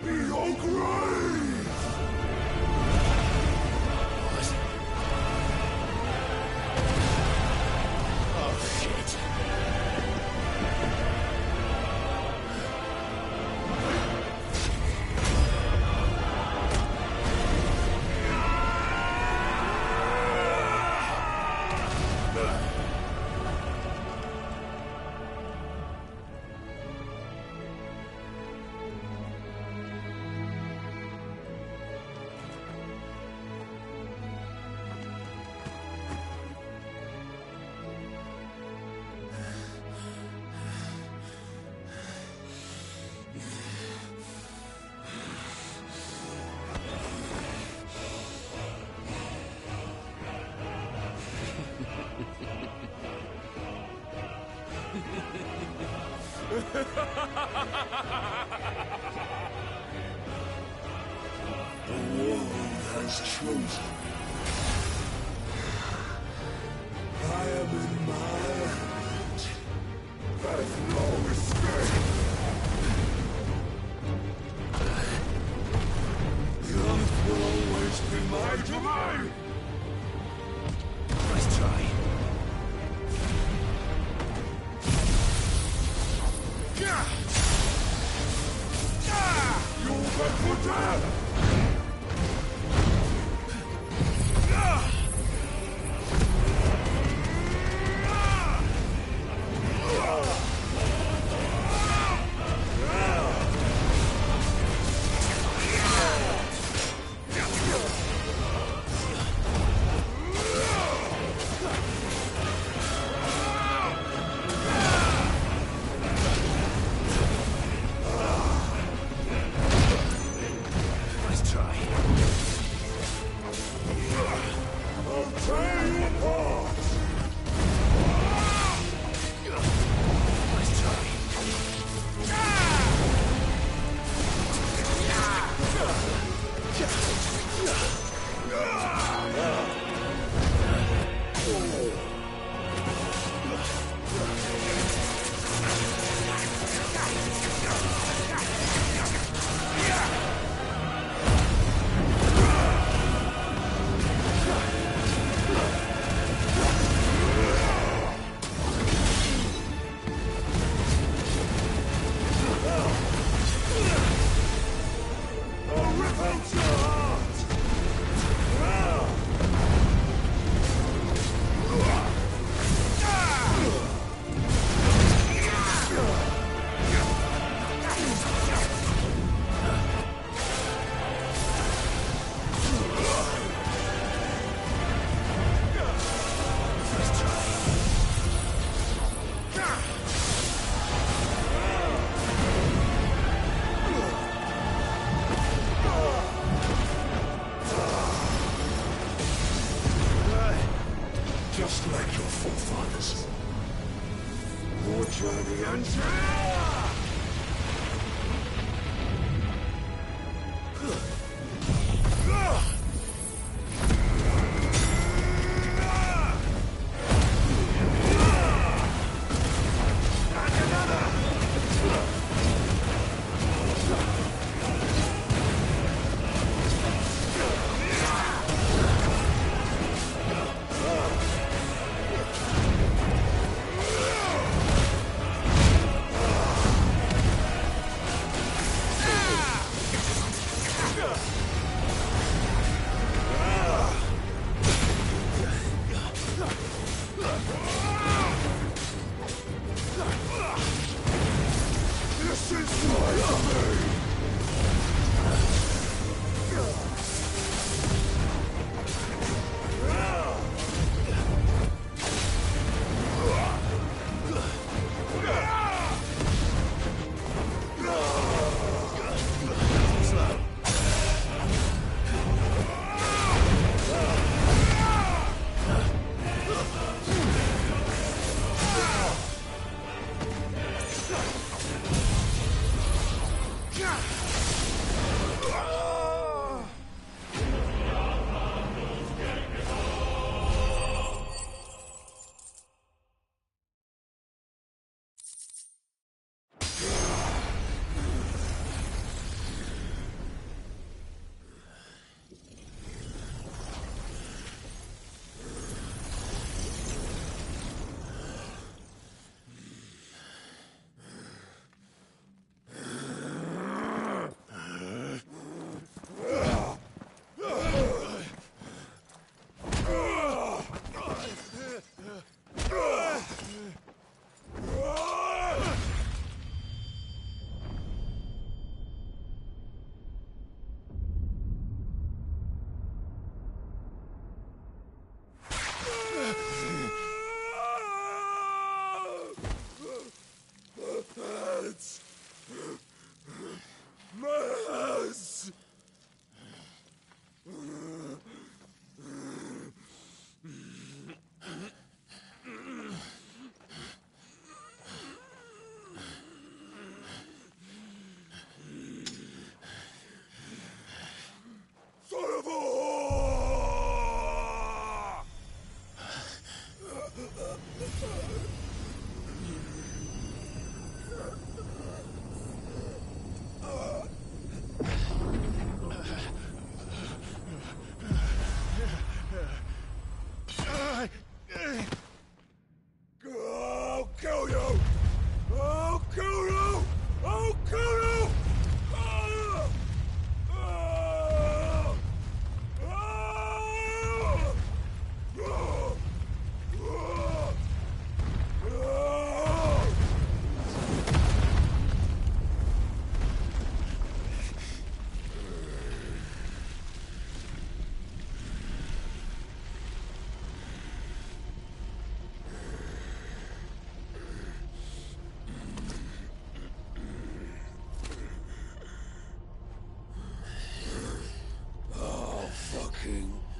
U: Be your grave!
B: Oh, shit.
U: The world has chosen. I am in my hand. There's no escape. The earth will always be my domain.
B: Nice try.
U: You'll be put down!
E: just like your forefathers. Watch the enter!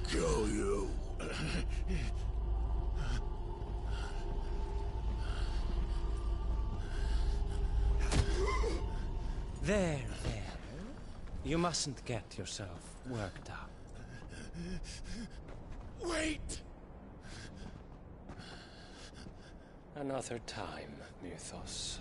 H: Kill you.
A: There. You mustn't get yourself worked up.
H: Wait!
A: Another time, Mythos.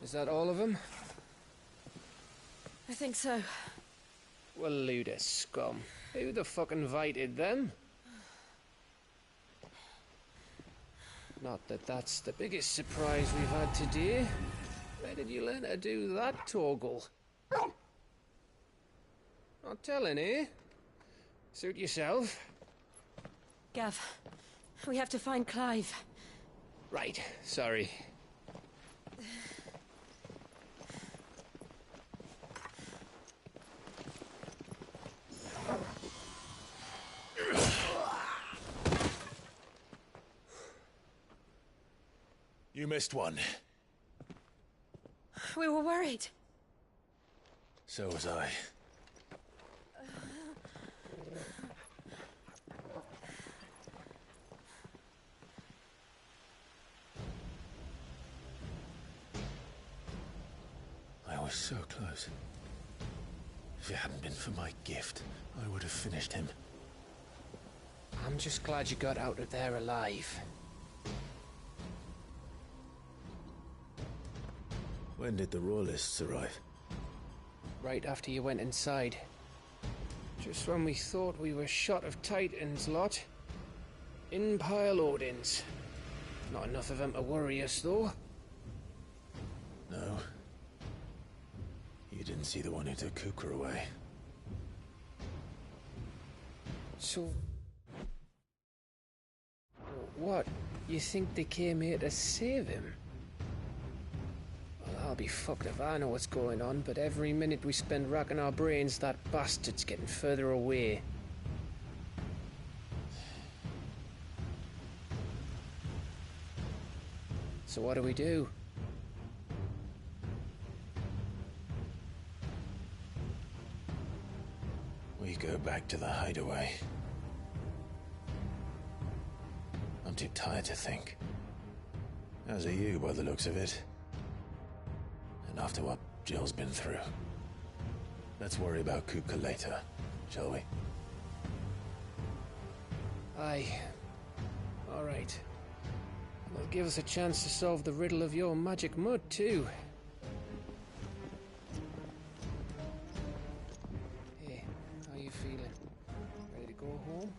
W: Is that all of them?
C: I think so.
W: Well, load of scum. Who the fuck invited them? Not that that's the biggest surprise we've had today. Where did you learn to do that, Torgal? Not telling, eh? Suit yourself.
C: Gav, we have to find Clive.
W: Right, sorry.
B: You missed one.
C: We were worried.
B: So was I. I was so close. If it hadn't been for my gift, I would have finished him.
W: I'm just glad you got out of there alive.
B: When did the Royalists arrive?
W: Right after you went inside. Just when we thought we were shot of Titans, lot. In pile Odins. Not enough of them to worry us, though.
B: No. You didn't see the one who took Kukra away.
W: So... what? You think they came here to save him? Well, I'll be fucked if I know what's going on, but every minute we spend racking our brains, that bastard's getting further away. So what do?
B: We go back to the hideaway. I'm too tired to think. As are you, by the looks of it. And after what Jill's been through. Let's worry about Kupka later, shall we?
W: Aye. All right. It'll give us a chance to solve the riddle of your magic mud, too. Hey, how you feeling? Ready to go home?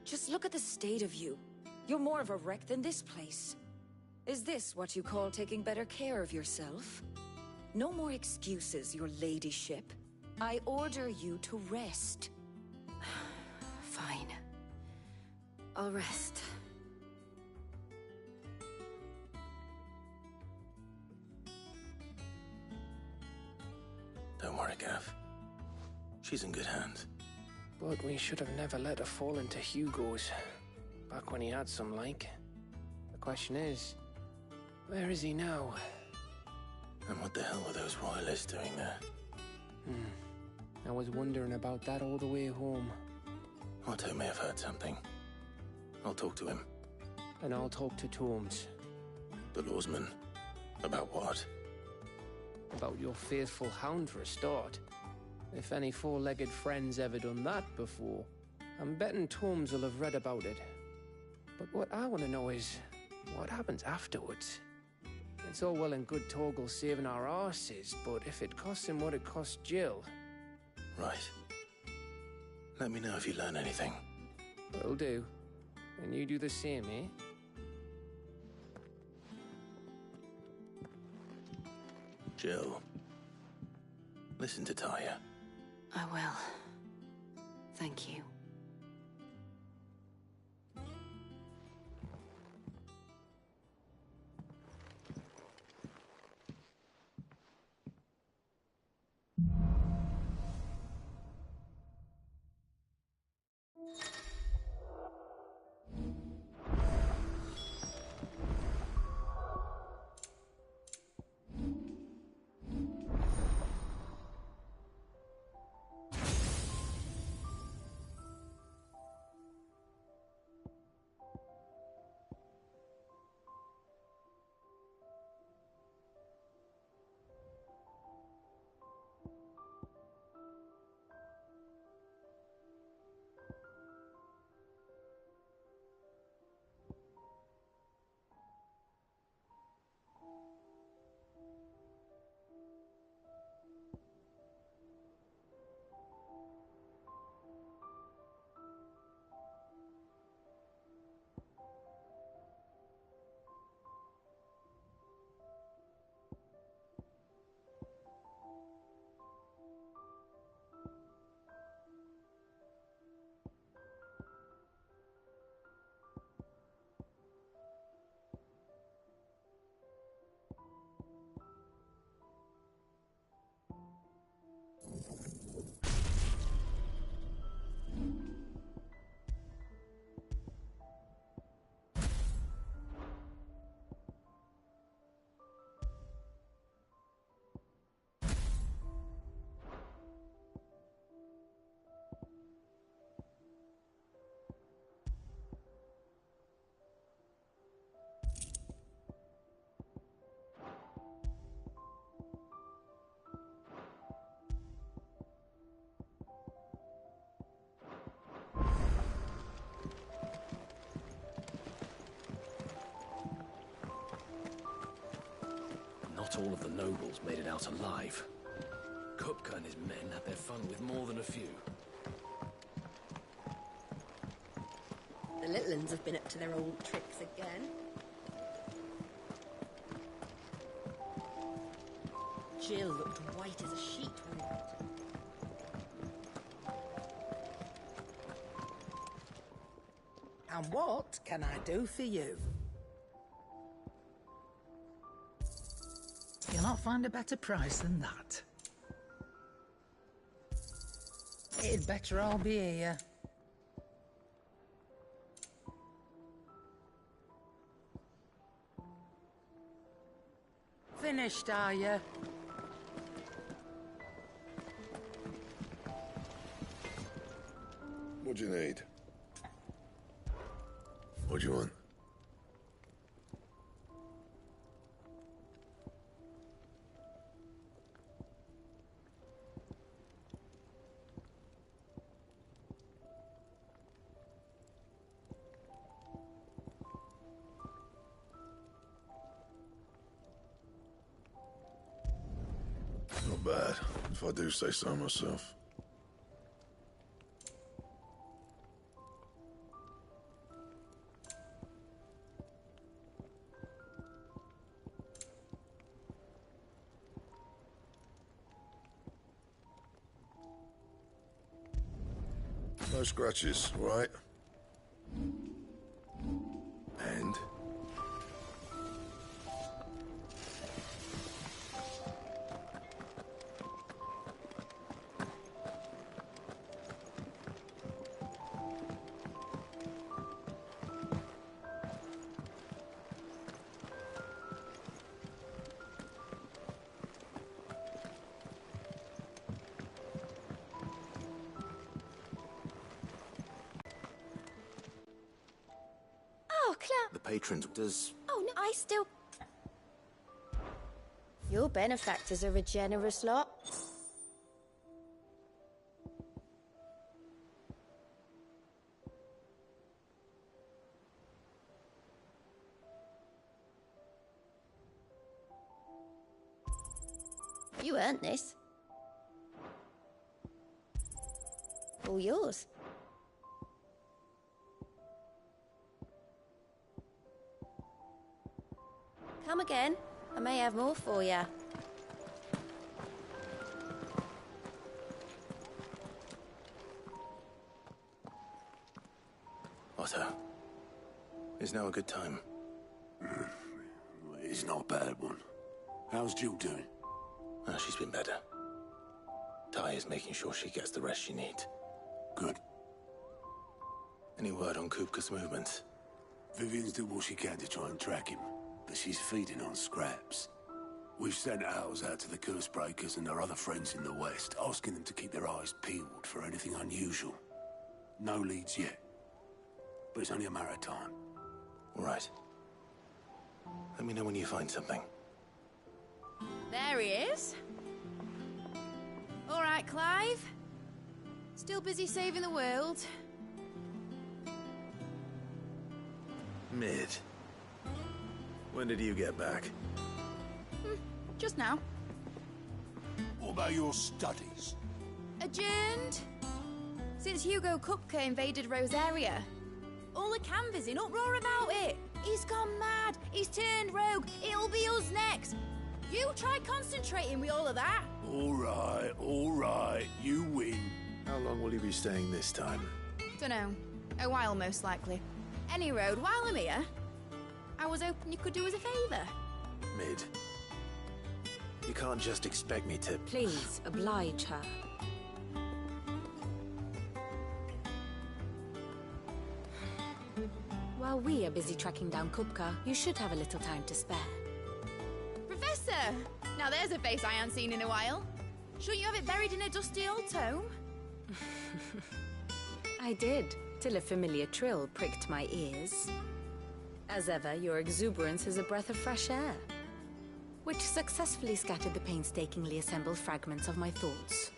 V: Just look at the state of you. You're more of a wreck than this place. Is this what you call taking better care of yourself? No more excuses, your ladyship. I order you to rest.
C: Fine. I'll rest.
B: Don't worry, Gav. She's in good hands.
W: But we should have never let her fall into Hugo's. Back when he had some like. The question is, where is he now?
B: And what the hell were those royalists doing there?
W: I was wondering about that all the way home.
B: Otto may have heard something. I'll talk to him.
W: And I'll talk to Tomes.
B: The lawsman? About what?
W: About your faithful hound for a start. If any four-legged friend's ever done that before, I'm betting Tomes will have read about it. But what I want to know is, what happens afterwards? It's all well and good Torgal saving our arses, but if it costs him what it cost Jill...
B: Right. Let me know if you learn anything.
W: Will do. And you do the same, eh?
B: Jill, listen to Taya.
C: I will. Thank you.
J: not all of the nobles made it out alive. Kupka and his men had their fun with more than a few.
D: The little uns have been up to their old tricks again. Jill looked white as a sheet when we got her.
K: And what can I do for you? You'll not find a better price than that. It'd better all be here. Finished, are you?
G: What do you need? What do you want? Not bad, if I do say so myself. No scratches, right? And?
B: The patrons does...
Q: Oh, no, I still... Your benefactors are a generous lot. You earned this. All yours. Come again. I may have more for you.
B: Otto, is now a good time?
L: It's not a bad one. How's Jill doing?
B: Oh, she's been better. Ty is making sure she gets the rest she needs.
L: Good.
B: Any word on Kupka's movements?
L: Vivian's doing what she can to try and track him, but she's feeding on scraps. We've sent ours out to the curse breakers and our other friends in the west, asking them to keep their eyes peeled for anything unusual. No leads yet, but it's only a matter of time.
B: All right. Let me know when you find something.
X: There he is. All right, Clive. Still busy saving the world.
B: Mid. When did you get back?
X: Just now.
L: What about your studies?
X: Adjourned. Since Hugo Kupka invaded Rosaria. All the canvass in uproar about it. He's gone mad. He's turned rogue. It'll be us next. You try concentrating with all of that.
L: All right. You win.
B: How long will you be staying this time?
X: Dunno. A while, most likely. Any road, while I'm here, I was hoping you could do us a favour.
B: Mid. You can't just expect me to...
O: Please, oblige her. While we are busy tracking down Kupka, you should have a little time to spare.
X: Professor! Now there's a face I haven't seen in a while. Shouldn't you have it buried in a dusty old tome?
O: I did, till a familiar trill pricked my ears. As ever, your exuberance is a breath of fresh air, which successfully scattered the painstakingly assembled fragments of my thoughts.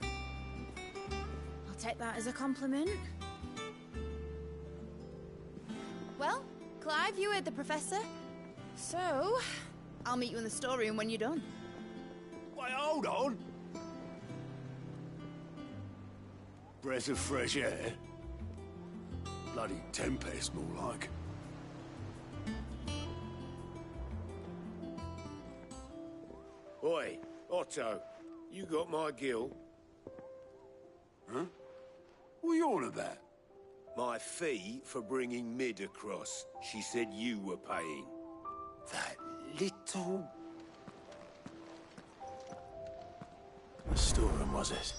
X: I'll take that as a compliment. Well, Clive, you heard the Professor. So,
Q: I'll meet you in the storeroom when you're done.
L: Wait, hold on! Breath of fresh air? Bloody tempest, more like.
F: Oi, Otto, you got my gill?
L: Huh? What are you on about?
F: My fee for bringing Mid across. She said you were paying.
L: That little...
B: The storeroom, was it?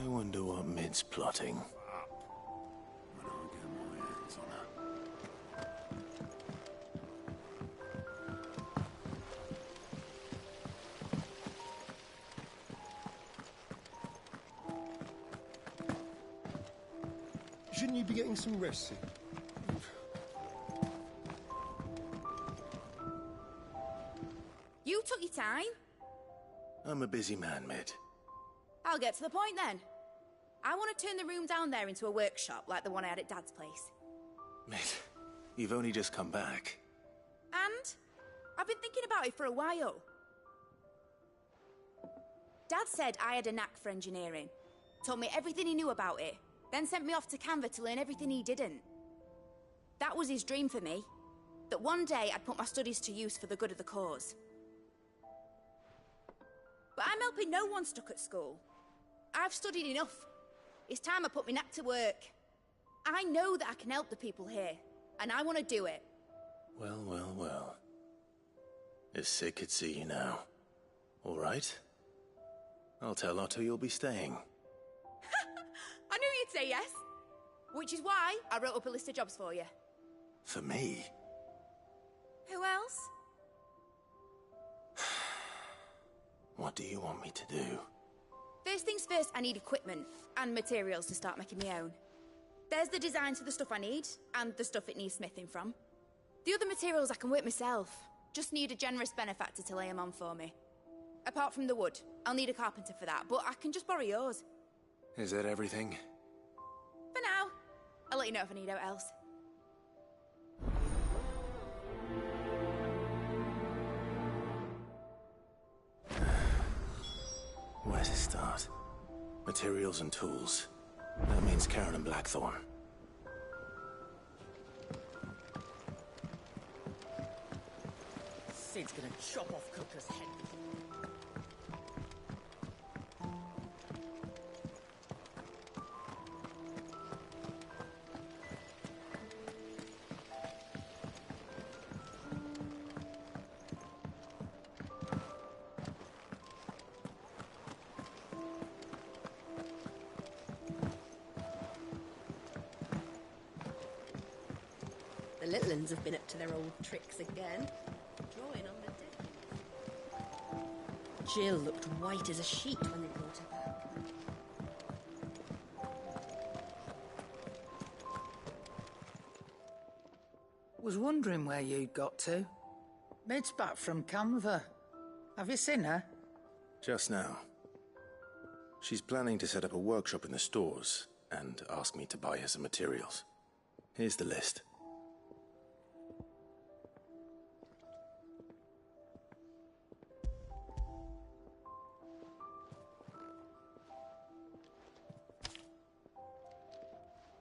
B: I wonder what Mid's plotting.
L: When I get my hands on her.
I: Shouldn't you be getting some rest soon?
Q: You took your time.
B: I'm a busy man, Mid.
Q: I'll get to the point then. I want to turn the room down there into a workshop like the one I had at Dad's place.
B: Mid, you've only just come back.
Q: And I've been thinking about it for a while. Dad said I had a knack for engineering. Told me everything he knew about it. Then sent me off to Canva to learn everything he didn't. That was his dream for me. That one day I'd put my studies to use for the good of the cause. But I'm helping no one stuck at school. I've studied enough. It's time I put my knack to work. I know that I can help the people here, and I want to do it.
B: Well, well, well. If Sid could see you now. All right? I'll tell Otto you'll be staying.
Q: I knew you'd say yes. Which is why I wrote up a list of jobs for you.
B: For me?
Q: Who else?
B: What do you want me to do?
Q: First things first, I need equipment and materials to start making my own. There's the designs for the stuff I need, and the stuff it needs smithing from. The other materials I can work myself. Just need a generous benefactor to lay them on for me. Apart from the wood, I'll need a carpenter for that, but I can just borrow yours.
B: Is that everything?
Q: For now. I'll let you know if I need out else.
B: Where to start? Materials and tools. That means Karen and Blackthorn.
K: Sid's gonna chop off Cooker's head.
D: The little ones have been up to their old tricks again. Drawing on the deck. Jill looked white as a sheet when they brought her back.
K: Was wondering where you'd got to. Mid's back from Canva. Have you seen her?
B: Just now. She's planning to set up a workshop in the stores and ask me to buy her some materials. Here's the list.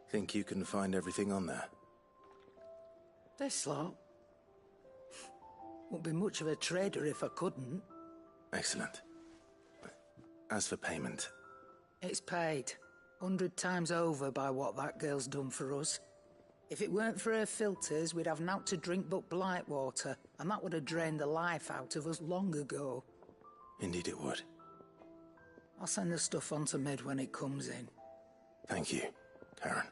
B: Think you can find everything on there?
K: This lot. Wouldn't be much of a trader if I couldn't.
B: Excellent. As for payment...
K: It's paid. 100 times over by what that girl's done for us. If it weren't for her filters, we'd have naught to drink but blight water, and that would have drained the life out of us long ago.
B: Indeed it would.
K: I'll send the stuff on to Mid when it comes in.
B: Thank you, Karen.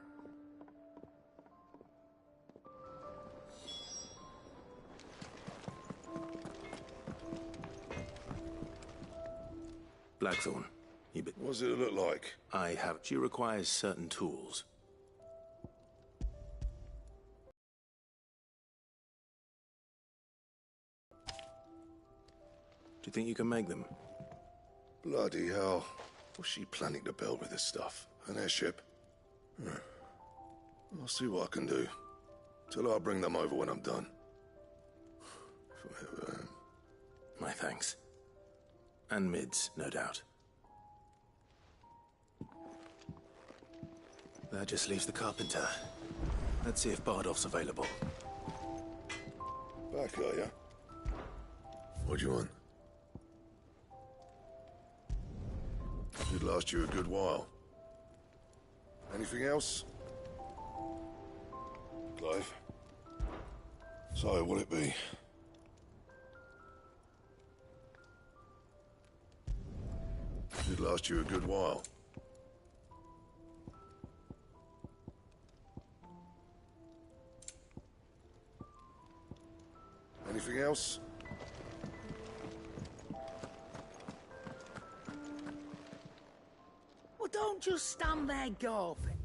B: Blackthorn,
G: what does it look like?
B: She requires certain tools. Do you think you can make them?
G: Bloody hell. What's she planning to build with this stuff? An airship? I'll see what I can do. Tell her I'll bring them over when I'm done.
B: My thanks. And Mid's, no doubt. That just leaves the carpenter. Let's see if Bardolph's available.
U: Back, are ya? What do you want? Should last you a good while. Anything else? Clive? So, what'll it be? Should last you a good while. Anything else?
K: Well, don't just stand there gawping.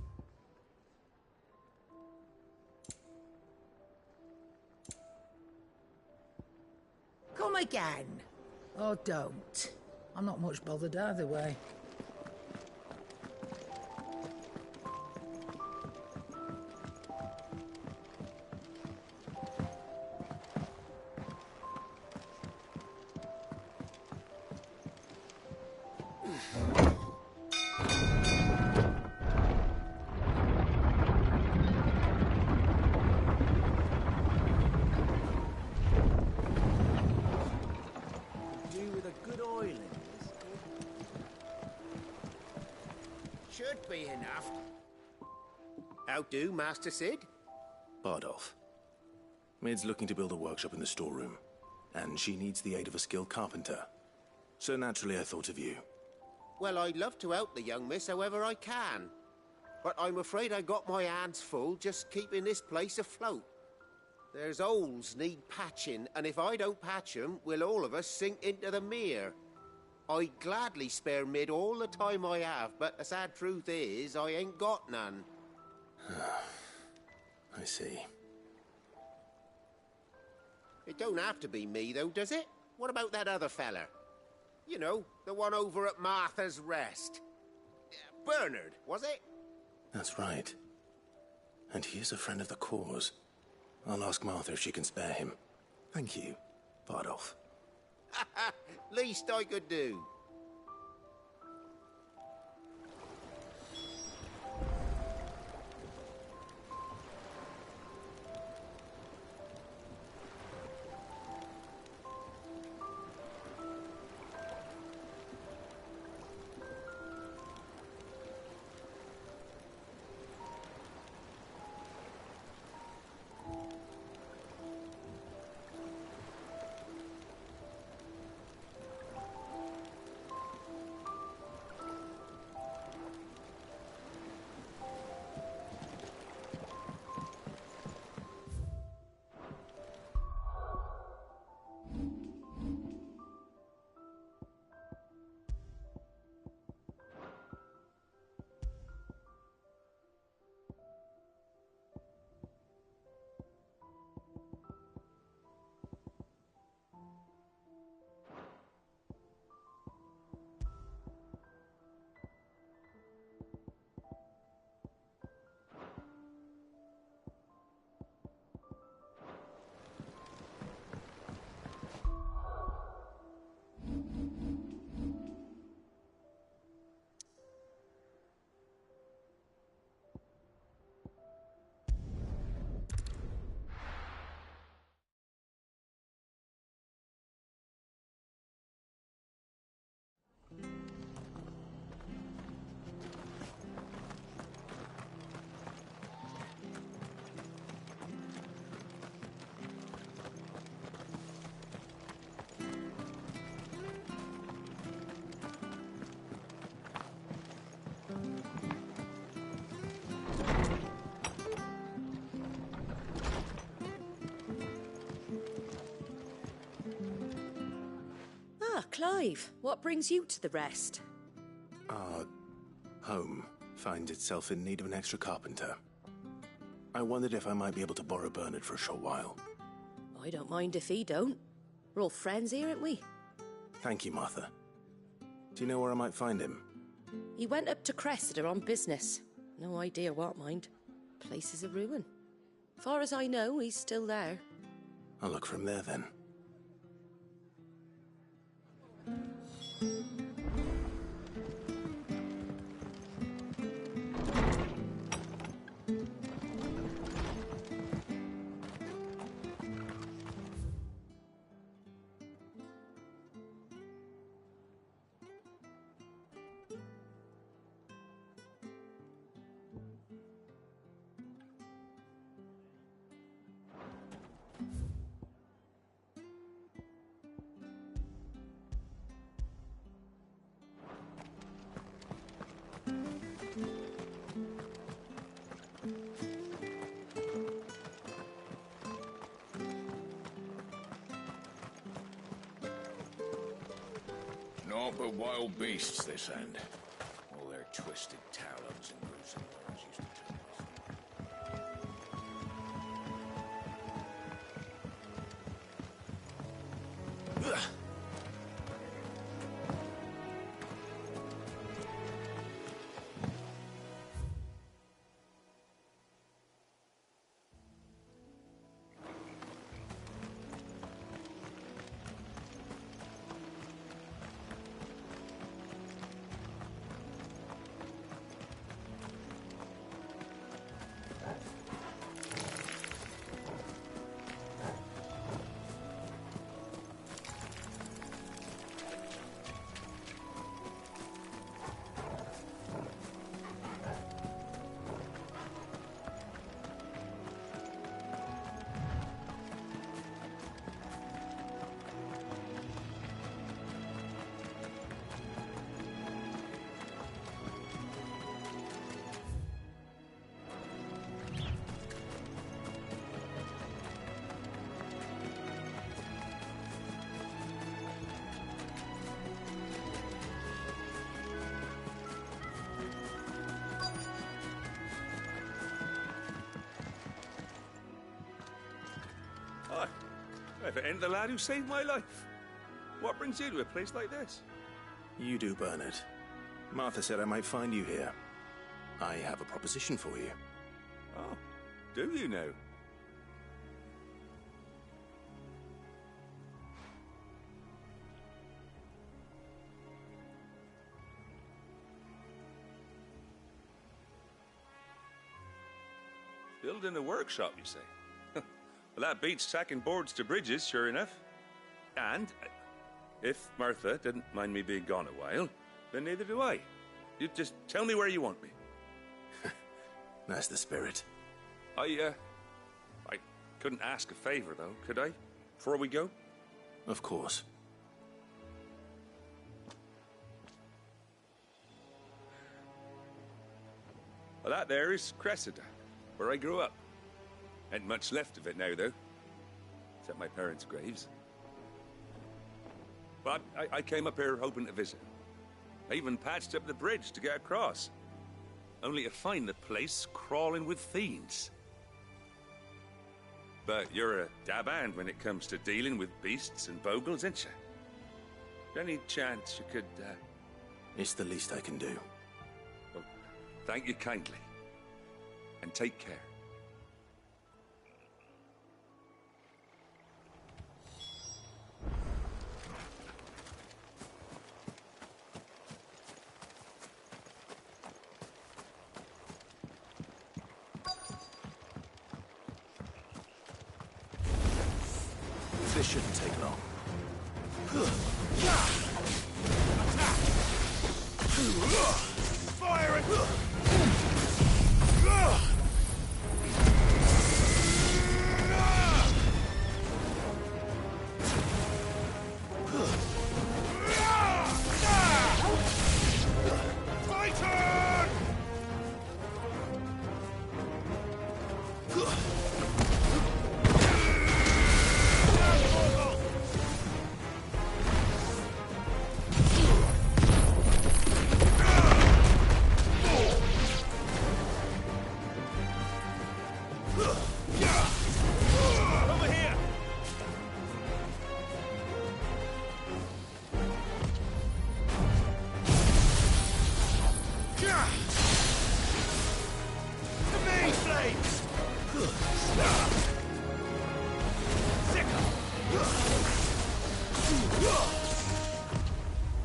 K: Come again. Or don't. I'm not much bothered either way.
A: Do with a good oil in this.
I: Should be enough. How do, Master Sid?
B: Bardolph. Mid's looking to build a workshop in the storeroom, and she needs the aid of a skilled carpenter. So naturally I thought of you.
I: Well, I'd love to help the young miss however I can. But I'm afraid I got my hands full just keeping this place afloat. There's holes need patching, and if I don't patch 'em, we'll all of us sink into the mere. I'd gladly spare Mid all the time I have, but the sad truth is, I ain't got none.
B: I see.
I: It don't have to be me, though, does it? What about that other fella? You know, the one over at Martha's Rest. Bernard, was it?
B: That's right. And he is a friend of the cause. I'll ask Martha if she can spare him. Thank you, Bardolph.
I: Least I could do.
R: Clive, what brings you to the Rest?
B: Our home finds itself in need of an extra carpenter. I wondered if I might be able to borrow Bernard for a short while.
R: I don't mind if he don't. We're all friends here, aren't we?
B: Thank you, Martha. Do you know where I might find him?
R: He went up to Cressida on business. No idea what, mind. Place is a ruin. Far as I know, he's still there.
B: I'll look for him there, then.
H: Naught but wild beasts, this end. All their twisted talons and gruesome words used to tell us.
N: If it ain't the lad who saved my life. What brings you to a place like this?
B: You do, Bernard. Martha said I might find you here. I have a proposition for you.
N: Oh, do you now? Building a workshop, you say? Well, that beats tacking boards to bridges, sure enough. And if Martha didn't mind me being gone a while, then neither do I. You just tell me where you want me.
B: That's the spirit.
N: I couldn't ask a favor, though, could I? Before we go?
B: Of course.
N: Well, that there is Cressida, where I grew up. Ain't much left of it now, though. Except my parents' graves. But I came up here hoping to visit. I even patched up the bridge to get across. Only to find the place crawling with fiends. But you're a dab hand when it comes to dealing with beasts and bogles, ain't you? Any chance you could,
B: It's the least I can do.
N: Well, thank you kindly. And take care.
B: This shouldn't take long.
H: Fire it!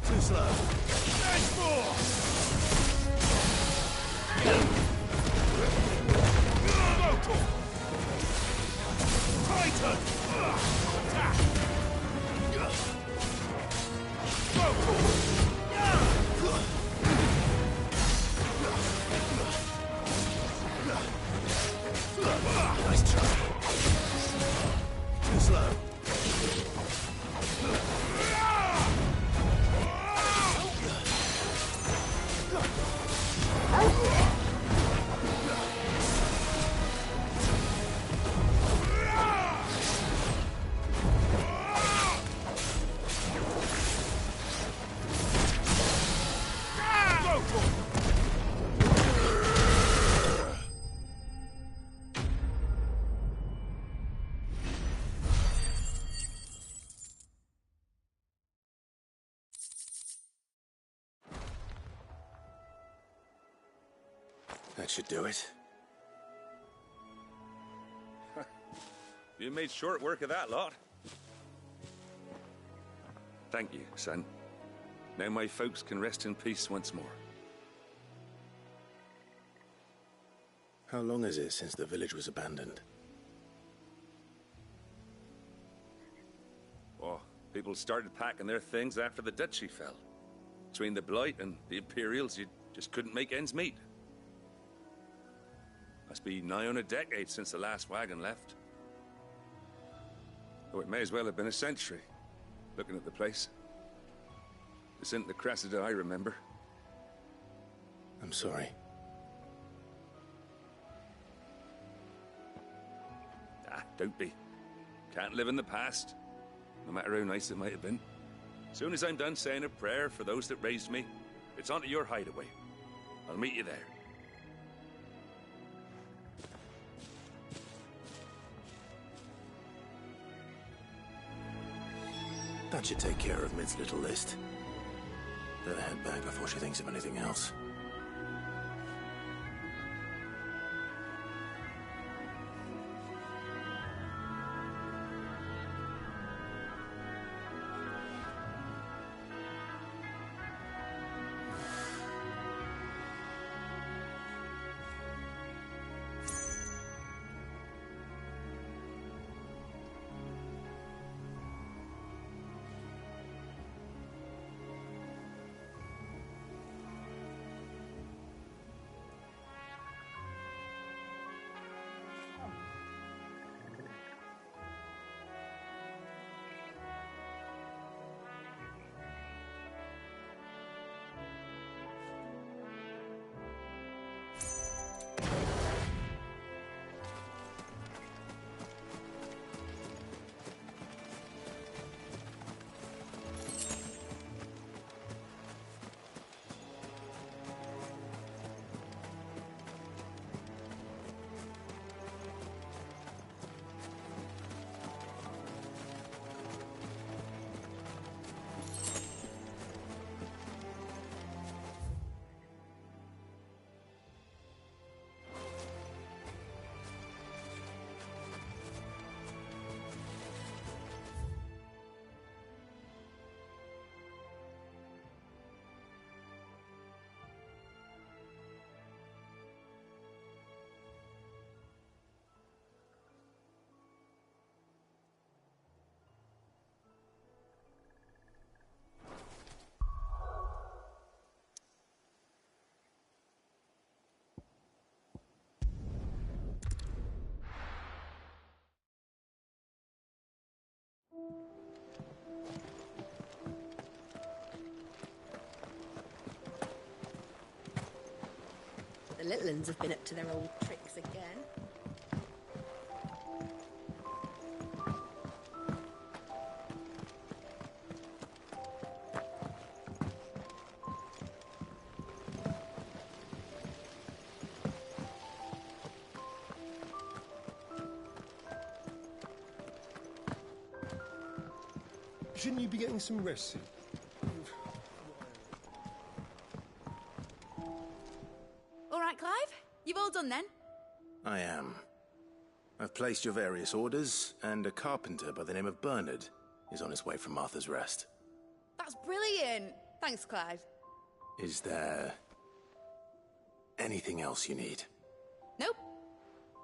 B: Too slow.
H: There's more! Local! Titan! Attack!
B: Nice try. Too slow. That should do it.
N: You made short work of that lot. Thank you, son. Now my folks can rest in peace once more.
B: How long is it since the village was abandoned?
N: Oh, people started packing their things after the duchy fell. Between the Blight and the Imperials, you just couldn't make ends meet. Must be nigh on a decade since the last wagon left. Oh, it may as well have been a century, looking at the place. This isn't the Cressida I remember.
B: I'm sorry.
N: Ah, don't be. Can't live in the past, no matter how nice it might have been. Soon as I'm done saying a prayer for those that raised me, it's on to your hideaway. I'll meet you there.
B: That should take care of Mid's little list. Better head back before she thinks of anything else.
D: The little ones have been up to their old tricks again.
E: Shouldn't you be getting some rest?
Q: All right, Clive? You've all done then?
B: I am. I've placed your various orders, and a carpenter by the name of Bernard is on his way from Martha's Rest.
Q: That's brilliant. Thanks, Clive.
B: Is there anything else you need?
Q: Nope.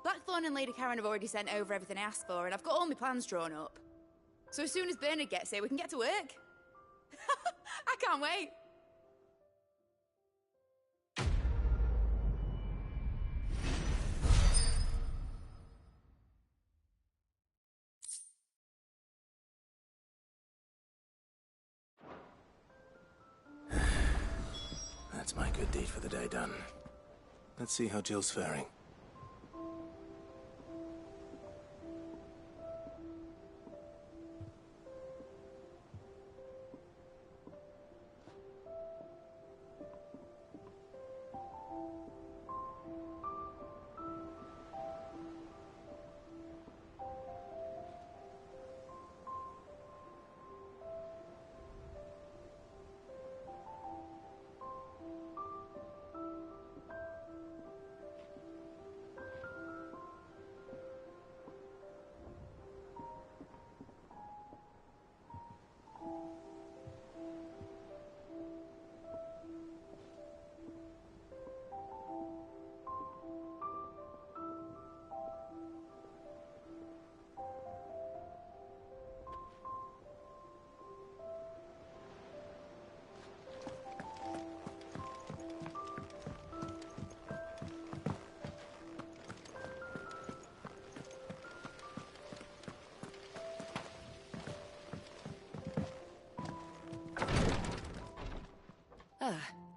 Q: Blackthorn and Lady Karen have already sent over everything I asked for, and I've got all my plans drawn up. So as soon as Bernard gets here, we can get to work. I can't wait.
B: That's my good deed for the day done. Let's see how Jill's faring.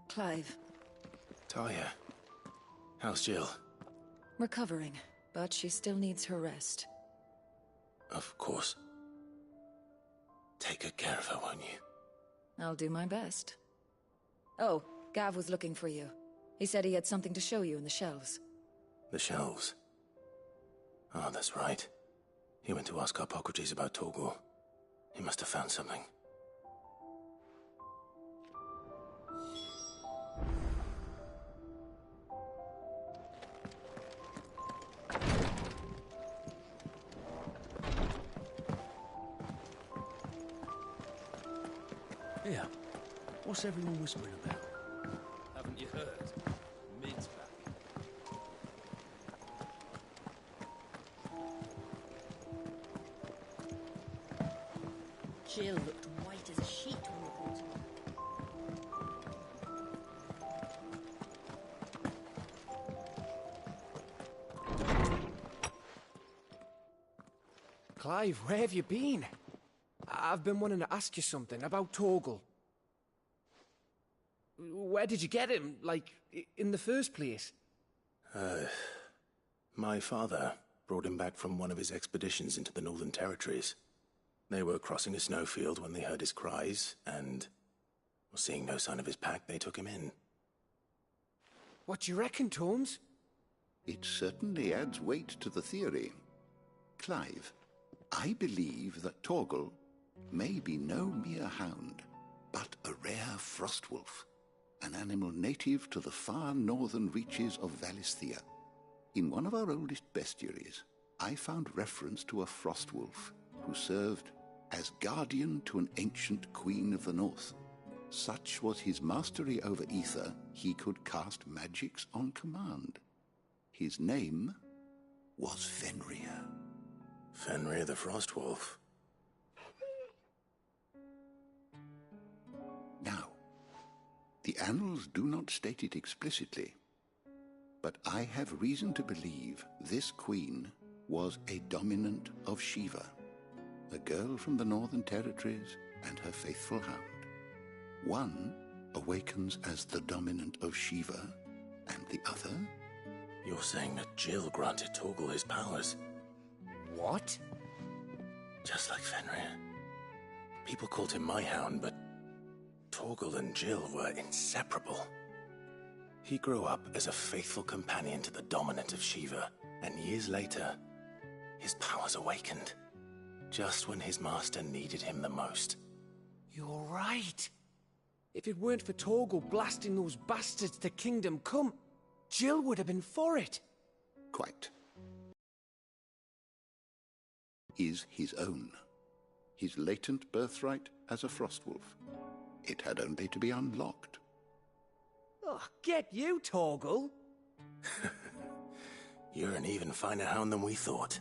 V: Clive.
B: Talia. How's Jill?
V: Recovering, but she still needs her rest.
B: Of course. Take good care of her, won't you?
V: I'll do my best. Oh, Gav was looking for you. He said he had something to show you in the shelves.
B: The shelves? Oh, that's right. He went to ask Hippocrates about Torgal. He must have found something.
J: Yeah. What's everyone whispering about? Haven't you heard? Mid's back.
D: Jill looked white as a sheet when we brought her.
W: Clive, where have you been? I've been wanting to ask you something about Torgal. Where did you get him, like, in the first place?
B: My father brought him back from one of his expeditions into the Northern Territories. They were crossing a snowfield when they heard his cries, and, seeing no sign of his pack, they took him in.
W: What do you reckon, Tomes?
M: It certainly adds weight to the theory. Clive, I believe that Torgal may be no mere hound, but a rare frostwolf, an animal native to the far northern reaches of Valisthea. In one of our oldest bestiaries, I found reference to a frostwolf who served as guardian to an ancient queen of the north. Such was his mastery over ether, he could cast magics on command. His name was Fenrir.
B: Fenrir the Frostwolf.
M: Now, the annals do not state it explicitly, but I have reason to believe this queen was a dominant of Shiva, a girl from the Northern Territories and her faithful hound. One awakens as the dominant of Shiva, and the other...
B: You're saying that Jill granted Torgal his powers?
W: What?
B: Just like Fenrir. People called him my hound, but Torgal and Jill were inseparable. He grew up as a faithful companion to the dominant of Shiva, and years later, his powers awakened, just when his master needed him the most.
W: You're right. If it weren't for Torgal blasting those bastards to Kingdom Come, Jill would have been for it.
M: Quite. Is his own. His latent birthright as a Frostwolf. It had only to be unlocked.
W: Oh, get you, Torgal!
B: You're an even finer hound than we thought.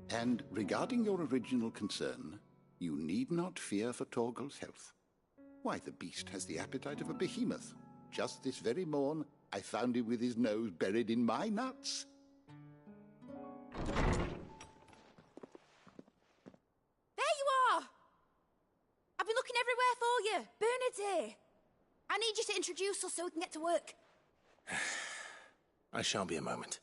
M: And regarding your original concern, you need not fear for Torgal's health. Why, the beast has the appetite of a behemoth. Just this very morn, I found him with his nose buried in my nuts.
Q: There you are! I've been looking everywhere for you. Bernard's here. I need you to introduce us so we can get to work.
B: I shan't be a moment.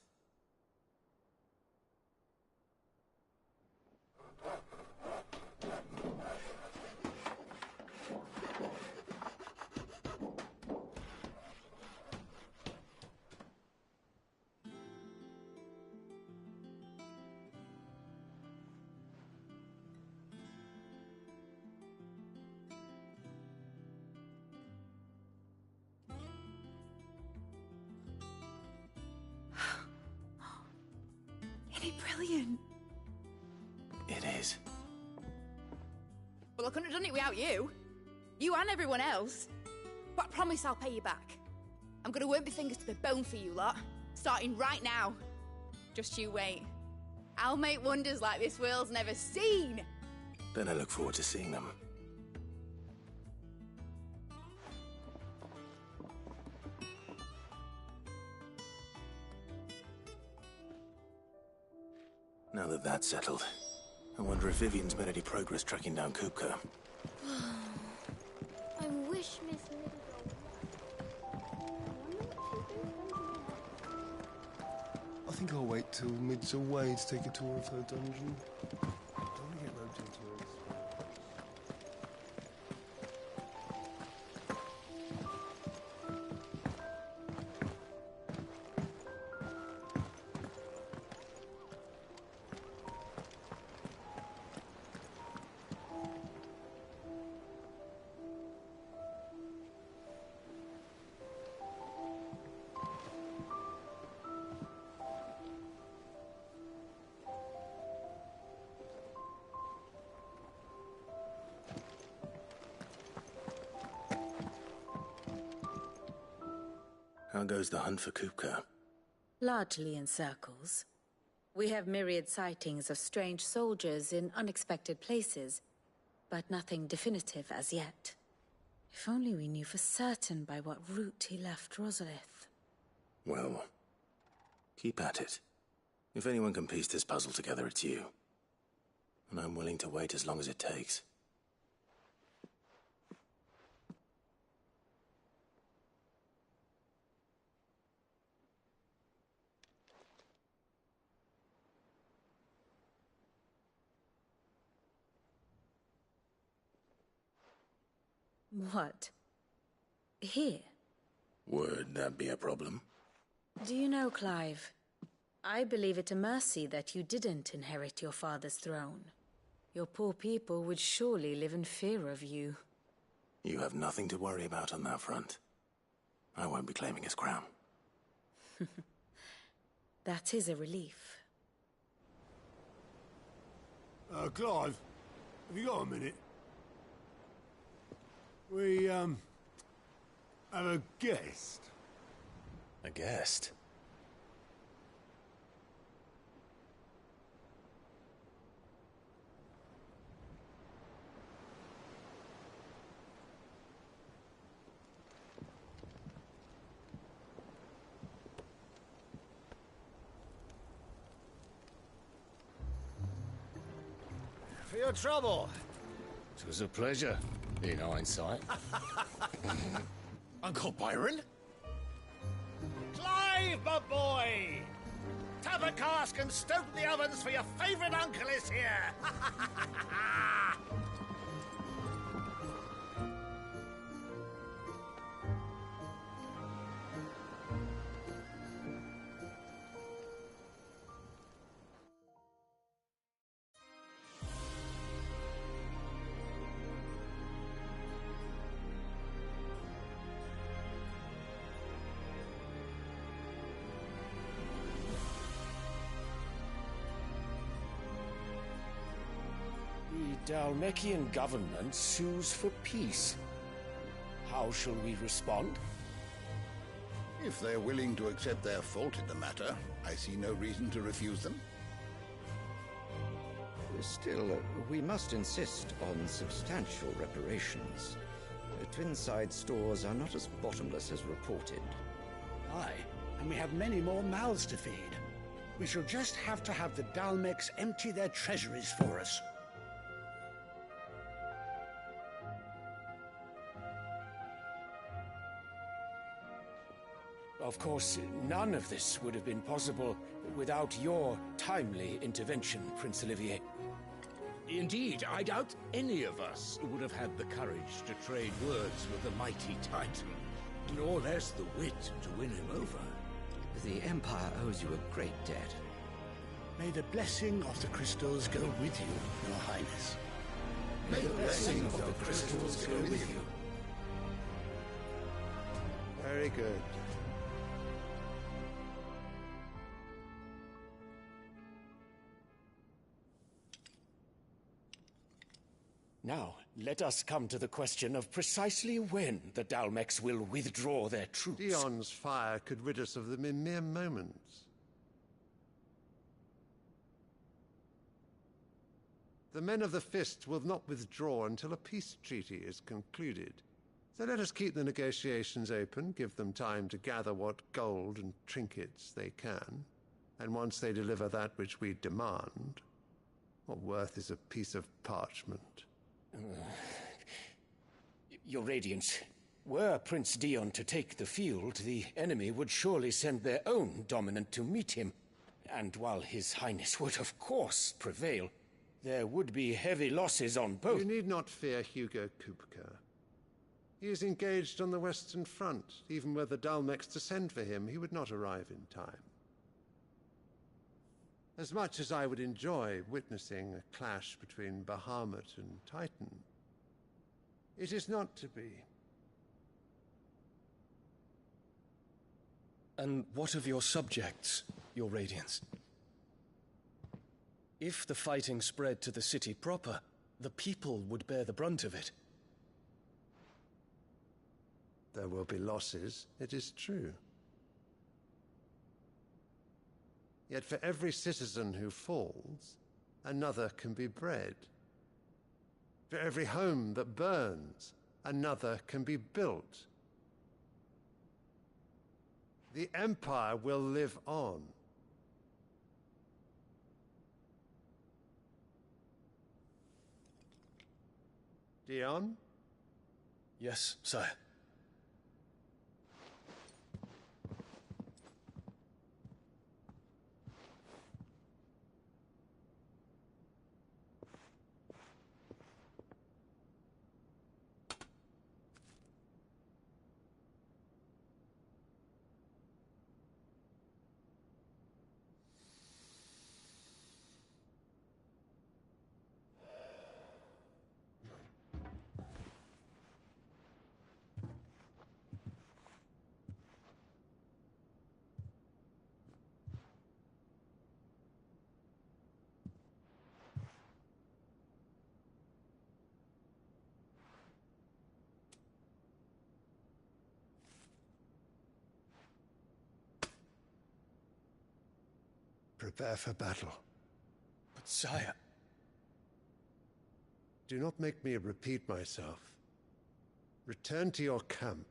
Q: Brilliant.
B: It is.
Q: Well, I couldn't have done it without you. You and everyone else. But I promise I'll pay you back. I'm gonna work my fingers to the bone for you lot, starting right now. Just you wait. I'll make wonders like this world's never seen.
B: Then I look forward to seeing them. Now that that's settled, I wonder if Vivian's made any progress tracking down Kupka.
C: I wish Miss Little
U: I think I'll wait till Mid's away to take a tour of her dungeon. I don't want to get roped into it.
B: How goes the hunt for Kupka?
O: Largely in circles. We have myriad sightings of strange soldiers in unexpected places, but nothing definitive as yet. If only we knew for certain by what route he left Rosalith.
B: Well, keep at it. If anyone can piece this puzzle together, it's you. And I'm willing to wait as long as it takes.
O: What? Here?
B: Would that be a problem?
O: Do you know, Clive, I believe it a mercy that you didn't inherit your father's throne. Your poor people would surely live in fear of you.
B: You have nothing to worry about on that front. I won't be claiming his crown.
O: That is a relief.
L: Clive, have you got a minute? We, have a guest.
B: A guest?
H: For your trouble.
W: It was a pleasure, in hindsight.
H: Uncle Byron? Clive, my boy! Tap a cask and stoke the ovens, for your favourite uncle is here!
W: The Dalmekian government sues for peace. How shall we respond?
M: If they're willing to accept their fault in the matter, I see no reason to refuse them.
P: Still, we must insist on substantial reparations. Twinside stores are not as bottomless as reported.
S: Aye, and we have many more mouths to feed. We shall just have to have the Dalmecs empty their treasuries for us.
W: Of course, none of this would have been possible without your timely intervention, Prince Olivier.
H: Indeed, I doubt any of us would have had the courage to trade words with the mighty Titan, nor less the wit to win him over.
P: The Empire owes you a great debt.
S: May the blessing of the crystals go with you, Your Highness.
P: May the blessing of the crystals go with you.
E: Very good.
W: Now, let us come to the question of precisely when the Dalmecs will withdraw their troops.
E: Dion's fire could rid us of them in mere moments. The men of the Fist will not withdraw until a peace treaty is concluded. So let us keep the negotiations open, give them time to gather what gold and trinkets they can, and once they deliver that which we demand, what worth is a piece of parchment?
C: Your Radiance, were Prince Dion to take the field, the enemy would surely send their own dominant to meet him. And while His Highness would of course prevail, there would be heavy losses on both.
E: You need not fear Hugo Kupka. He is engaged on the Western Front. Even were the Dalmex to send for him, he would not arrive in time. As much as I would enjoy witnessing a clash between Bahamut and Titan, it is not to be.
U: And what of your subjects, Your Radiance? If the fighting spread to the city proper, the people would bear the brunt of it.
E: There will be losses, it is true. Yet for every citizen who falls, another can be bred. For every home that burns, another can be built. The Empire will live on. Dion?
U: Yes, sire.
E: Prepare for battle.
U: But sire...
E: Do not make me repeat myself. Return to your camp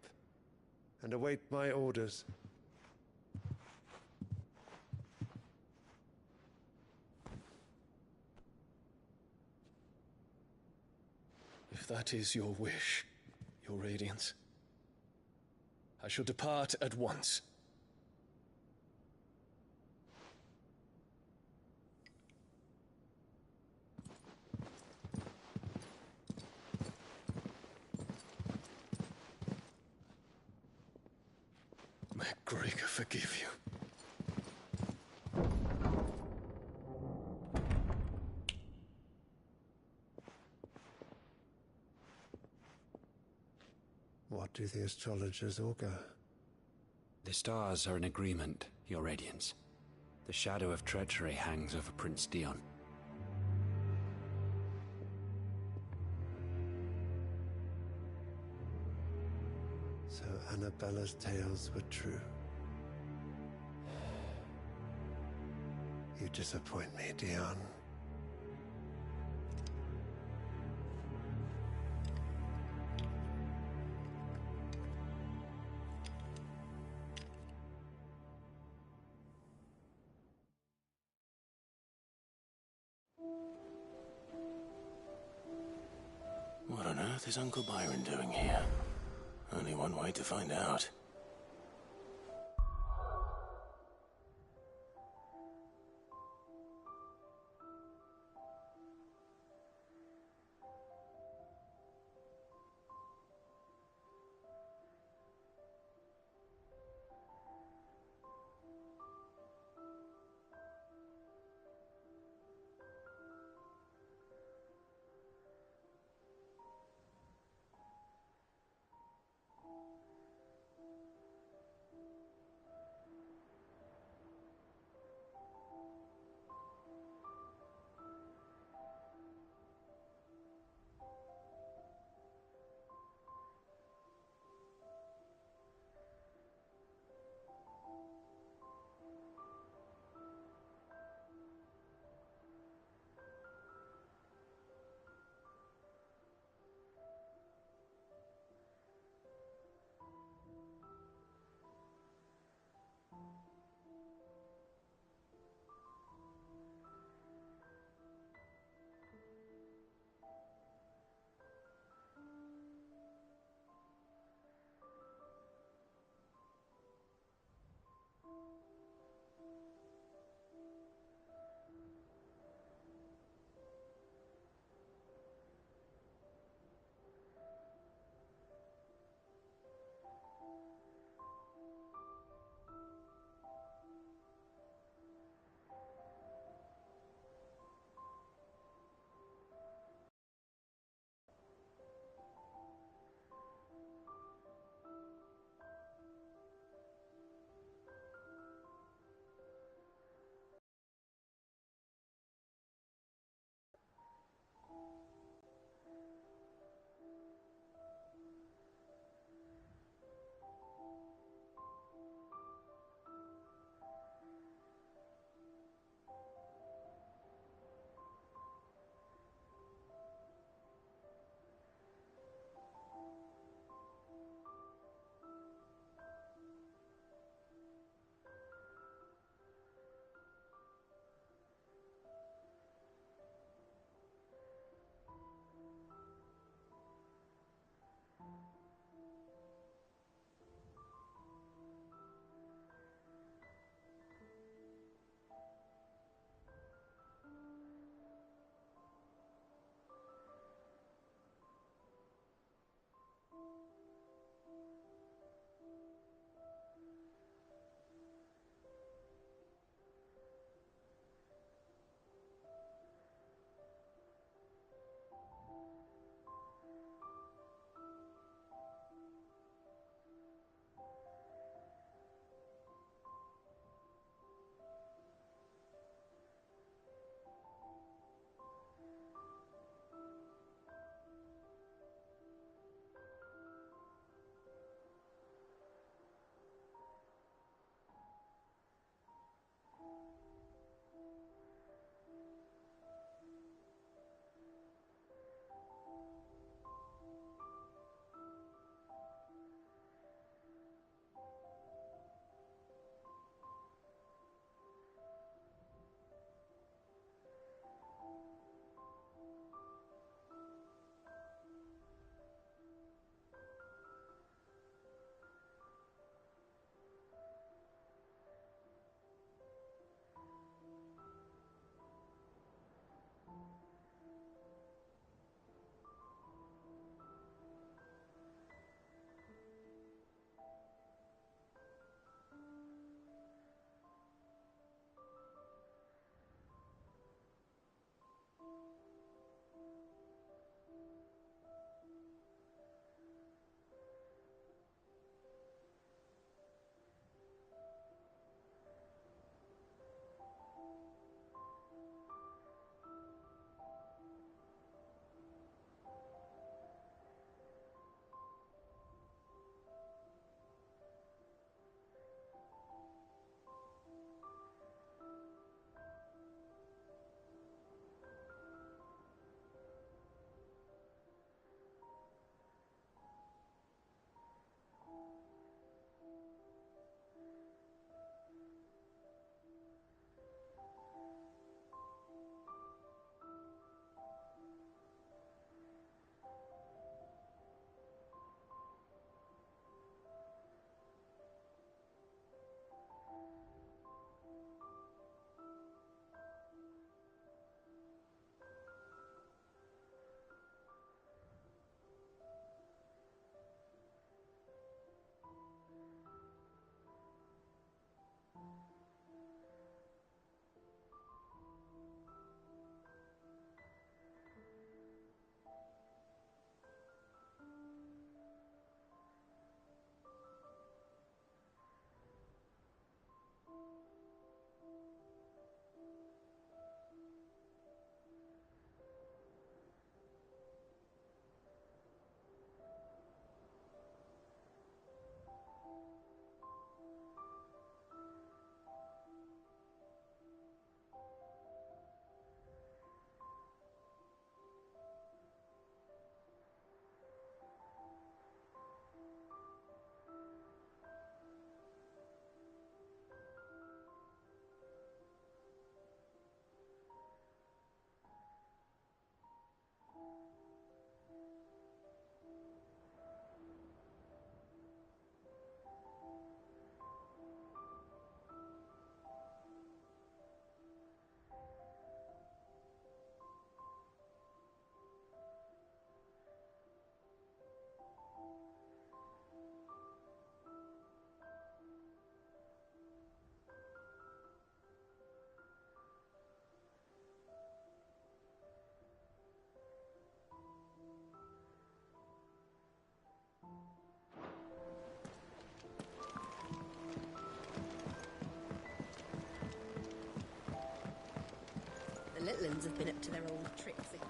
E: and await my orders.
U: If that is your wish, Your Radiance, I shall depart at once. May Gregor forgive you.
E: What do the astrologers augur?
F: The stars are in agreement, Your Radiance. The shadow of treachery hangs over Prince Dion.
E: So Annabella's tales were true. You disappoint me, Dion.
B: What on earth is Uncle Byron doing here? Only one way to find out.
D: have been up to their old tricks again.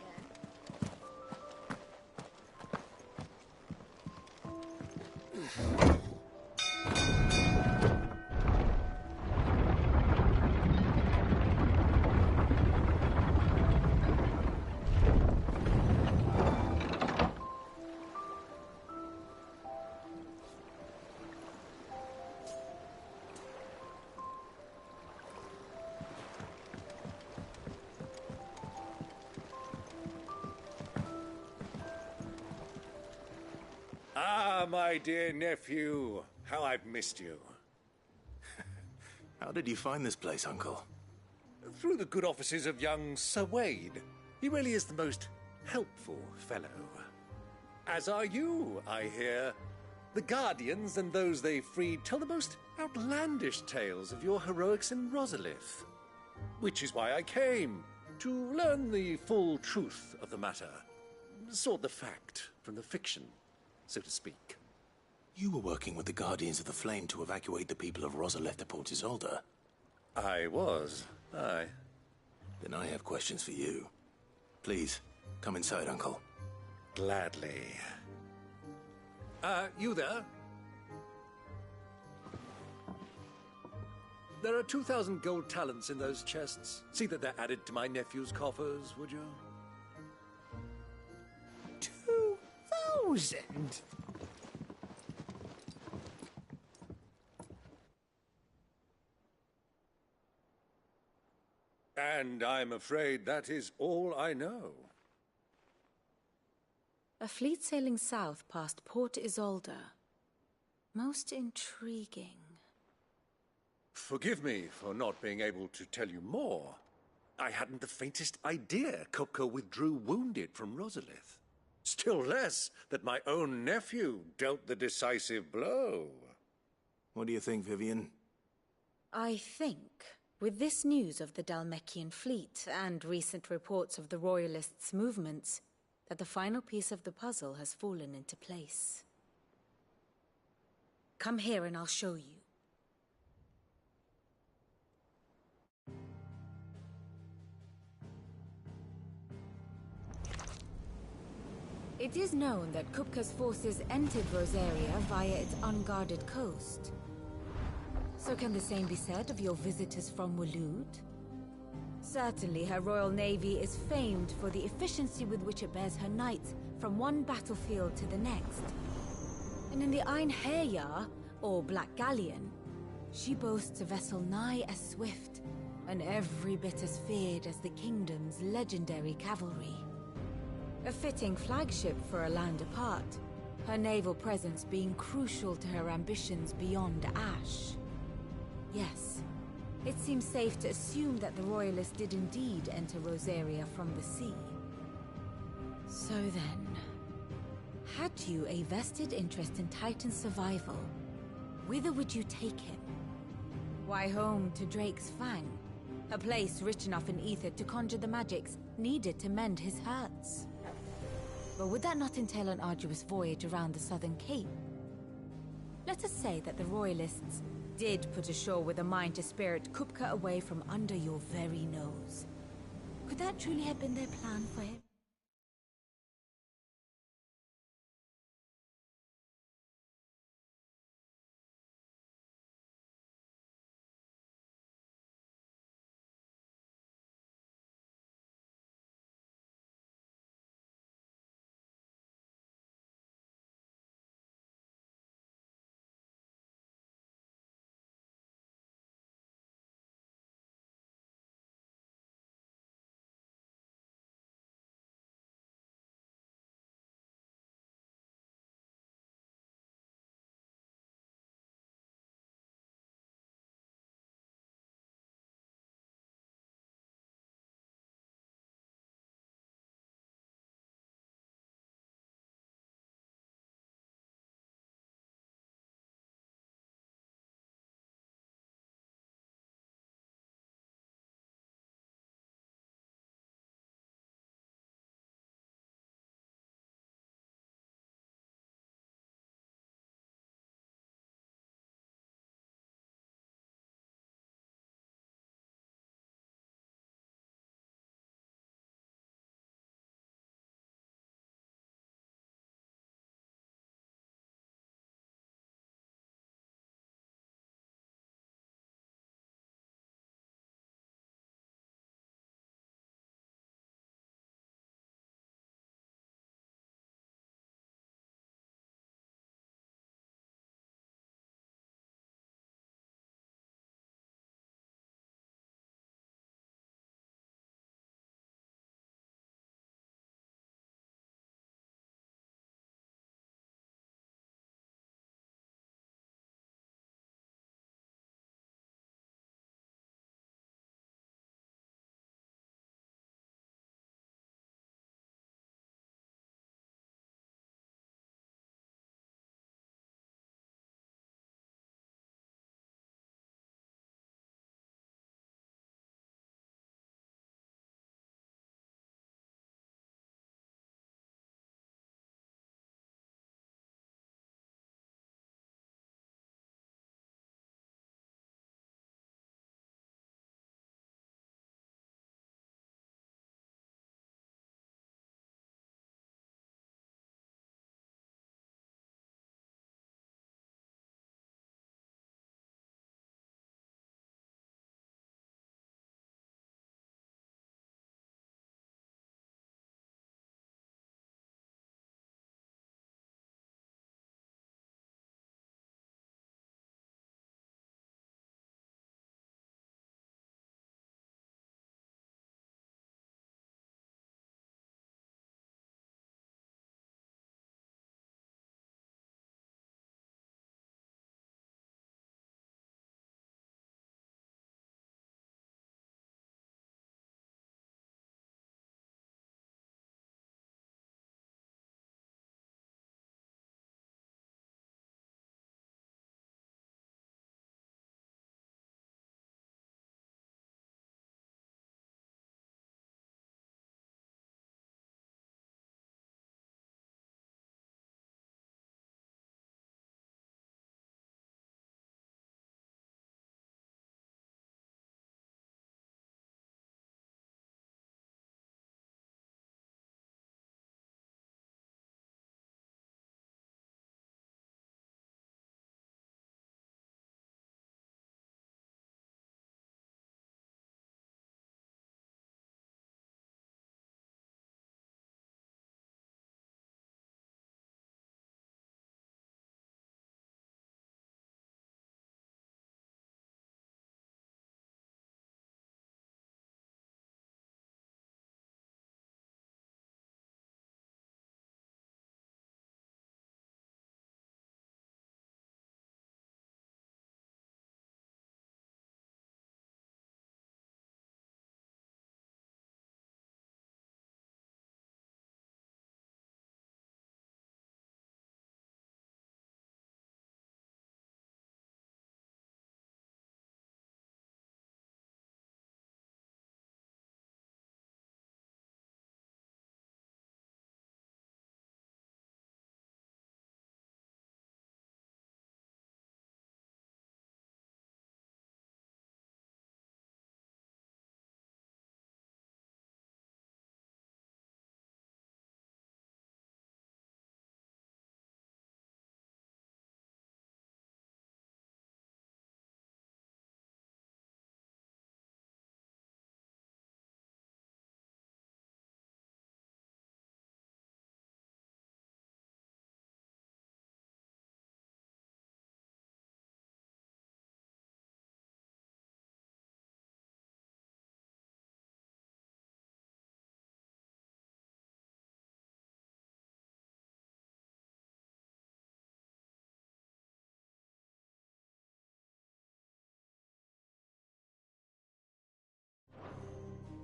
H: Ah, my dear nephew. How I've missed you.
B: How did you find this place, Uncle?
H: Through the good offices of young Sir Wade. He really is the most helpful fellow. As are you, I hear. The Guardians and those they freed tell the most outlandish tales of your heroics in Rosalith. Which is why I came, to learn the full truth of the matter. Sort the fact from the fiction, so to speak.
B: You were working with the Guardians of the Flame to evacuate the people of Rosalith to Port Isolde.
H: I was, aye.
B: Then I have questions for you. Please, come inside, Uncle.
H: Gladly. You there? There are 2,000 gold talents in those chests. See that they're added to my nephew's coffers, would you?
S: 2,000?
H: And I'm afraid that is all I know.
O: A fleet sailing south past Port Isolde. Most intriguing.
H: Forgive me for not being able to tell you more. I hadn't the faintest idea Kupka withdrew wounded from Rosalith. Still less that my own nephew dealt the decisive blow.
B: What do you think, Vivian?
O: I think, with this news of the Dhalmekian fleet and recent reports of the Royalists' movements, that the final piece of the puzzle has fallen into place. Come here and I'll show you. It is known that Kupka's forces entered Rosaria via its unguarded coast. So can the same be said of your visitors from Waloed? Certainly her Royal Navy is famed for the efficiency with which it bears her knights from one battlefield to the next. And in the Einherjar, or Black Galleon, she boasts a vessel nigh as swift, and every bit as feared as the kingdom's legendary cavalry. A fitting flagship for a land apart, her naval presence being crucial to her ambitions beyond Ash. Yes, it seems safe to assume that the Royalists did indeed enter Rosaria from the sea. So then, had you a vested interest in Titan's survival, whither would you take him? Why, home to Drake's Fang, a place rich enough in ether to conjure the magics needed to mend his hurts. But would that not entail an arduous voyage around the southern cape? Let us say that the Royalists did put ashore with a mind to spirit Kupka away from under your very nose. Could that truly have been their plan for him?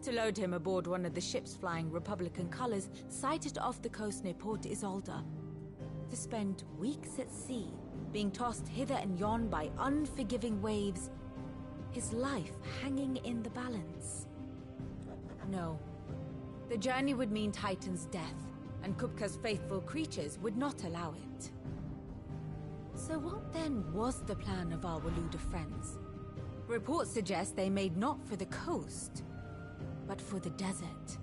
O: to load him aboard one of the ships flying Republican colors sighted off the coast near Port Isolde. To spend weeks at sea, being tossed hither and yon by unforgiving waves, his life hanging in the balance. No. The journey would mean Titan's death, and Kupka's faithful creatures would not allow it. So what then was the plan of our Waluda friends? Reports suggest they made not for the coast, but for the desert.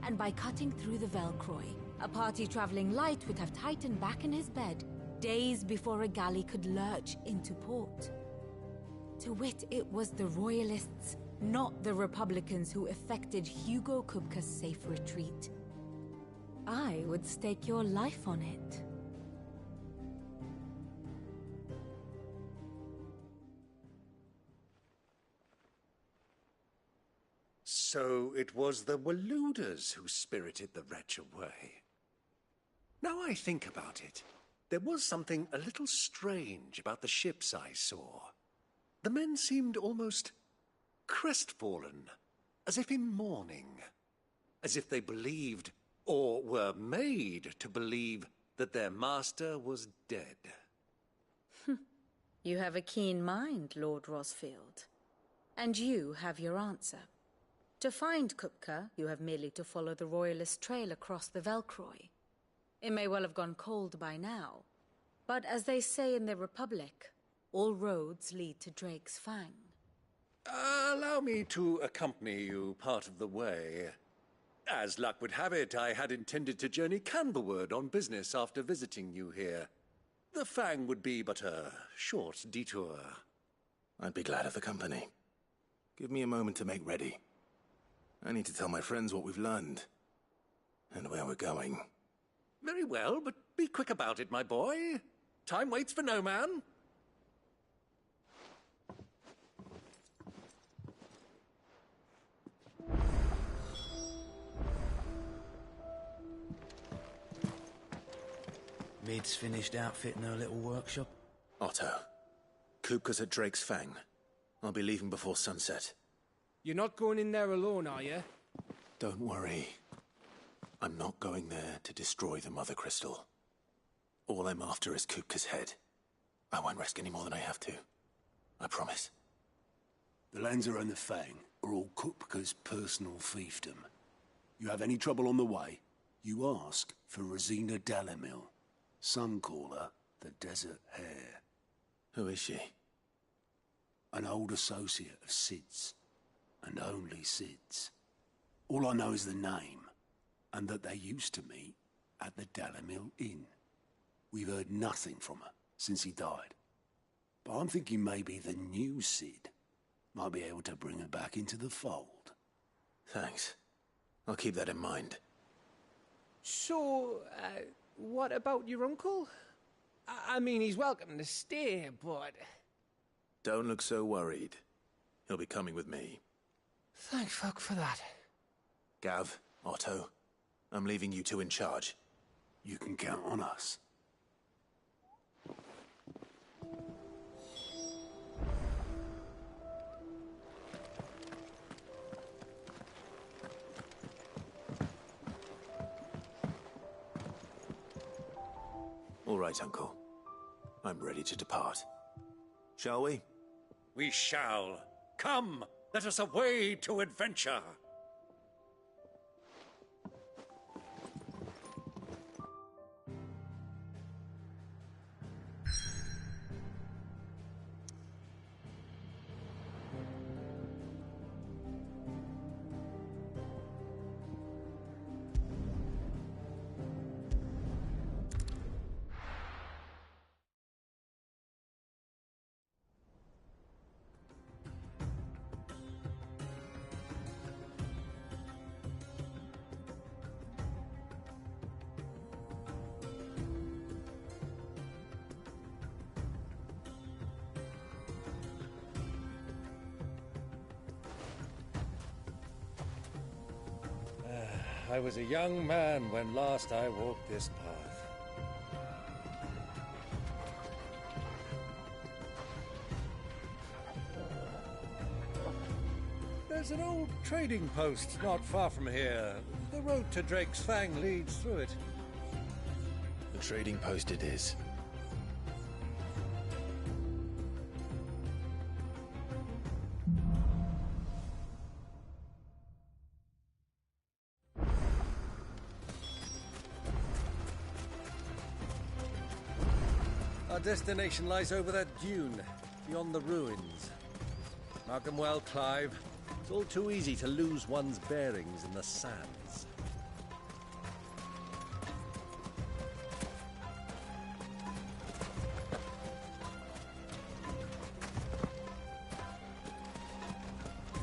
O: And by cutting through the Velcroy, a party traveling light would have Titan back in his bed days before a galley could lurch into port. To wit, it was the Royalists, not the Republicans, who effected Hugo Kupka's safe retreat. I would stake your life on it.
C: So it was the Waludas who spirited the wretch away. Now I think about it, there was something a little strange about the ships I saw. The men seemed almost crestfallen, as if in mourning, as if they believed, or were made to believe, that their master was dead.
O: You have a keen mind, Lord Rosfield. And you have your answer. To find Kupka, you have merely to follow the Royalist trail across the Velcroy. It may well have gone cold by now, but as they say in the Republic, all roads lead to Drake's Fang.
C: Allow me to accompany you part of the way. As luck would have it, I had intended to journey Candlewood on business after visiting you here. The Fang would be but a short detour.
B: I'd be glad of the company. Give me a moment to make ready. I need to tell my friends what we've learned, and where we're going.
C: Very well, but be quick about it, my boy. Time waits for no man.
J: Mid's finished outfitting her little workshop.
B: Otto, Kupka's at Drake's Fang. I'll be leaving before sunset.
W: You're not going in there alone, are you?
B: Don't worry. I'm not going there to destroy the Mother Crystal. All I'm after is Kupka's head. I won't risk any more than I have to. I promise.
L: The Lancer and the Fang are all Kupka's personal fiefdom. You have any trouble on the way, you ask for Rosina Dalamil. Some call her the Desert Hare.
B: Who is she?
L: An old associate of Sid's, and only Sid's. All I know is the name, and that they used to meet at the Dalamil Inn. We've heard nothing from her since he died. But I'm thinking maybe the new Sid might be able to bring her back into the fold.
B: Thanks. I'll keep that in mind.
W: So, what about your uncle? I mean, he's welcome to stay, but...
B: Don't look so worried. He'll be coming with me.
W: Thank fuck for that.
B: Gav, Otto, I'm leaving you two in charge.
L: You can count on us.
B: All right, Uncle. I'm ready to depart. Shall we?
C: We shall. Come, let us away to adventure. I was a young man when last I walked this path.
G: There's an old trading post not far from here. The road to Drake's Fang leads through it.
B: The trading post it is.
G: Our destination lies over that dune, beyond the ruins. Mark 'em well, Clive. It's all too easy to lose one's bearings in the sands.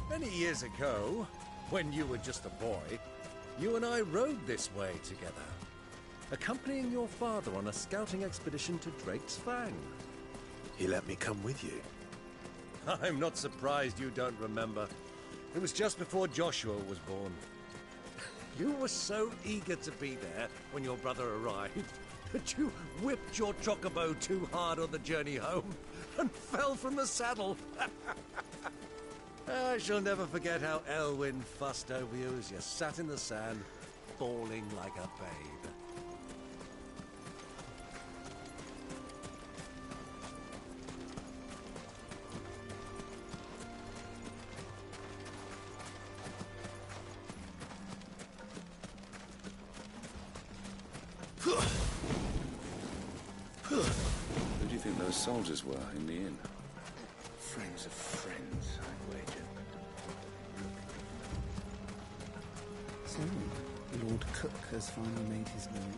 G: Many years ago, when you were just a boy, you and I rode this way together, accompanying your father on a scouting expedition to Drake's Fang.
B: He let me come with you.
G: I'm not surprised you don't remember. It was just before Joshua was born. You were so eager to be there when your brother arrived that you whipped your chocobo too hard on the journey home and fell from the saddle. I shall never forget how Elwyn fussed over you as you sat in the sand, bawling like a babe.
J: Who do you think those soldiers were in the inn?
P: Friends of friends, I wager.
K: So, Lord Cook has finally made his move.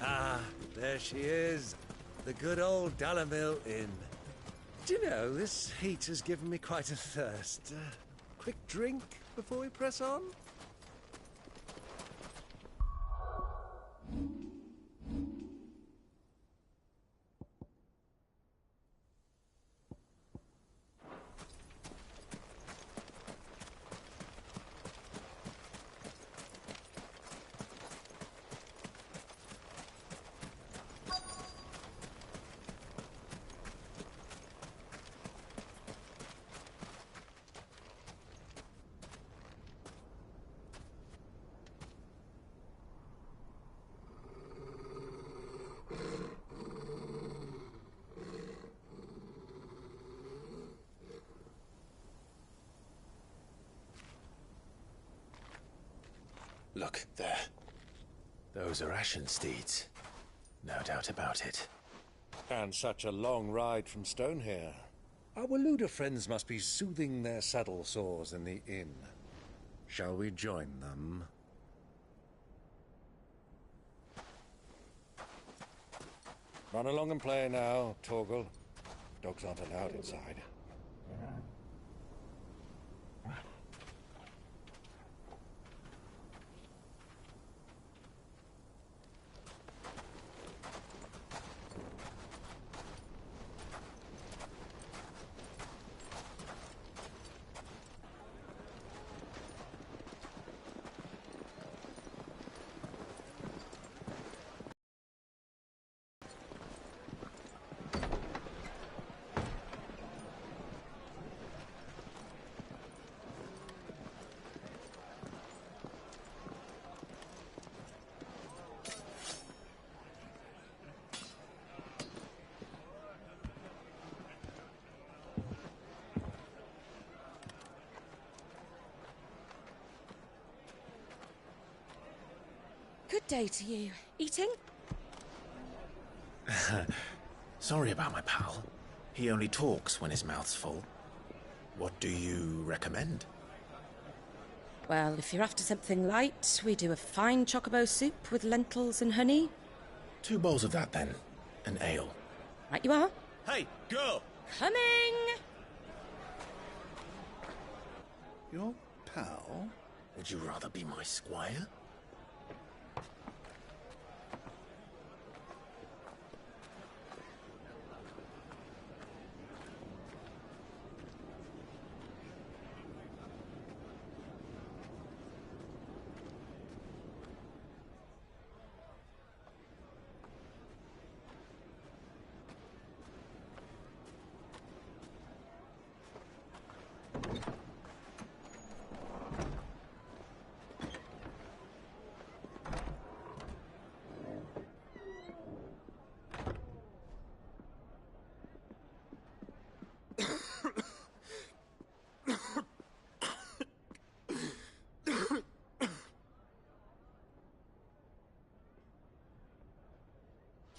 G: Ah, there she is. The good old Dalamil Inn. Do you know, this heat has given me quite a thirst. Quick drink before we press on?
B: Look, there. Those are Ashen steeds. No doubt about it.
G: And such a long ride from Stonehair. Our Waluda friends must be soothing their saddle sores in the inn. Shall we join them? Run along and play now, Torgal. Dogs aren't allowed inside.
R: Good day to you. Eating?
B: Sorry about my pal. He only talks when his mouth's full. What do you recommend?
R: Well, if you're after something light, we do a fine chocobo soup with lentils and honey.
B: 2 bowls of that, then. An ale.
R: Right you are.
B: Hey, girl!
R: Coming!
B: Your pal? Would you rather be my squire?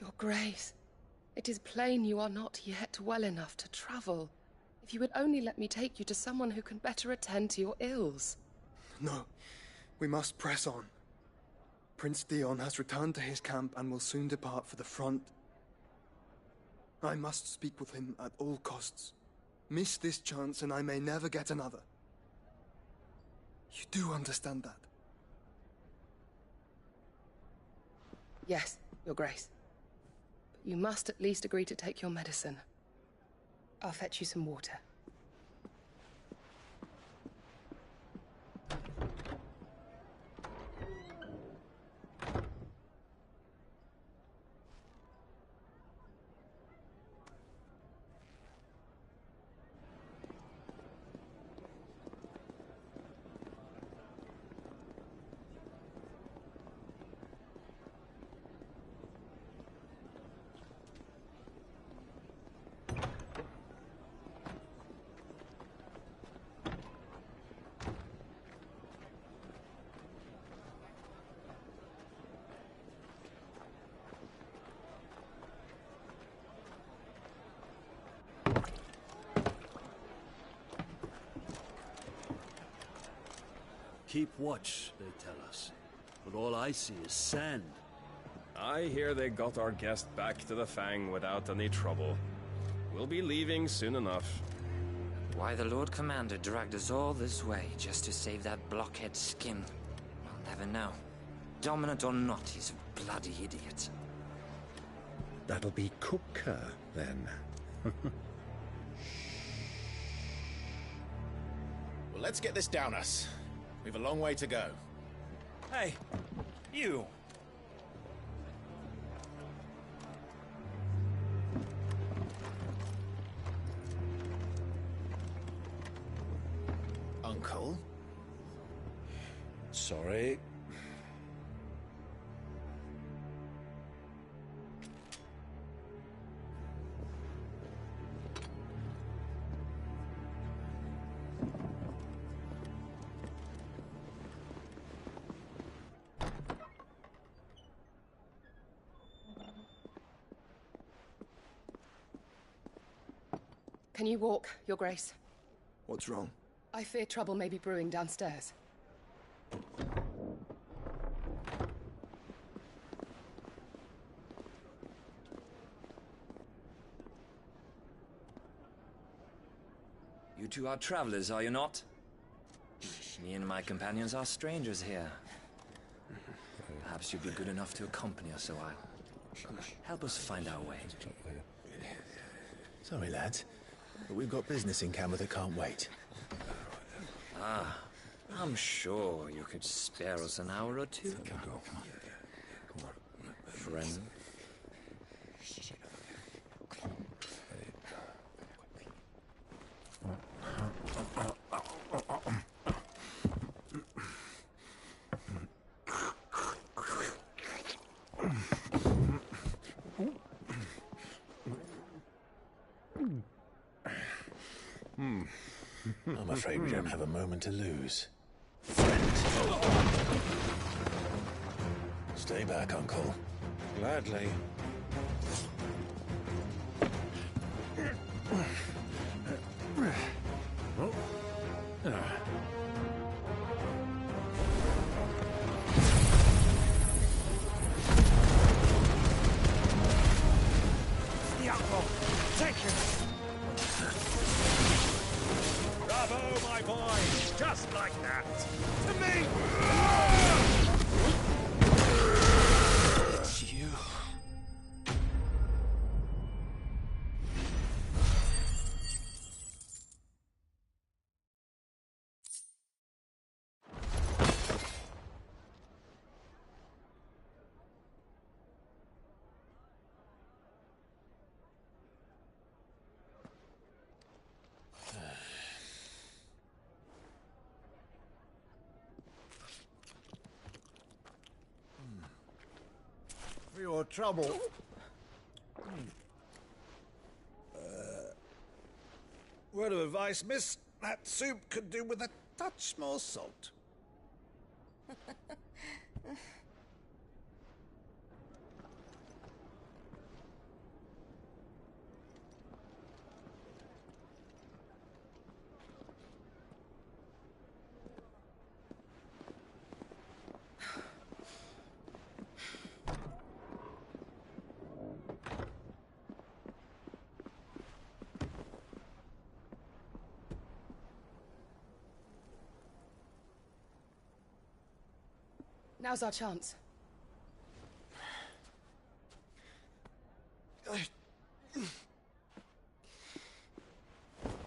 A: Your Grace, it is plain you are not yet well enough to travel. If you would only let me take you to someone who can better attend to your ills.
I: No, we must press on. Prince Dion has returned to his camp and will soon depart for the front. I must speak with him at all costs. Miss this chance and I may never get another. You do understand that?
A: Yes, Your Grace. But you must at least agree to take your medicine. I'll fetch you some water.
G: Keep watch, they tell us. But all I see is sand.
T: I hear they got our guest back to the Fang without any trouble. We'll be leaving soon enough.
X: Why the Lord Commander dragged us all this way just to save that blockhead skin, I'll never know. Dominant or not, he's a bloody idiot.
Y: That'll be Cooker, then.
Z: Well, let's get this down us. We've a long way to go.
J: Hey, you!
Y: Uncle? Sorry.
A: Can you walk, Your Grace?
I: What's wrong?
A: I fear trouble may be brewing downstairs.
X: You two are travelers, are you not? Me and my companions are strangers here. Perhaps you'd be good enough to accompany us a while. Help us find our way.
B: Sorry, lads, but we've got business in camera that can't wait.
X: Ah, I'm sure you could spare us an hour or two. Friend.
B: I'm afraid we don't have a moment to lose. Friend. Stay back, Uncle.
Y: Gladly.
H: The uncle! Take him! Bravo, my boy! Just like that! To me!
Y: It's you.
H: For your trouble. Word of advice, miss. That soup could do with a touch more salt.
A: Now's our chance.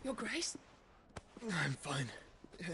A: Your Grace?
I: I'm fine. Yeah.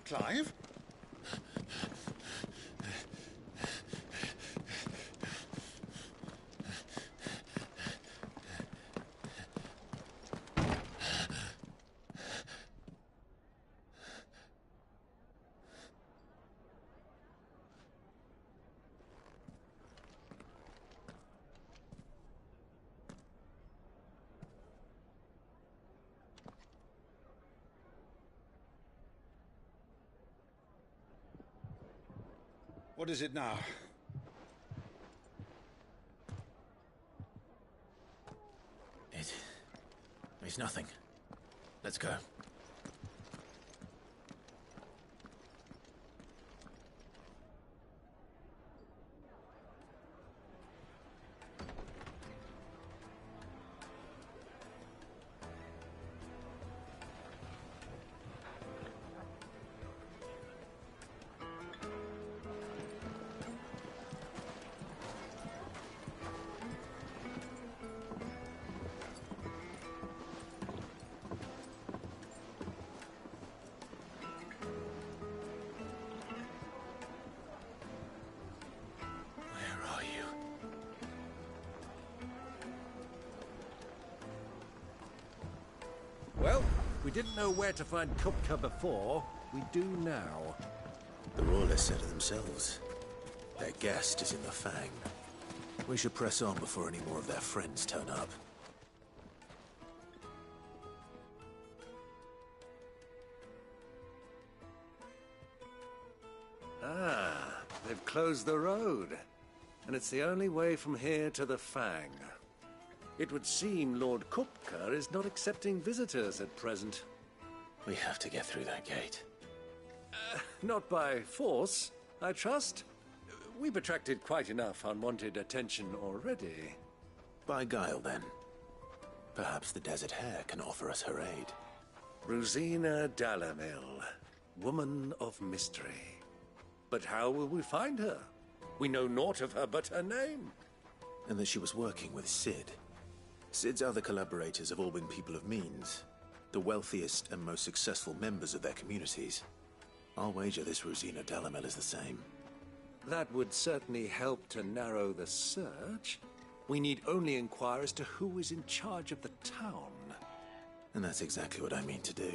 G: Clive?
S: What is it now?
B: It's nothing. Let's go.
G: Well, we didn't know where to find Kupka before. We do now.
B: The Royalists said it themselves. Their guest is in the Fang. We should press on before any more of their friends turn up.
G: Ah, they've closed the road. And it's the only way from here to the Fang. It would seem Lord Kupka is not accepting visitors at present.
B: We have to get through that gate.
G: Not by force, I trust. We've attracted quite enough unwanted attention already.
B: By guile, then. Perhaps the Desert Hare can offer us her aid.
G: Rosina Dalamil, woman of mystery. But how will we find her? We know naught of her but her name.
B: And that she was working with Sid. Sid's other collaborators have all been people of means, the wealthiest and most successful members of their communities. I'll wager this Rosina Dalamel is the same.
G: That would certainly help to narrow the search. We need only inquire as to who is in charge of the town.
B: And that's exactly what I mean to do.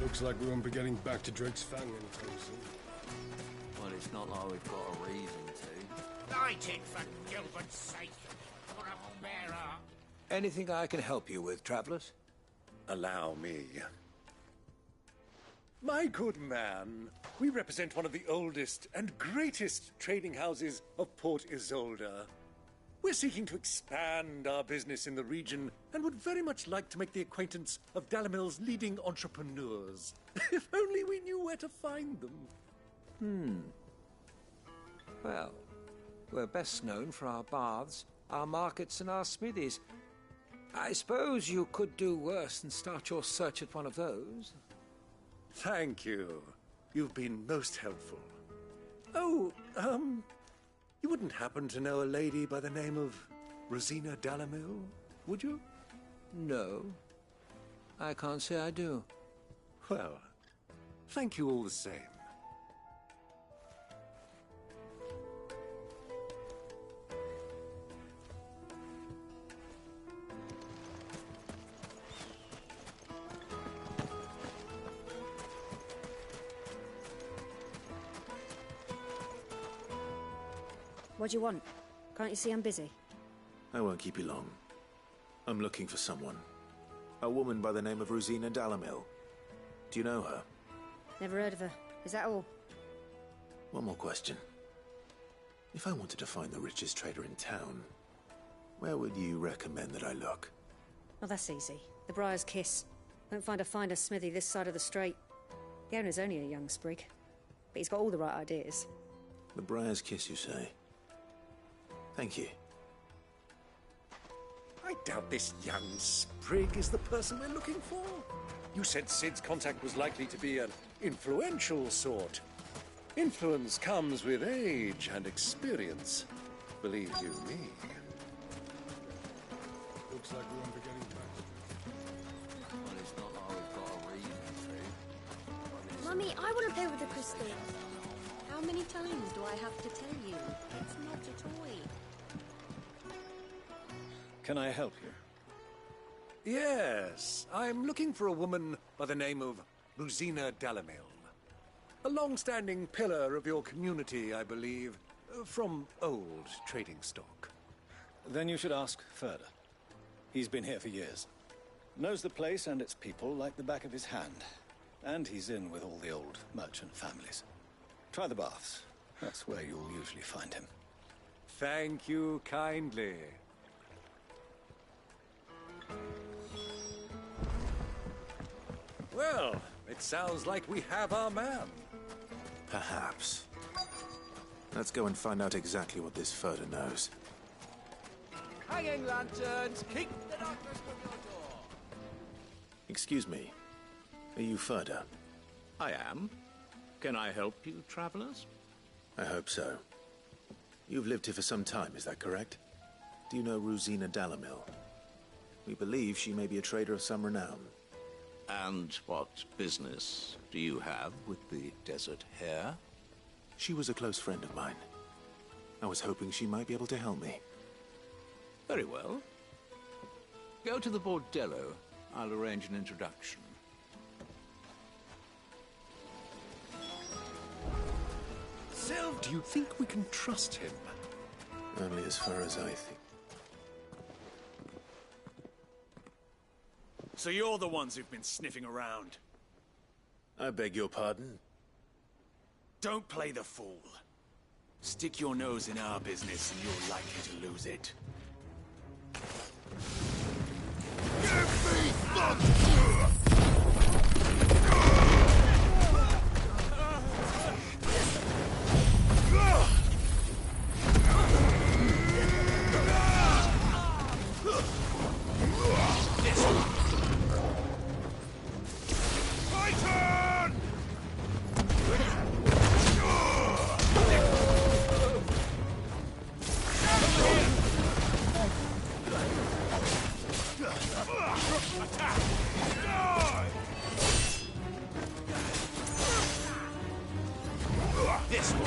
T: Looks like we won't be getting back to Drake's Fang anytime soon.
J: Well, it's not like we've got a reason to.
H: Light it, for Gilbert's sake! For a bearer!
C: Anything I can help you with, travelers?
G: Allow me. My good man, we represent one of the oldest and greatest trading houses of Port Isolde. We're seeking to expand our business in the region and would very much like to make the acquaintance of Dalamil's leading entrepreneurs. If only we knew where to find them.
C: Well, we're best known for our baths, our markets, and our smithies. I suppose you could do worse than start your search at one of those.
G: Thank you. You've been most helpful. Oh, you wouldn't happen to know a lady by the name of Rosina Dalamil, would you?
C: No. I can't say I do.
G: Well, thank you all the same.
R: What do you want?
F: Can't you see I'm busy?
B: I won't keep you long. I'm looking for someone. A woman by the name of Rosina Dalamil. Do you know her?
F: Never heard of her. Is that all?
B: One more question. If I wanted to find the richest trader in town, where would you recommend that I look?
F: Oh, that's easy. The Briar's Kiss. Won't find a finer smithy this side of the strait. The owner's only a young sprig, but he's got all the right ideas.
B: The Briar's Kiss, you say? Thank you.
G: I doubt this young sprig is the person we're looking for. You said Sid's contact was likely to be an influential sort. Influence comes with age and experience. Believe you me.
H: Looks like we won't be getting back.
J: Well, it's not like we've got a reason to.
F: Mummy, I want to play with the crystal. How many times do I have to tell you? It's not a toy.
G: Can I help you? Yes, I'm looking for a woman by the name of Rosina Dalamil. A long-standing pillar of your community, I believe, from old trading stock.
M: Then you should ask Furder. He's been here for years. Knows the place and its people like the back of his hand. And he's in with all the old merchant families. Try the baths. That's where you'll usually find him.
G: Thank you kindly. Well, it sounds like we have our man.
B: Perhaps. Let's go and find out exactly what this Furder knows.
H: Hanging lanterns, keep the darkness from your door.
B: Excuse me. Are you Furder?
N: I am. Can I help you, travelers?
B: I hope so. You've lived here for some time, is that correct? Do you know Rosina Dalamil? We believe she may be a trader of some renown.
N: And what business do you have with the desert hare?
B: She was a close friend of mine. I was hoping she might be able to help me.
N: Very well. Go to the bordello. I'll arrange an introduction.
G: Sylv, do you think we can trust him?
B: Only as far as I think.
H: So you're the ones who've been sniffing around.
B: I beg your pardon?
H: Don't play the fool. Stick your nose in our business and you're likely to lose it. Give me the... This way.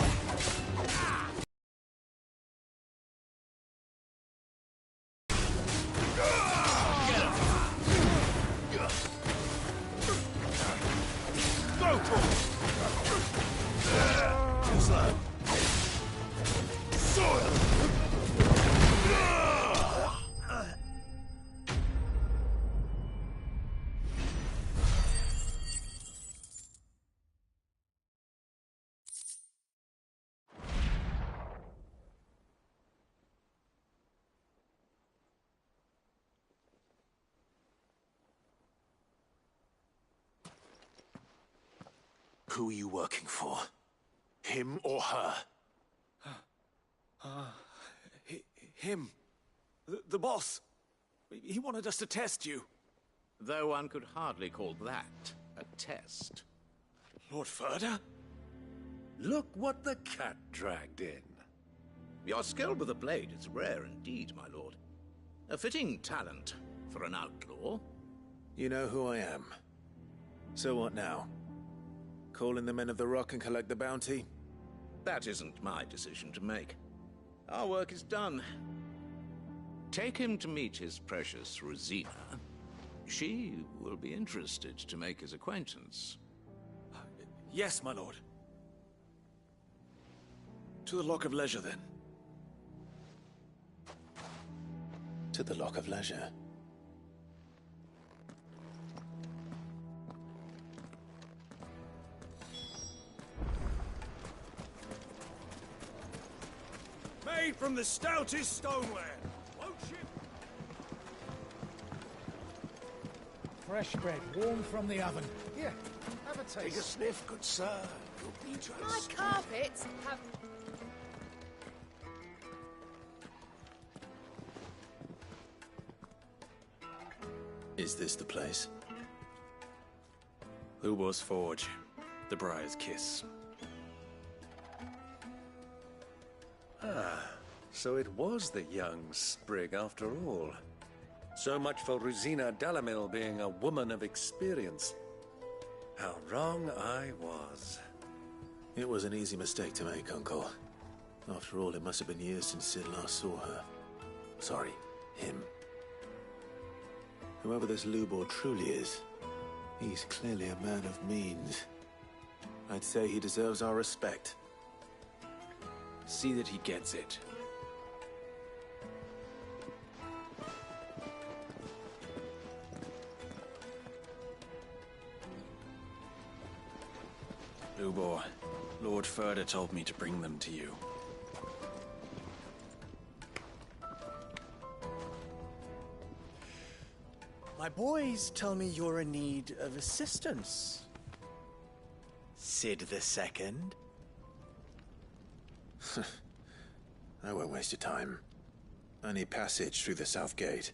H: Go for it. Too slow. Soil.
B: Who are you working for? Him or her?
H: Him. The boss. He wanted us to test you.
N: Though one could hardly call that a test.
H: Lord Furder?
G: Look what the cat dragged in.
N: Your skill with the blade is rare indeed, my lord. A fitting talent for an outlaw.
B: You know who I am. So what now? Call in the Men of the Rock and collect the bounty?
N: That isn't my decision to make. Our work is done. Take him to meet his precious Rosina. She will be interested to make his acquaintance.
H: Yes, my lord. To the Lock of Leisure, then.
B: To the Lock of Leisure.
H: Made from the stoutest stoneware. Won't you?
S: Fresh bread, warm from the oven. Here, have a taste.
L: Take a sniff, good sir. You'll be
A: My carpets have...
B: Is this the place?
J: Lubor's Forge. The Briar's Kiss.
G: Ah, so it was the young sprig after all. So much for Rosina Dalamil being a woman of experience. How wrong I was.
B: It was an easy mistake to make, Uncle. After all, it must have been years since Sid last saw her. Sorry, him. Whoever this Lubor truly is, he's clearly a man of means. I'd say he deserves our respect.
J: See that he gets it. Lubor, Lord Furder told me to bring them to you.
D: My boys tell me you're in need of assistance. Sid the Second.
B: I won't waste your time. I need passage through the south gate.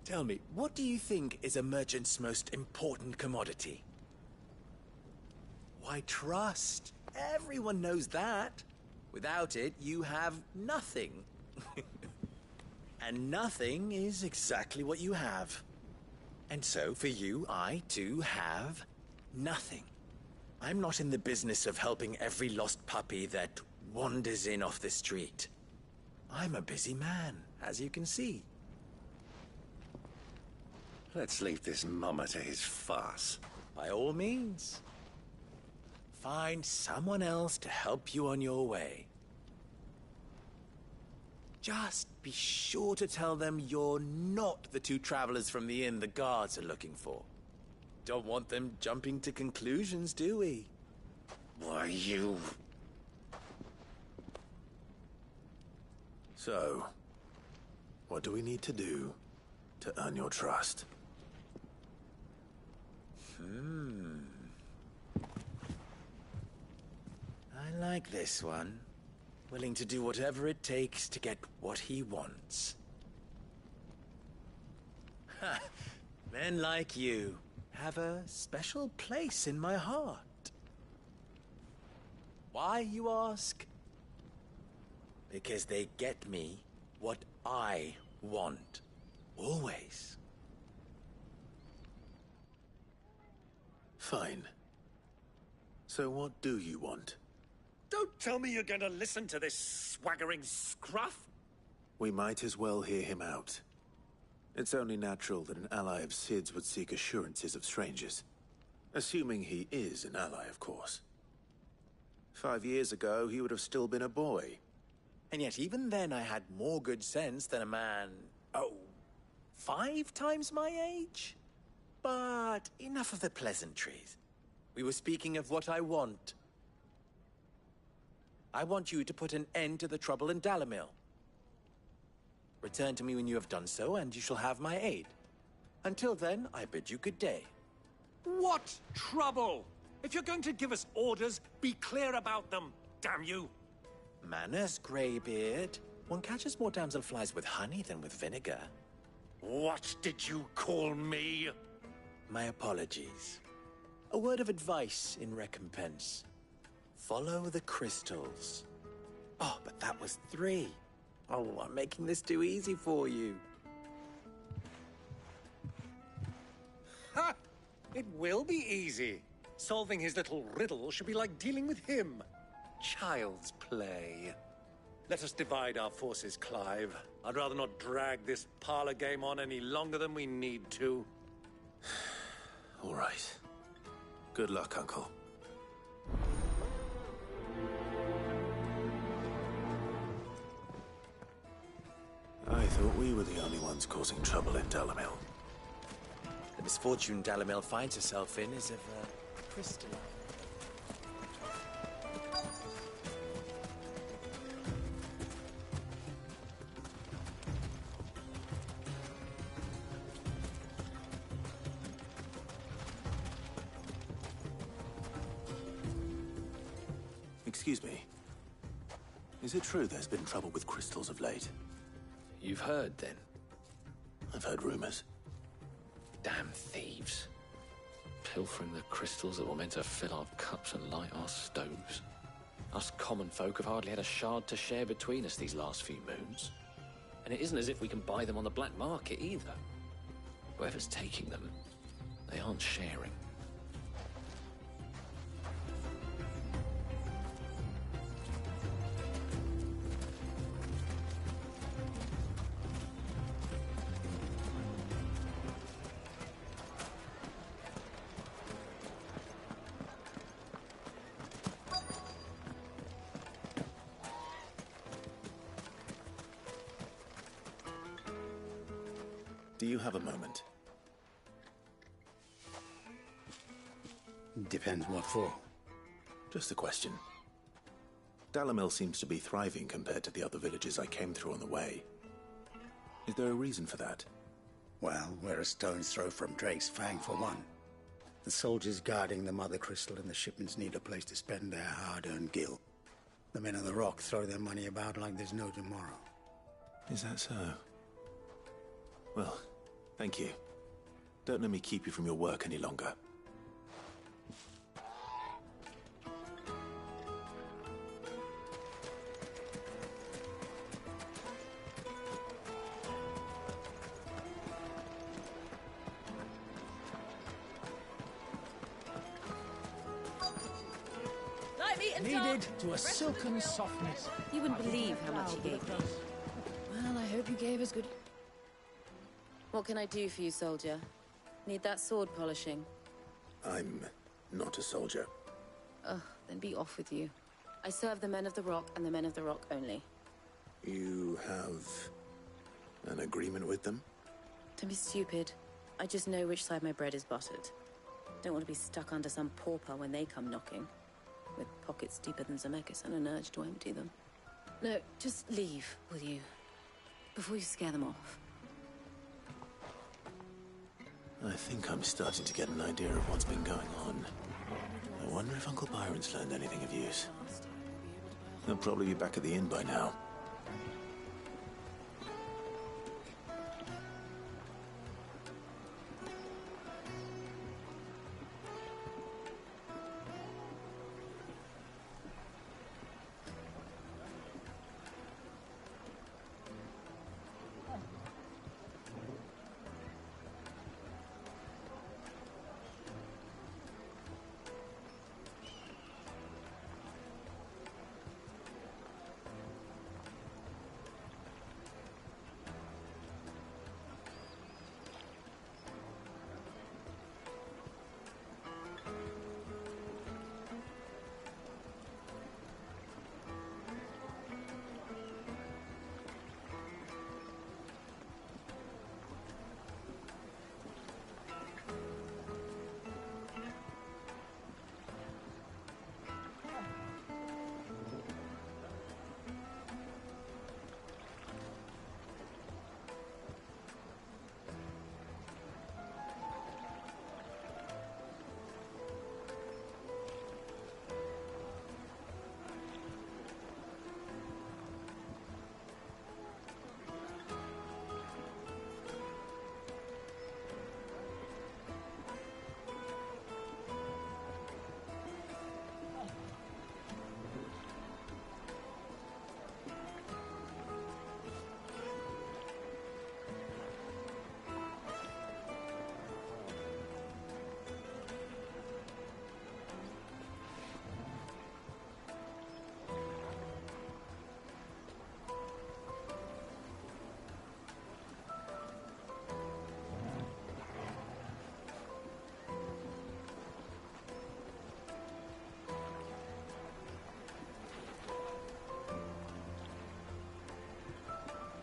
D: Tell me, what do you think is a merchant's most important commodity? Why, trust. Everyone knows that. Without it, you have nothing. And nothing is exactly what you have. And so, for you, I, too, have nothing. I'm not in the business of helping every lost puppy that wanders in off the street. I'm a busy man, as you can see.
G: Let's leave this mummer to his farce.
D: By all means. Find someone else to help you on your way. Just be sure to tell them you're not the two travelers from the inn the guards are looking for. Don't want them jumping to conclusions, do we?
G: Why, you...
B: So, what do we need to do to earn your trust?
D: I like this one. Willing to do whatever it takes to get what he wants. Ha! Men like you have a special place in my heart. Why, you ask? Because they get me what I want. Always.
B: Fine. So what do you want?
H: Don't tell me you're going to listen to this swaggering scruff.
B: We might as well hear him out. It's only natural that an ally of Sid's would seek assurances of strangers. Assuming he is an ally, of course. 5 years ago, he would have still been a boy.
D: And yet even then I had more good sense than a man, 5 times my age? But enough of the pleasantries. We were speaking of what I want. I want you to put an end to the trouble in Dalamil. Return to me when you have done so, and you shall have my aid. Until then, I bid you good day.
H: What trouble? If you're going to give us orders, be clear about them, damn you!
D: Manners, Greybeard. One catches more damselflies with honey than with vinegar.
H: What did you call me?
D: My apologies. A word of advice in recompense. Follow the crystals. Oh, but that was 3. Oh, I'm making this too easy for you.
H: Ha! It will be easy. Solving his little riddle should be like dealing with him. Child's play. Let us divide our forces, Clive. I'd rather not drag this parlor game on any longer than we need to.
B: All right. Good luck, Uncle. We were the only ones causing trouble in Dalamil.
D: The misfortune Dalamil finds herself in is of crystalline.
B: Excuse me. Is it true there's been trouble with crystals of late?
J: You've heard, then?
B: I've heard rumors.
J: Damn thieves. Pilfering the crystals that were meant to fill our cups and light our stoves. Us common folk have hardly had a shard to share between us these last few moons. And it isn't as if we can buy them on the black market either. Whoever's taking them, they aren't sharing.
B: Do you have a moment?
S: Depends what for.
B: Just a question. Dalamil seems to be thriving compared to the other villages I came through on the way. Is there a reason for that?
S: Well, we're a stone's throw from Drake's Fang, for one. The soldiers guarding the Mother Crystal and the shipments need a place to spend their hard-earned gil. The men of the Rock throw their money about like there's no tomorrow.
B: Is that so? Well, thank you. Don't let me keep you from your work any longer.
E: Kneaded to a silken softness.
R: You wouldn't believe how much he gave me.
O: Well, I hope you gave us good...
R: What can I do for you, soldier? Need that sword polishing?
B: I'm not a soldier.
R: Ugh, then be off with you. I serve the men of the Rock and the men of the Rock only.
B: You have an agreement with them?
R: Don't be stupid. I just know which side my bread is buttered. Don't want to be stuck under some pauper when they come knocking. With pockets deeper than Zemeckis and an urge to empty them. No, just leave, will you? Before you scare them off.
B: I think I'm starting to get an idea of what's been going on. I wonder if Uncle Byron's learned anything of use. He'll probably be back at the inn by now.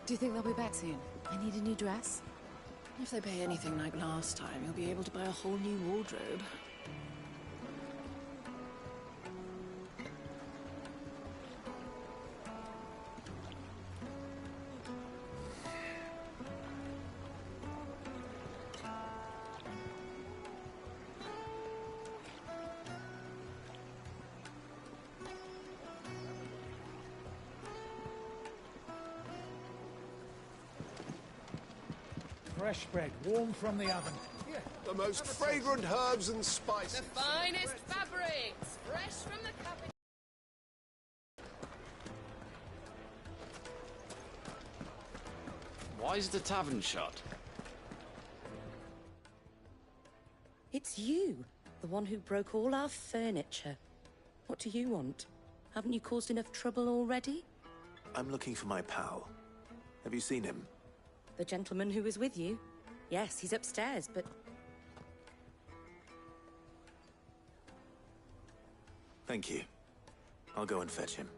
O: Do you think they'll be back soon? I need a new dress. If they pay anything like last time, you'll be able to buy a whole new wardrobe.
E: Fresh bread, warm from the oven. Yeah.
H: The most fragrant herbs and spices.
A: The finest fabrics, fresh from the capital.
J: Why is the tavern shut?
R: It's you, the one who broke all our furniture. What do you want? Haven't you caused enough trouble already?
B: I'm looking for my pal. Have you seen him?
R: The gentleman who was with you? Yes, he's upstairs, but...
B: Thank you. I'll go and fetch him.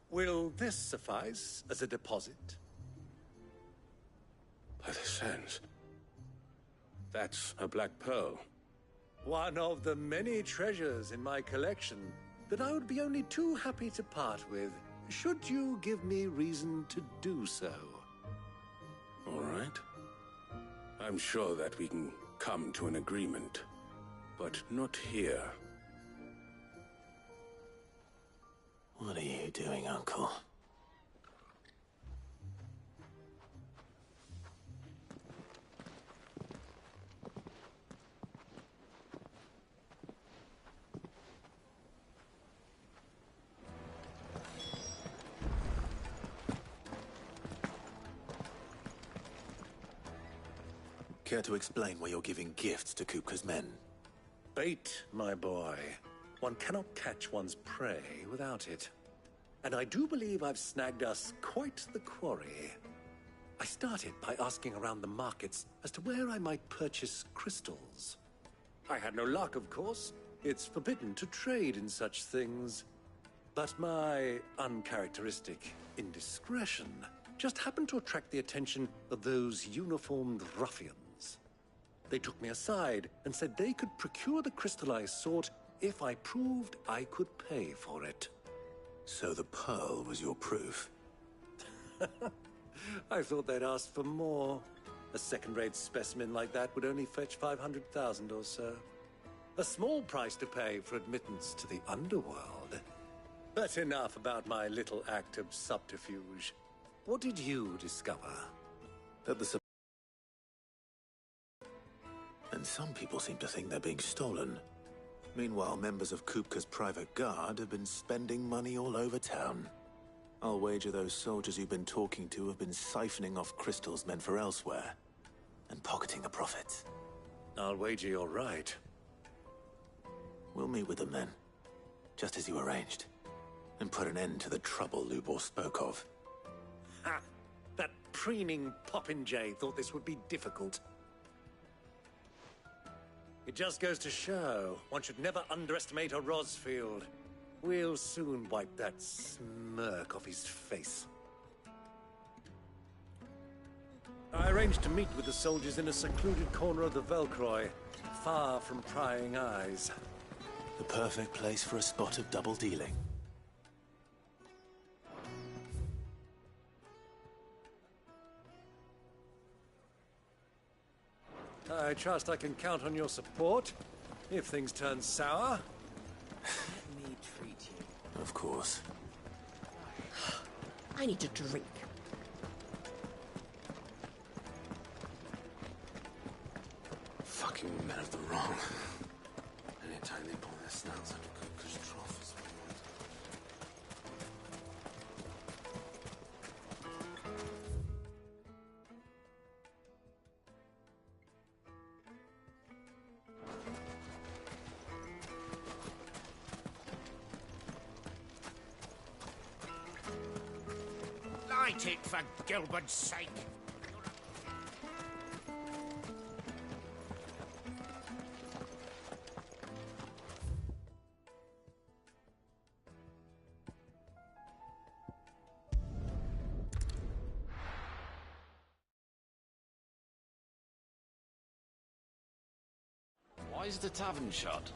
G: Will this suffice as a deposit?
L: By the sands. That's a black pearl.
G: One of the many treasures in my collection that I would be only too happy to part with, should you give me reason to do so.
L: All right. I'm sure that we can come to an agreement, but not here.
B: What are you doing, Uncle? Care to explain why you're giving gifts to Kupka's men?
G: Bait, my boy. One cannot catch one's prey without it. And I do believe I've snagged us quite the quarry. I started by asking around the markets as to where I might purchase crystals. I had no luck, of course. It's forbidden to trade in such things. But my uncharacteristic indiscretion just happened to attract the attention of those uniformed ruffians. They took me aside and said they could procure the crystal I sought if I proved I could pay for it.
B: So the pearl was your proof?
G: I thought they'd asked for more. A second-rate specimen like that would only fetch 500,000 or so. A small price to pay for admittance to the underworld. But enough about my little act of subterfuge. What did you discover?
B: That the... And some people seem to think they're being stolen. Meanwhile, members of Kupka's private guard have been spending money all over town. I'll wager those soldiers you've been talking to have been siphoning off crystals meant for elsewhere, and pocketing the profits.
G: I'll wager you're right.
B: We'll meet with them then, just as you arranged, and put an end to the trouble Lubor spoke of.
G: Ha! That preening popinjay thought this would be difficult. It just goes to show, one should never underestimate a Rosfield. We'll soon wipe that smirk off his face. I arranged to meet with the soldiers in a secluded corner of the Velcroy, far from prying eyes.
B: The perfect place for a spot of double dealing.
G: I trust I can count on your support, if things turn sour.
E: Let me treat you.
B: Of course.
K: I need a drink.
L: Fucking men of the wrong. Anytime they pull their snouts out of Kupka's trough is what
H: Eat it for Gilbert's sake.
J: Why is the tavern shut?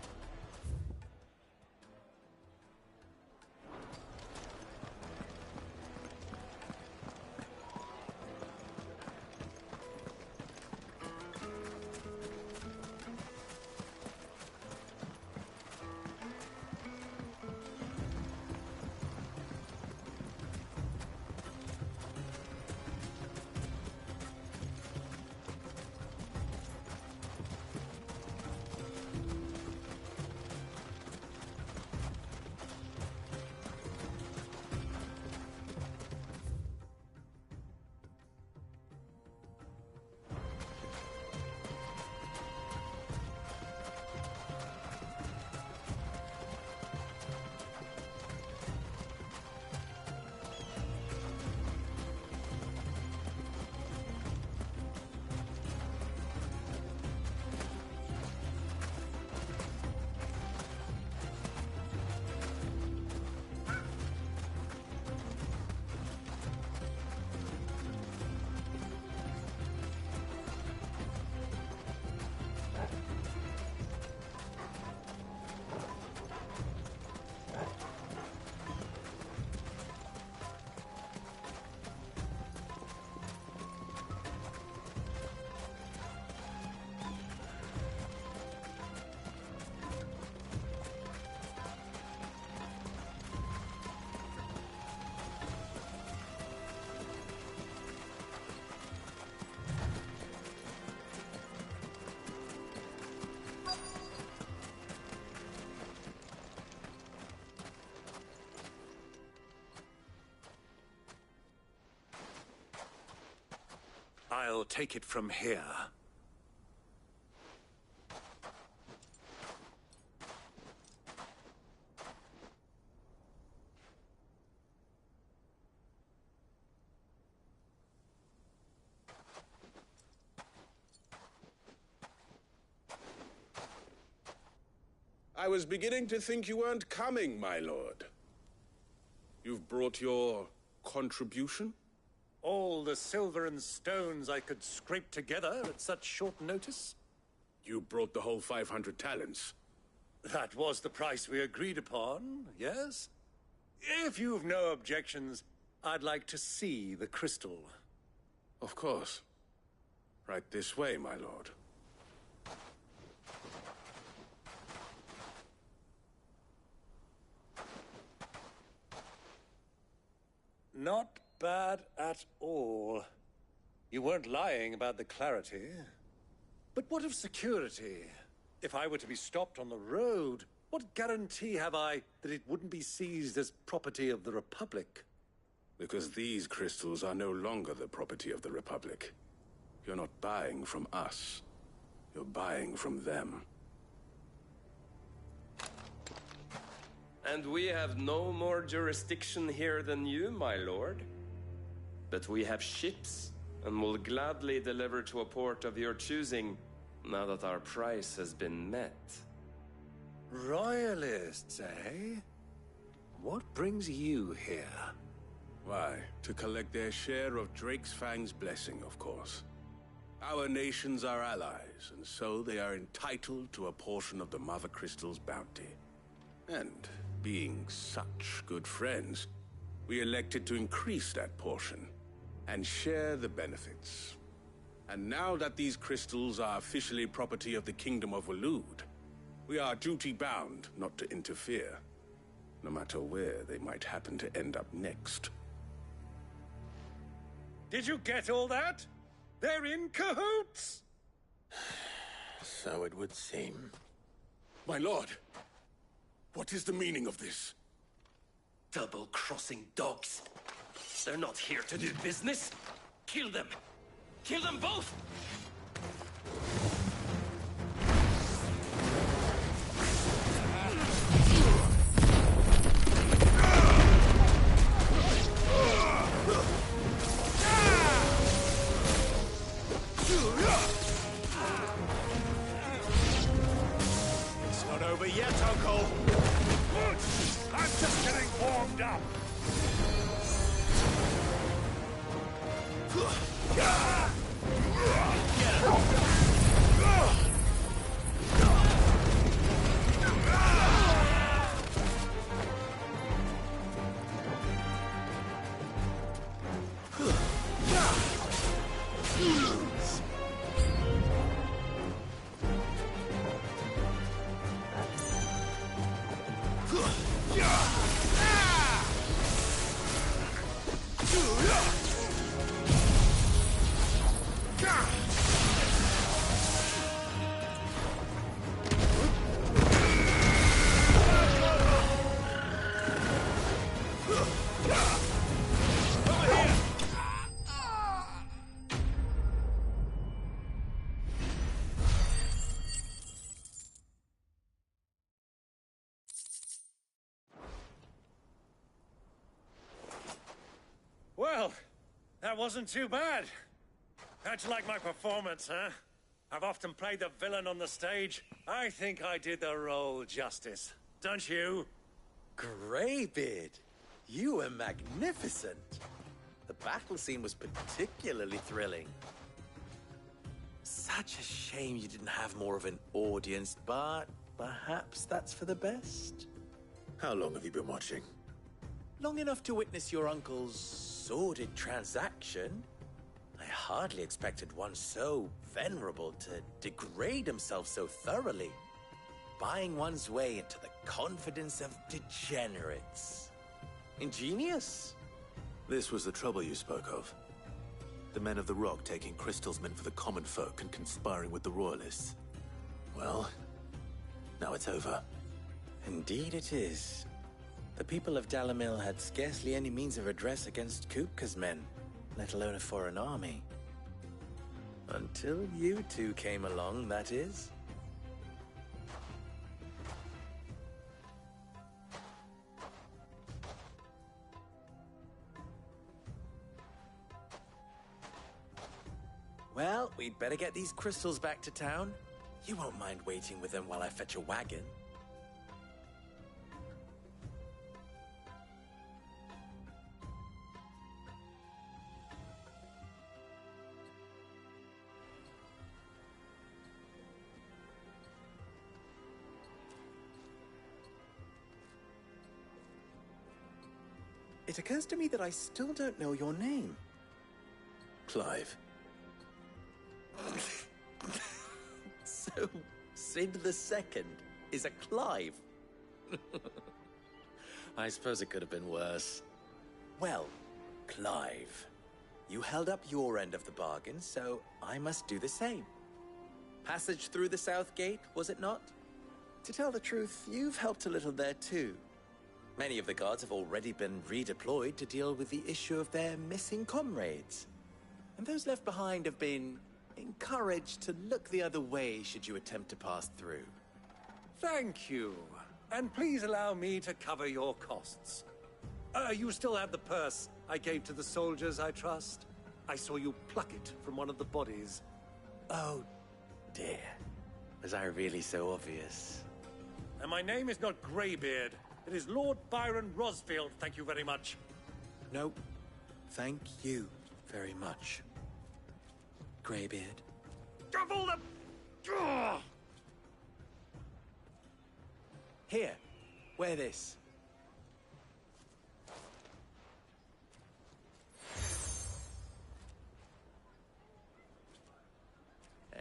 H: I'll take it from here.
K: I was beginning to think you weren't coming, my lord. You've brought your contribution?
G: All the silver and stones I could scrape together at such short notice?
K: You brought the whole 500 talents.
G: That was the price we agreed upon, yes? If you've no objections, I'd like to see the crystal.
K: Of course. Right this way, my lord.
G: Not bad at all. You weren't lying about the clarity. But what of security? If I were to be stopped on the road, what guarantee have I that it wouldn't be seized as property of the Republic?
K: Because these crystals are no longer the property of the Republic. You're not buying from us. You're buying from them.
T: And we have no more jurisdiction here than you, my lord. But we have ships, and will gladly deliver to a port of your choosing, now that our price has been met.
G: Royalists, eh? What brings you here?
K: Why, to collect their share of Drake's Fang's blessing, of course. Our nations are allies, and so they are entitled to a portion of the Mother Crystal's bounty. And being such good friends, we elected to increase that portion and share the benefits. And now that these crystals are officially property of the Kingdom of Waloed, we are duty-bound not to interfere, no matter where they might happen to end up next.
G: Did you get all that? They're in cahoots!
B: So it would seem.
K: My lord, what is the meaning of this?
P: Double-crossing dogs. They're not here to do business. Kill them! Kill them both!
H: up!
G: Well, that wasn't too bad. How'd you like my performance, huh? I've often played the villain on the stage. I think I did the role justice. Don't you?
D: Greybeard, you were magnificent. The battle scene was particularly thrilling. Such a shame you didn't have more of an audience, but perhaps that's for the best.
B: How long have you been watching?
D: Long enough to witness your uncle's sordid transaction. I hardly expected one so venerable to degrade himself so thoroughly, buying one's way into the confidence of degenerates. Ingenious.
B: This was the trouble you spoke of. The men of the Rock taking Crystal's men for the common folk and conspiring with the Royalists. Well, now it's over.
D: Indeed it is. The people of Dalamil had scarcely any means of redress against Kupka's men, let alone a foreign army. Until you two came along, that is. Well, we'd better get these crystals back to town. You won't mind waiting with them while I fetch a wagon. It occurs to me that I still don't know your name.
B: Clive.
D: So, Sid the Second is a Clive? I suppose it could have been worse. Well, Clive, you held up your end of the bargain, so I must do the same. Passage through the South Gate, was it not? To tell the truth, you've helped a little there too. Many of the guards have already been redeployed to deal with the issue of their missing comrades. And those left behind have been encouraged to look the other way should you attempt to pass through.
G: Thank you. And please allow me to cover your costs. You still have the purse I gave to the soldiers, I trust? I saw you pluck it from one of the bodies.
D: Oh, dear. Was I really so obvious?
G: And my name is not Greybeard. It is Lord Byron Rosfield, thank you very much.
D: No, thank you very much, Greybeard.
G: Double the...
D: Here, wear this.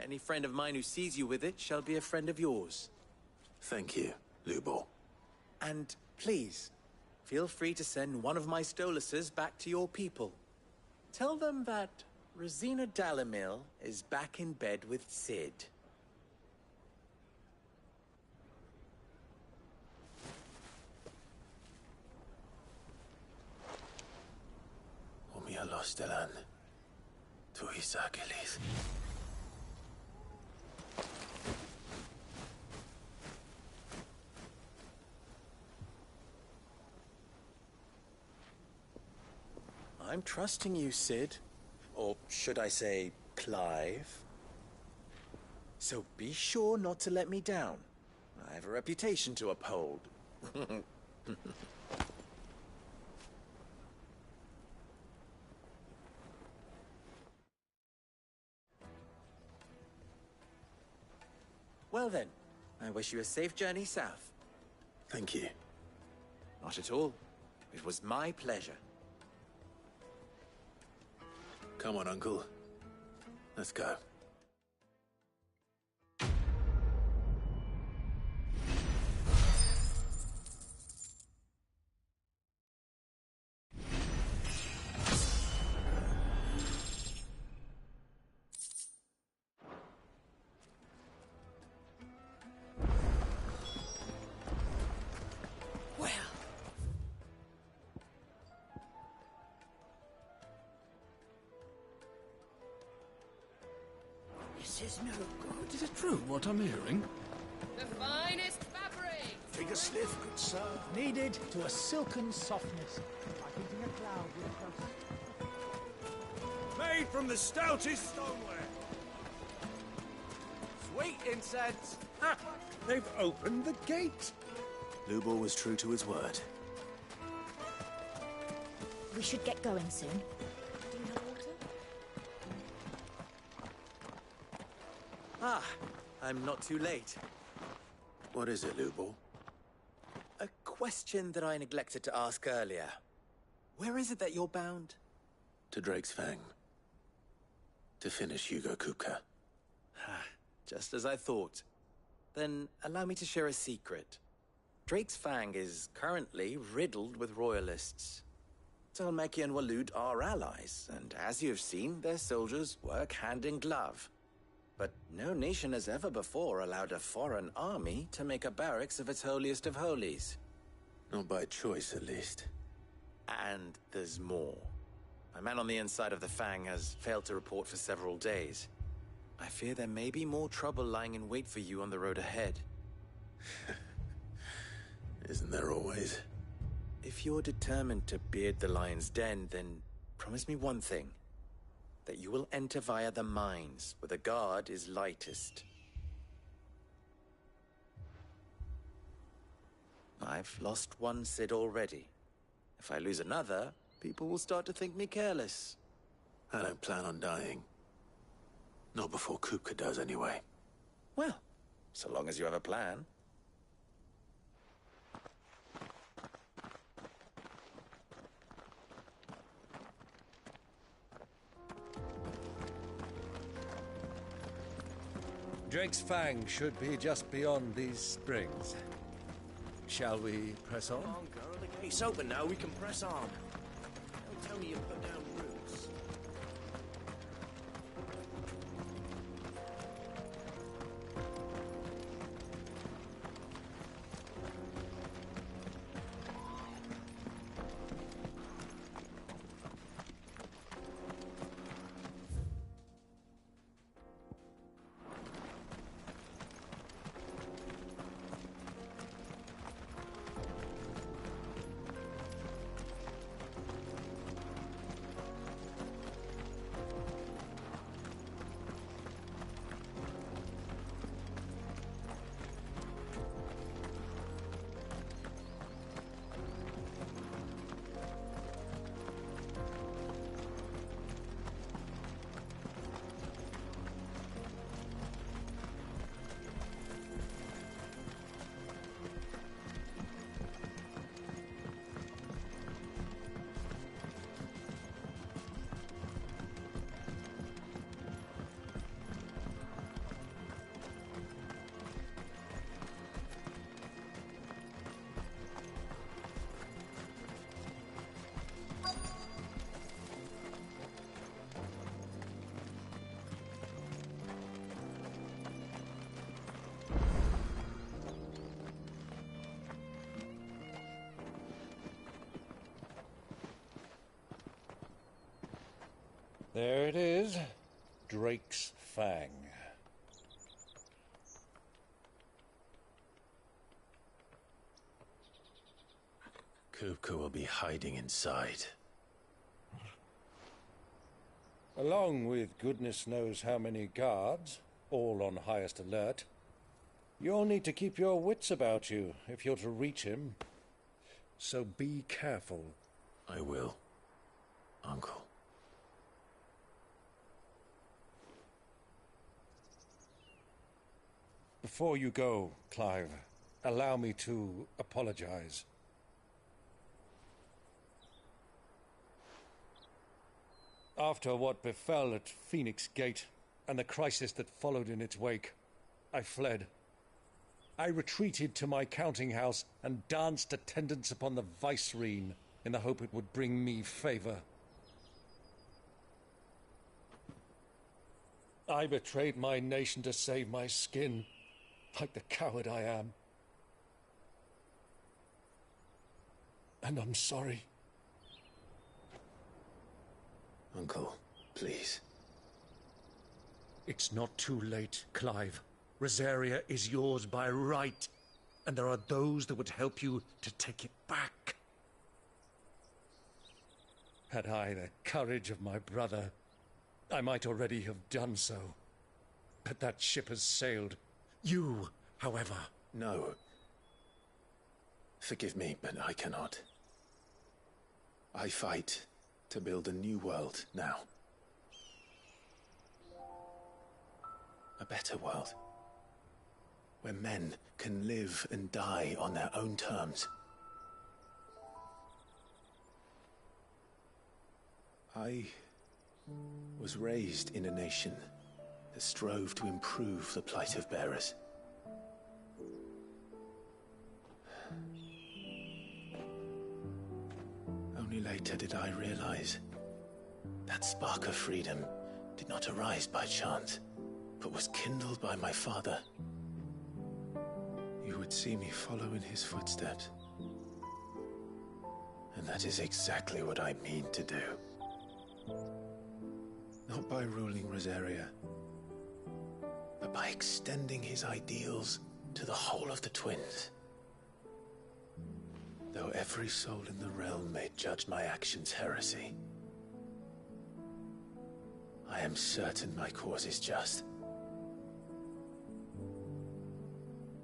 D: Any friend of mine who sees you with it shall be a friend of yours.
B: Thank you, Lubor.
D: And please, feel free to send one of my Stoluses back to your people. Tell them that Rosina Dalamil is back in bed with Sid.
B: Omia Lostelan. Tuis Achilles.
D: I'm trusting you, Sid. Or should I say, Clive. So be sure not to let me down. I have a reputation to uphold. Well then, I wish you a safe journey south.
B: Thank you.
D: Not at all. It was my pleasure.
B: Come on, Uncle. Let's go.
E: This is no good. Is it true what I'm hearing?
A: The finest fabric!
E: Take a sniff, good sir. Kneaded to a silken softness, like eating a cloud with a crust.
H: Made from the stoutest stoneware.
G: Sweet incense! Ha! They've opened the gate!
B: Lubor was true to his word.
Q: We should get going soon. Do you have water?
D: Ah, I'm not too late.
B: What is it, Lubor?
D: A question that I neglected to ask earlier. Where is it that you're bound?
B: To Drake's Fang. To finish Hugo Kupka.
D: Just as I thought. Then allow me to share a secret. Drake's Fang is currently riddled with royalists. Talmeki and Waloed are allies, and as you have seen, their soldiers work hand in glove. But no nation has ever before allowed a foreign army to make a barracks of its holiest of holies.
B: Not by choice, at least.
D: And there's more. My man on the inside of the Fang has failed to report for several days. I fear there may be more trouble lying in wait for you on the road ahead.
B: Isn't there always?
D: If you're determined to beard the lion's den, then promise me one thing. That you will enter via the mines, where the guard is lightest. I've lost one Cid already. If I lose another, people will start to think me careless.
B: I don't plan on dying. Not before Kupka does, anyway.
D: Well, so long as you have a plan.
G: Drake's Fang should be just beyond these springs. Shall we press on?
P: Come on, girl. The gate's open now. We can press on. Don't tell me you put down roots.
G: There it is. Drake's Fang.
B: Kupka will be hiding inside.
G: Along with goodness knows how many guards, all on highest alert. You'll need to keep your wits about you if you're to reach him. So be careful.
B: I will, Uncle.
G: Before you go, Clive, allow me to apologize. After what befell at Phoenix Gate, and the crisis that followed in its wake, I fled. I retreated to my counting house and danced attendance upon the vicereine in the hope it would bring me favor. I betrayed my nation to save my skin, like the coward I am. And I'm sorry.
B: Uncle, please.
G: It's not too late, Clive. Rosaria is yours by right, and there are those that would help you to take it back. Had I the courage of my brother, I might already have done so. But that ship has sailed. You, however...
B: No. Forgive me, but I cannot. I fight to build a new world now. A better world. Where men can live and die on their own terms. I was raised in a nation that strove to improve the plight of bearers. Only later did I realize that spark of freedom did not arise by chance, but was kindled by my father. You would see me follow in his footsteps. And that is exactly what I mean to do. Not by ruling Rosaria, but by extending his ideals to the whole of the twins. Though every soul in the realm may judge my actions heresy, I am certain my cause is just.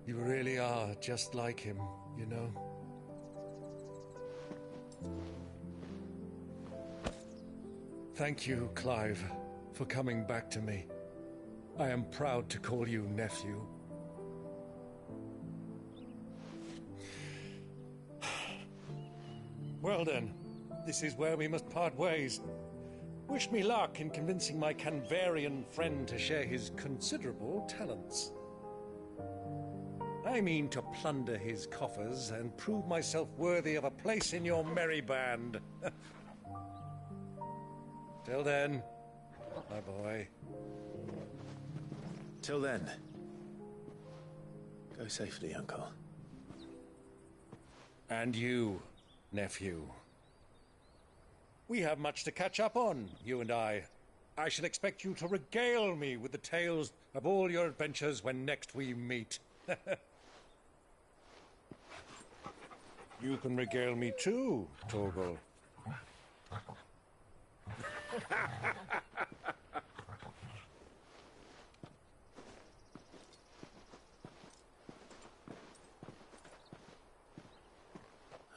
G: You really are just like him, you know. Thank you, Clive, for coming back to me. I am proud to call you nephew. Well then, this is where we must part ways. Wish me luck in convincing my Canvarian friend to share his considerable talents. I mean to plunder his coffers and prove myself worthy of a place in your merry band. Till then, my boy.
B: Till then, go safely, Uncle.
G: And you, nephew. We have much to catch up on, you and I. I shall expect you to regale me with the tales of all your adventures when next we meet. You can regale me too, Torgal.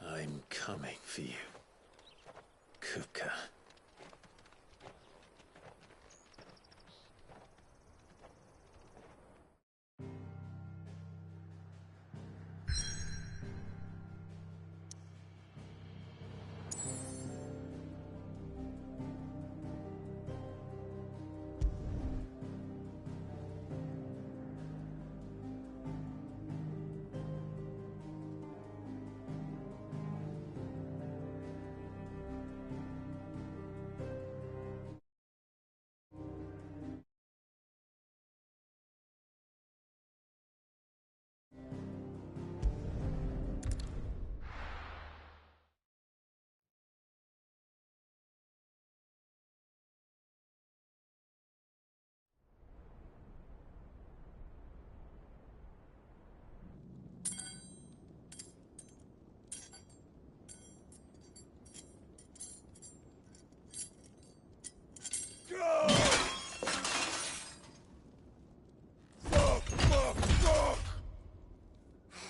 B: I'm coming for you, Kupka.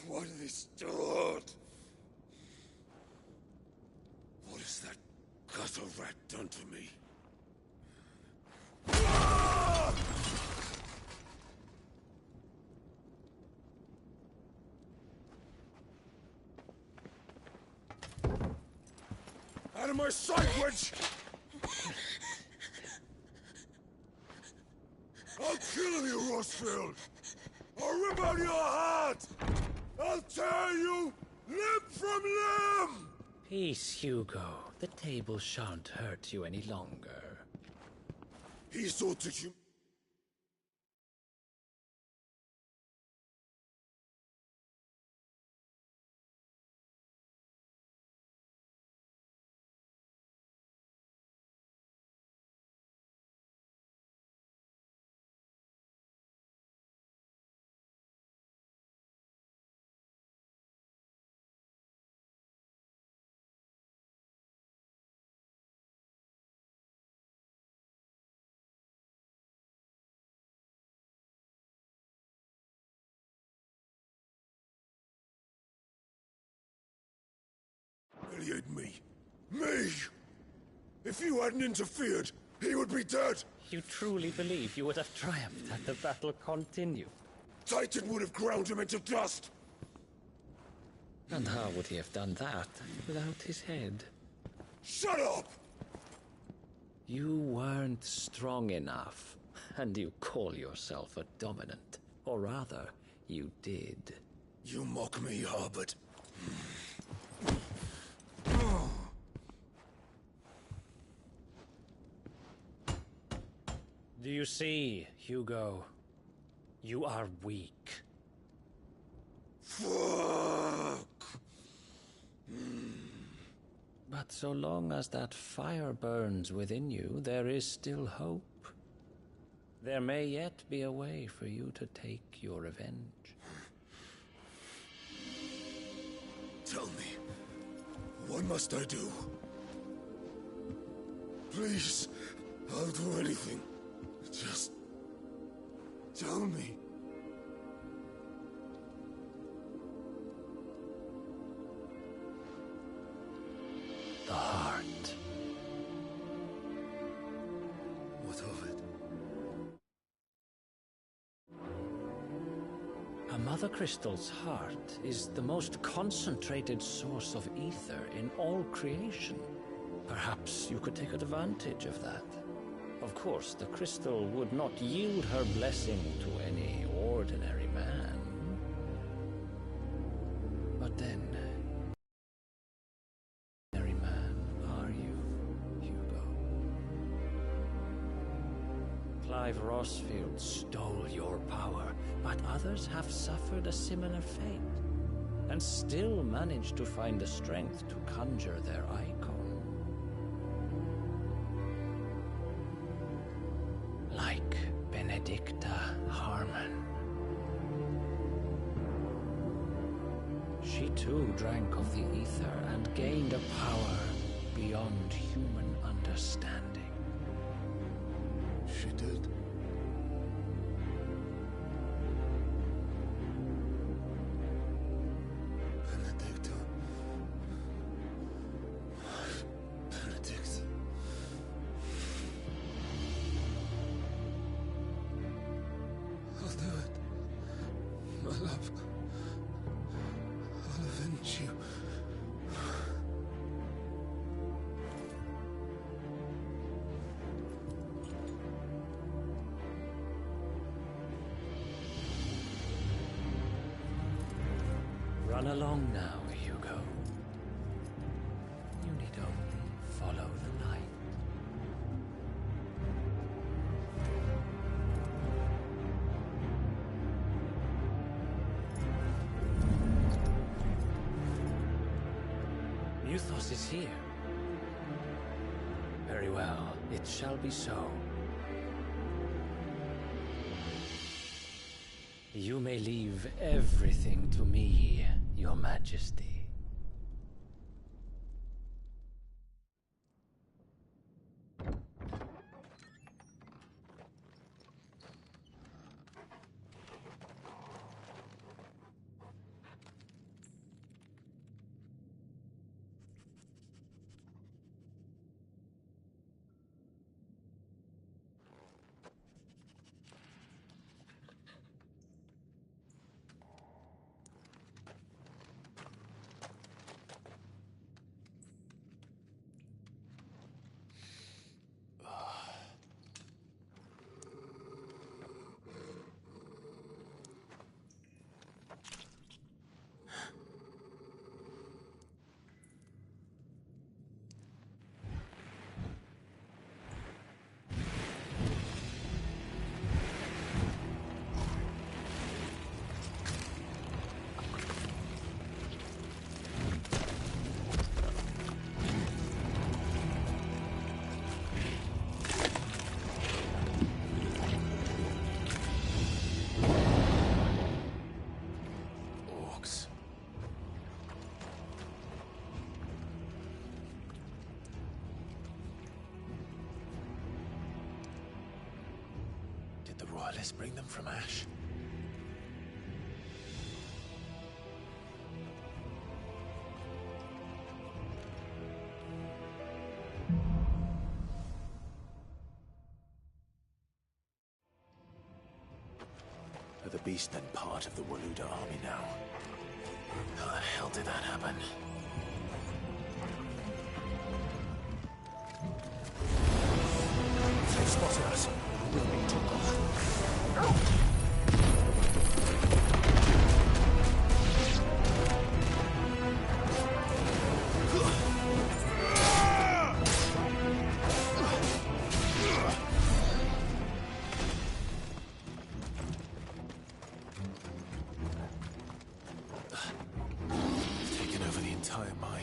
H: What have they stored? What has that gutter rat done to me? out of my sight, witch! I'll kill you, Rosfield! I'll rip out your heart! I'll tear you limb from limb!
J: Peace, Hugo. The table shan't hurt you any longer.
H: He sought to humiliate me. Me! If you hadn't interfered, he would be dead!
J: You truly believe you would have triumphed had the battle continued?
H: Titan would have ground him into dust!
J: And how would he have done that without his head?
H: Shut up!
J: You weren't strong enough, and you call yourself a dominant. Or rather, you did.
H: You mock me, Harbert.
J: Do you see, Hugo? You are weak.
H: Fuck!
J: But so long as that fire burns within you, there is still hope. There may yet be a way for you to take your revenge.
H: Tell me, what must I do? Please, I'll do anything. Just tell me.
J: The heart.
H: What of it?
J: A Mother Crystal's heart is the most concentrated source of ether in all creation. Perhaps you could take advantage of that. Of course, the crystal would not yield her blessing to any ordinary man. But then, ordinary man are you, Hugo? Clive Rosfield stole your power, but others have suffered a similar fate, and still managed to find the strength to conjure their icon. Like Benedicta Harmon. She too drank of the ether and gained a power beyond human understanding.
H: She did. Benedicta. Benedicta. I'll do it. My love. I'll avenge you.
J: Run along now, Hugo. You need only follow the light. Muthos is here. Very well, it shall be so. You may leave everything to me, Your Majesty.
B: let's bring them from ash. Are the beasts then part of the Waluda army now? How the hell did that happen?
H: They've spotted us. We'll be took off.
B: Taken over the entire mine.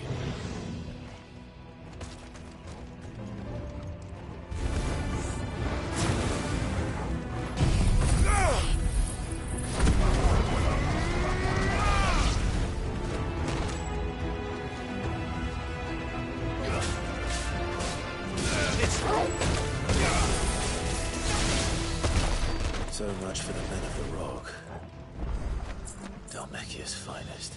B: So much for the men of the Rock. Dalmekia's finest.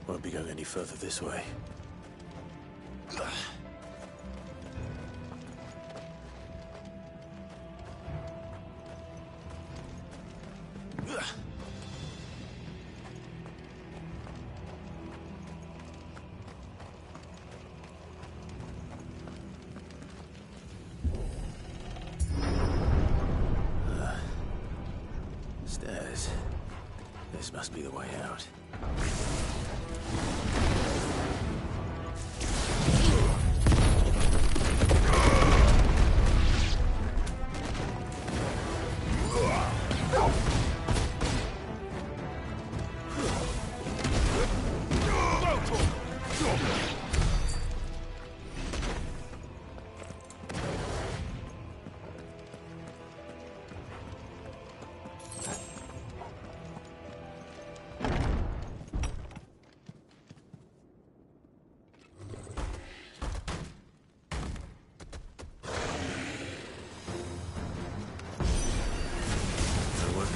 B: Won't be going any further this way. Stairs. This must be the way out.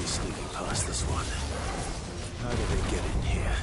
B: Sneaking past this one. How did they get in here?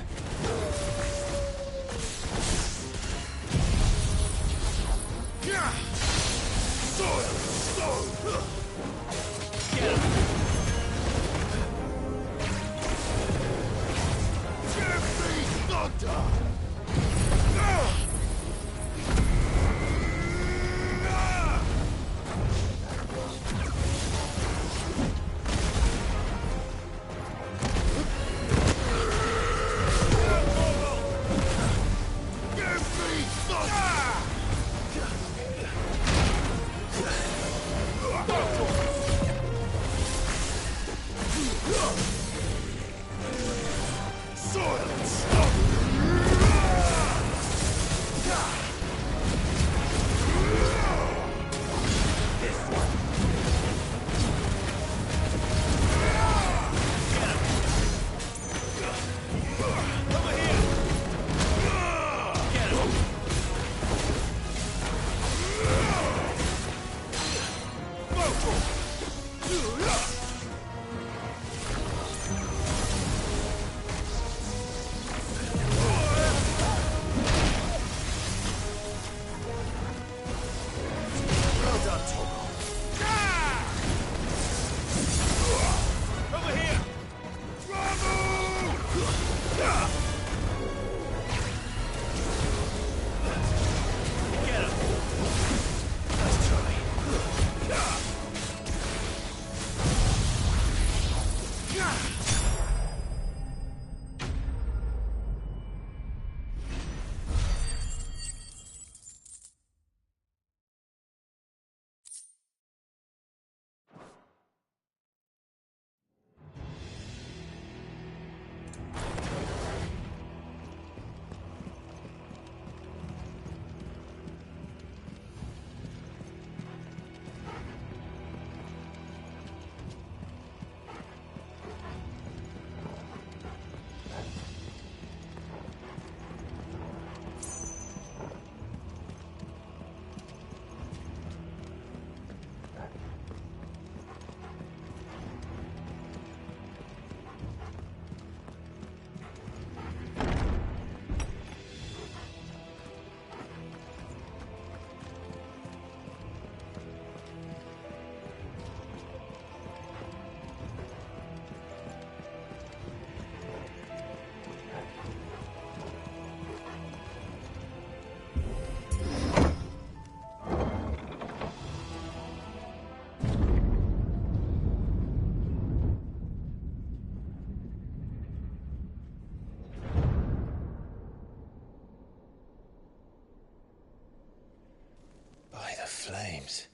B: Flames.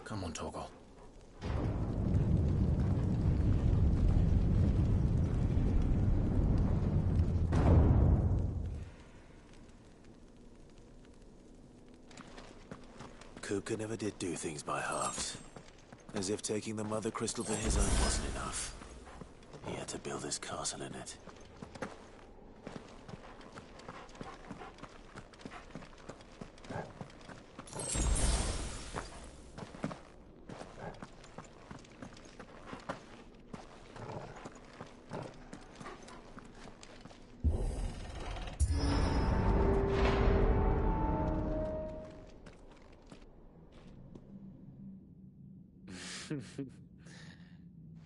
B: Come on, Torgal. Kupka never did do things by halves. As if taking the Mother Crystal for his own wasn't enough. He had to build his castle in it.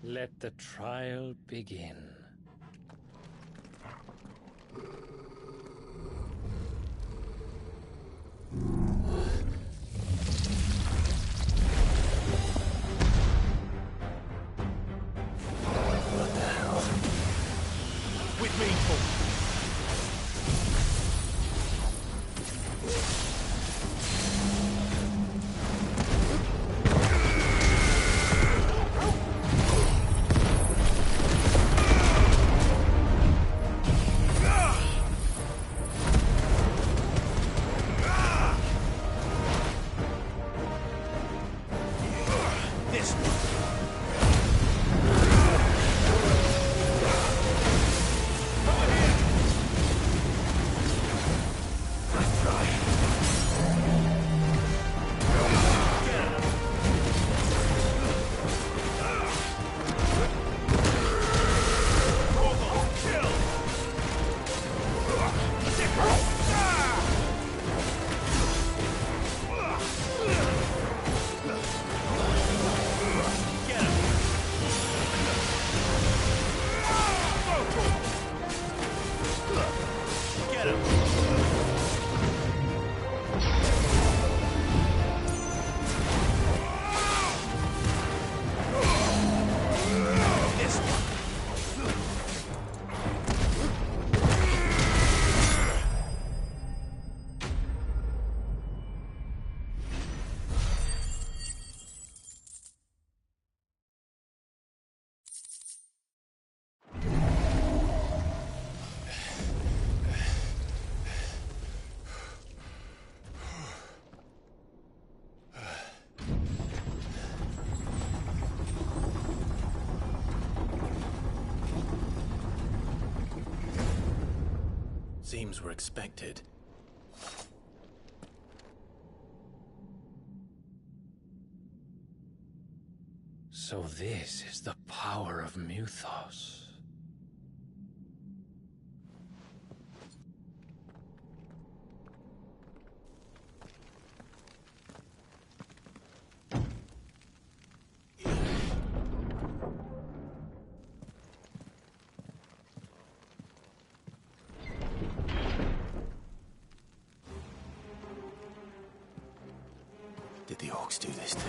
U: Let the trial begin.
B: What the hell?
H: With me, Paul.
B: Seems we're expected.
U: So this is the power of Muthos.
B: Did the orcs do this too?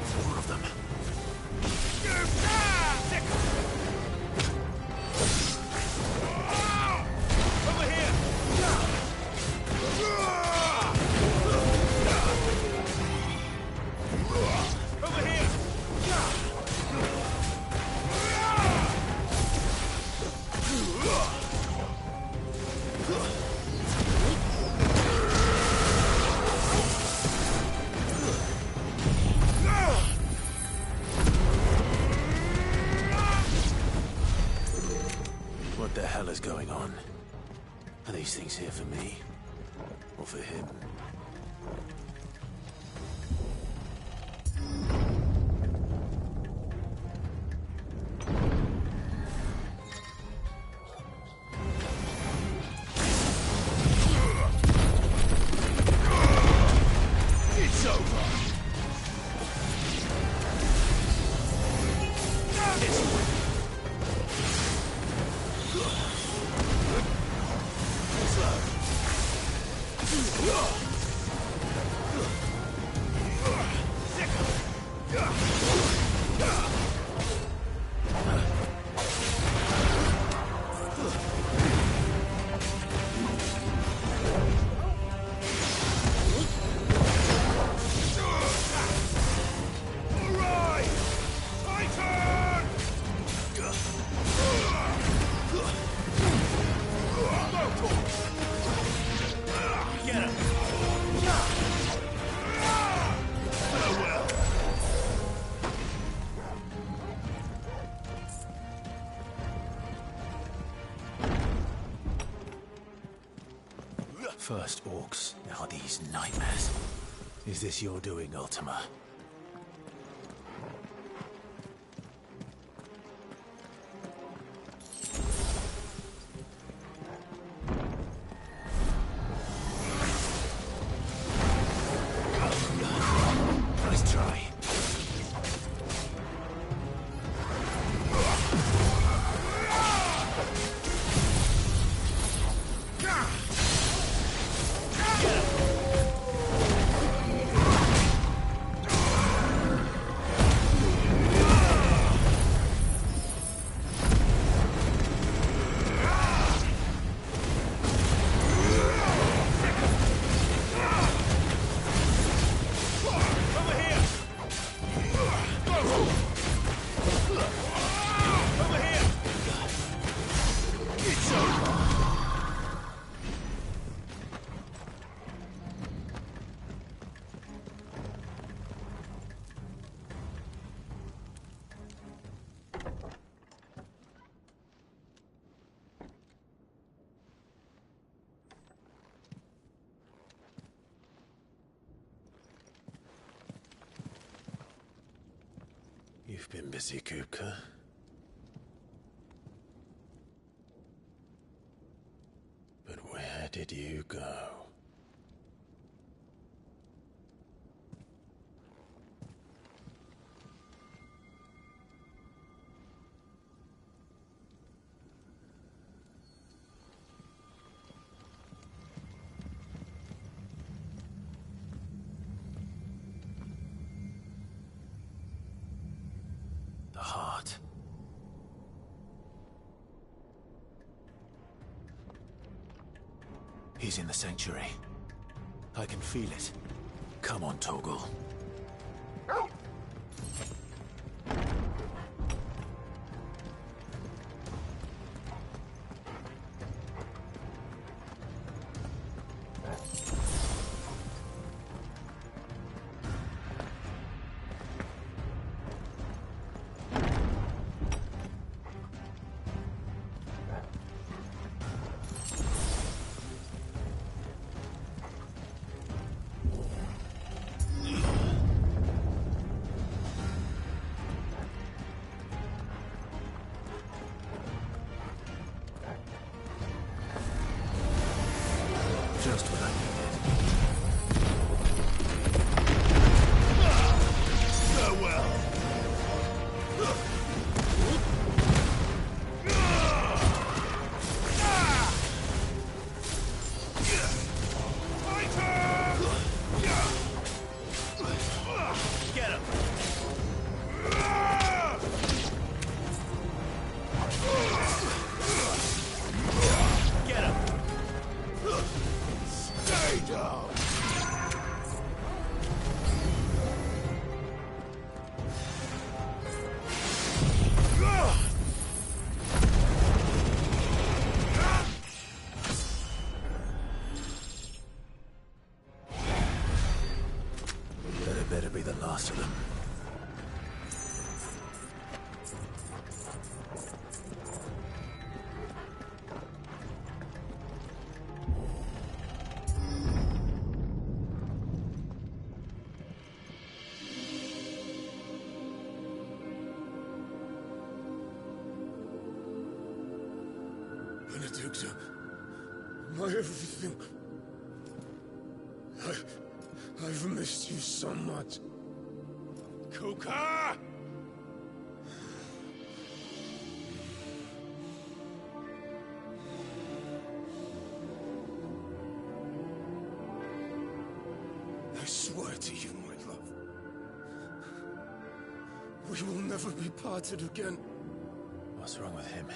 B: Four of them.
H: Over here! Over here!
B: What the hell is going on? Are these things here for me? Or for him?
H: It's over! This way!
B: First orcs, now these nightmares. Is this your doing, Ultima? You've been busy, Kupka. But where did you go? The heart. He's in the sanctuary. I can feel it. Come on, Torgal. Just what I needed. Farewell.
H: Get him! Get him! Stay down!
B: That better be the last of them.
H: Benedicta, my everything. I've missed you so much. Kuka! I swear to you, my love, we will never be parted again.
B: What's wrong with him?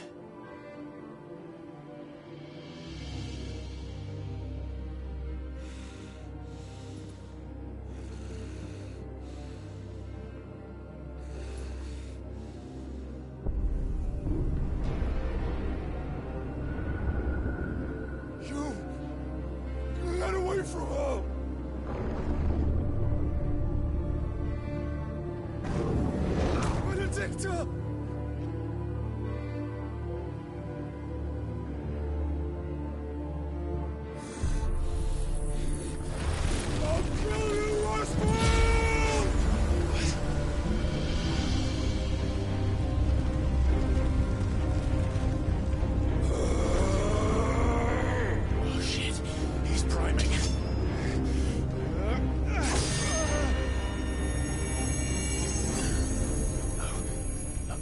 H: You ran away from home. Benedicta! I'll kill you, Oswald!
B: Oh shit, he's priming. No, not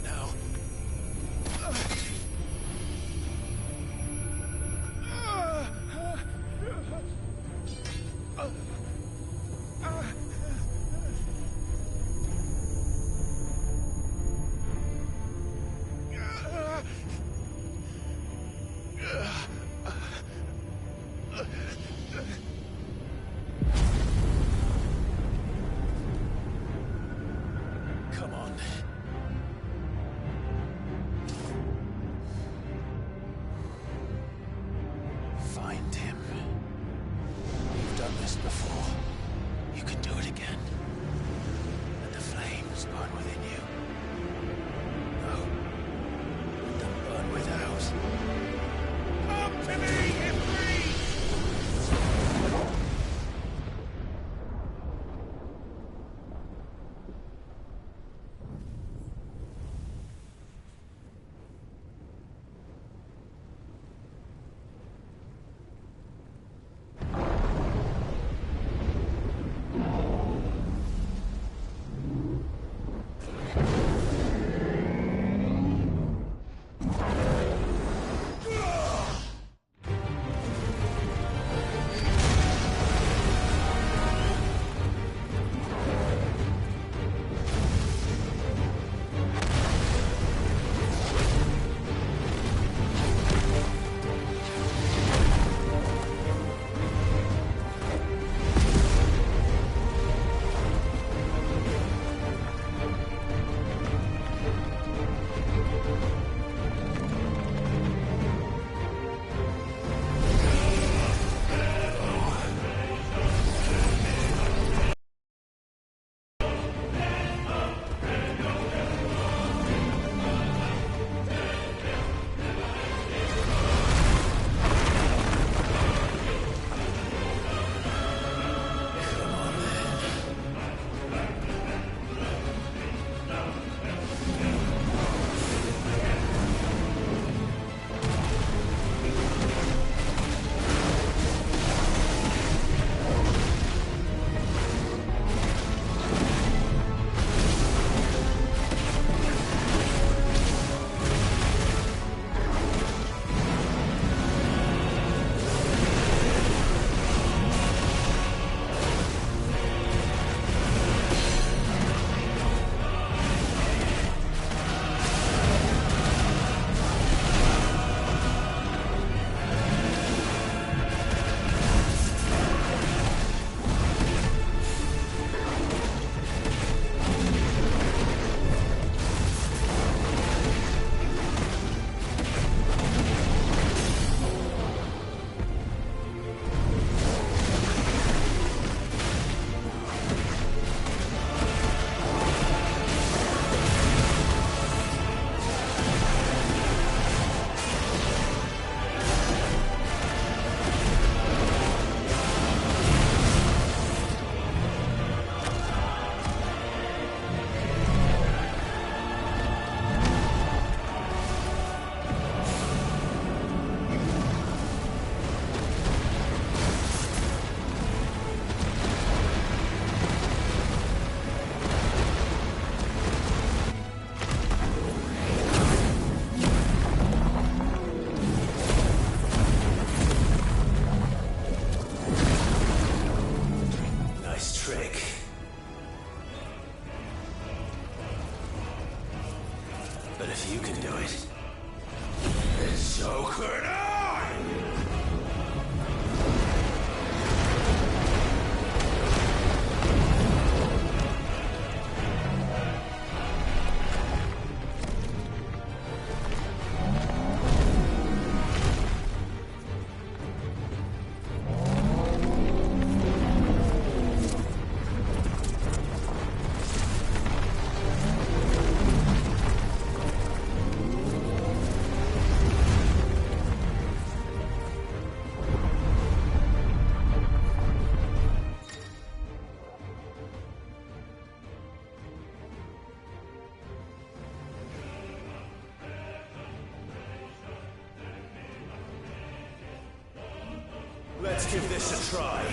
B: But if you can do it, then so could I! Let's give this a try.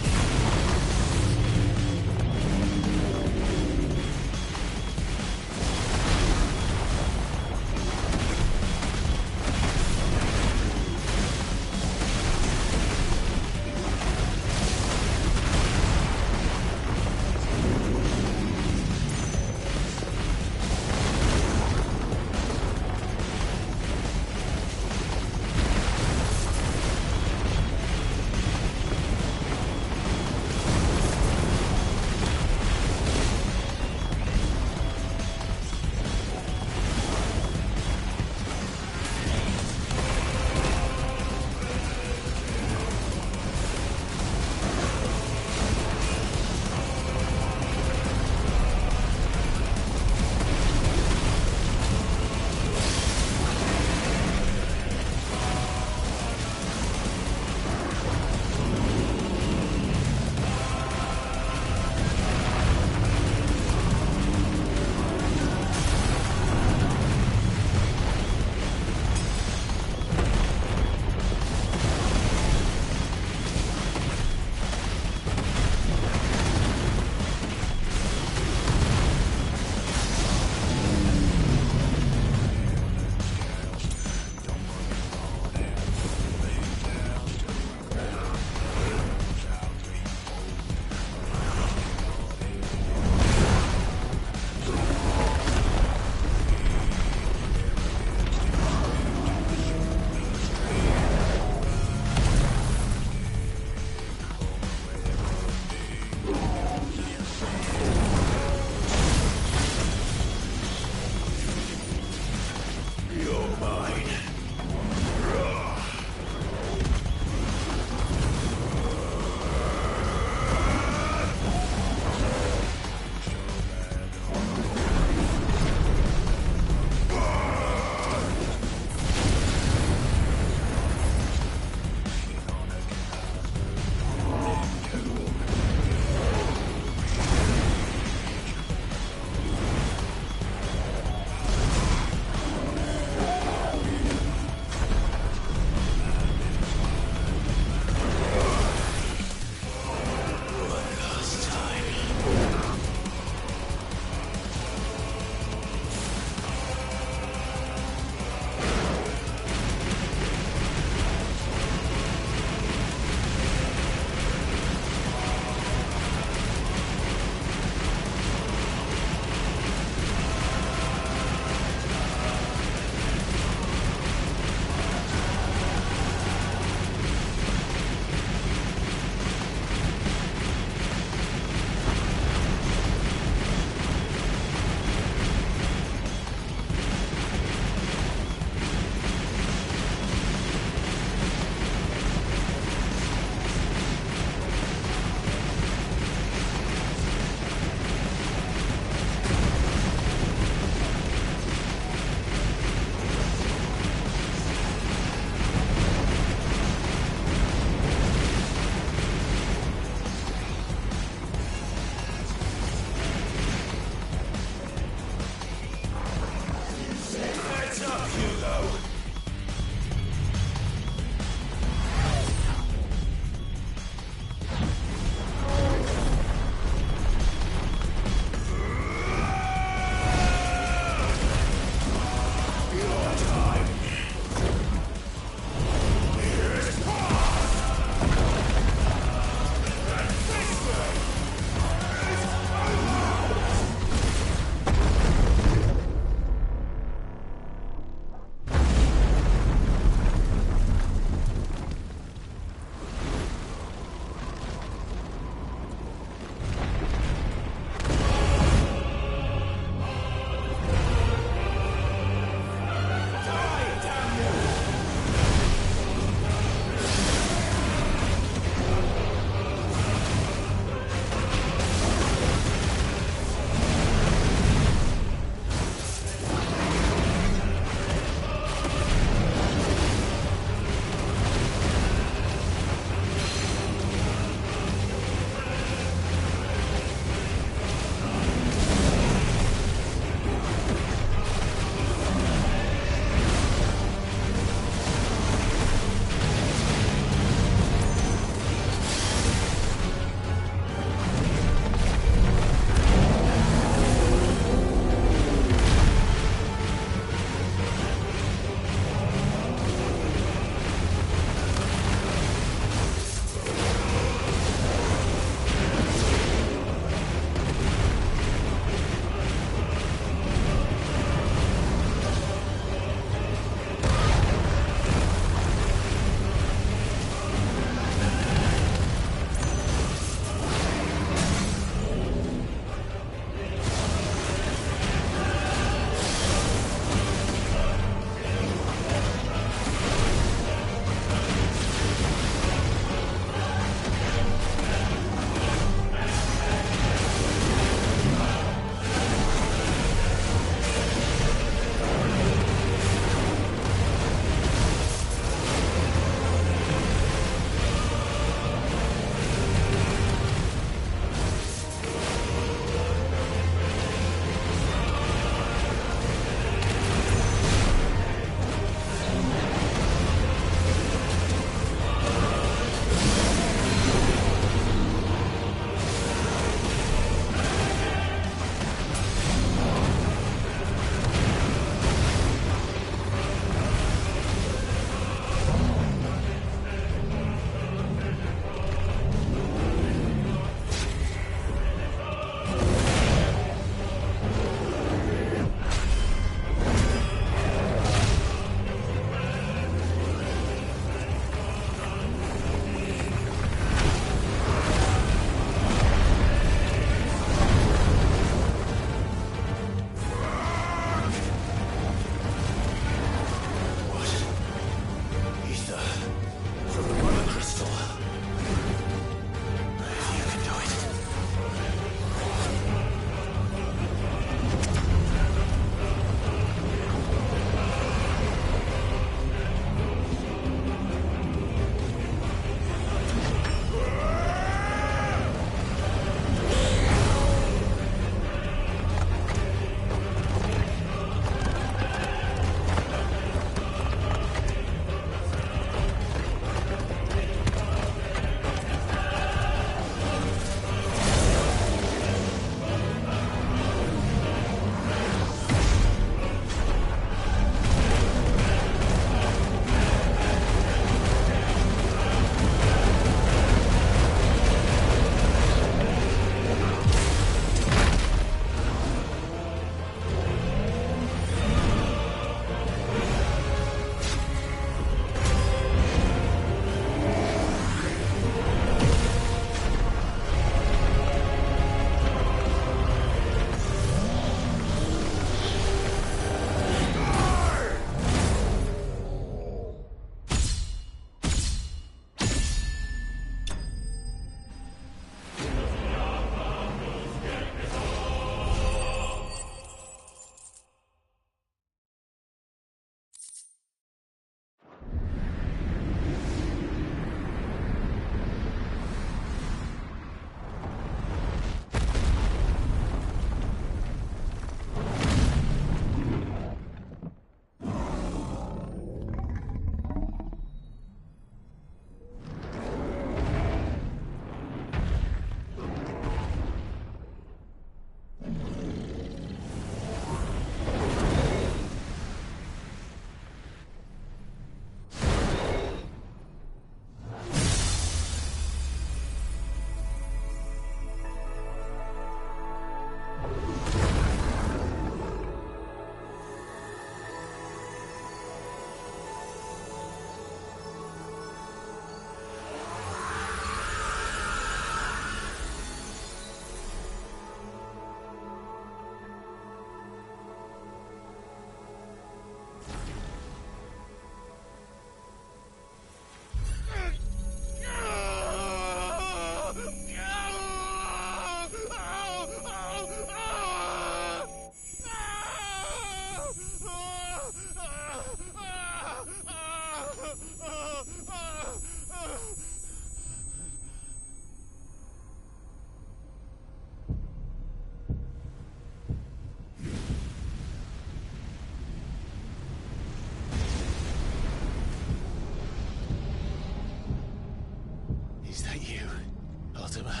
B: Mortimer.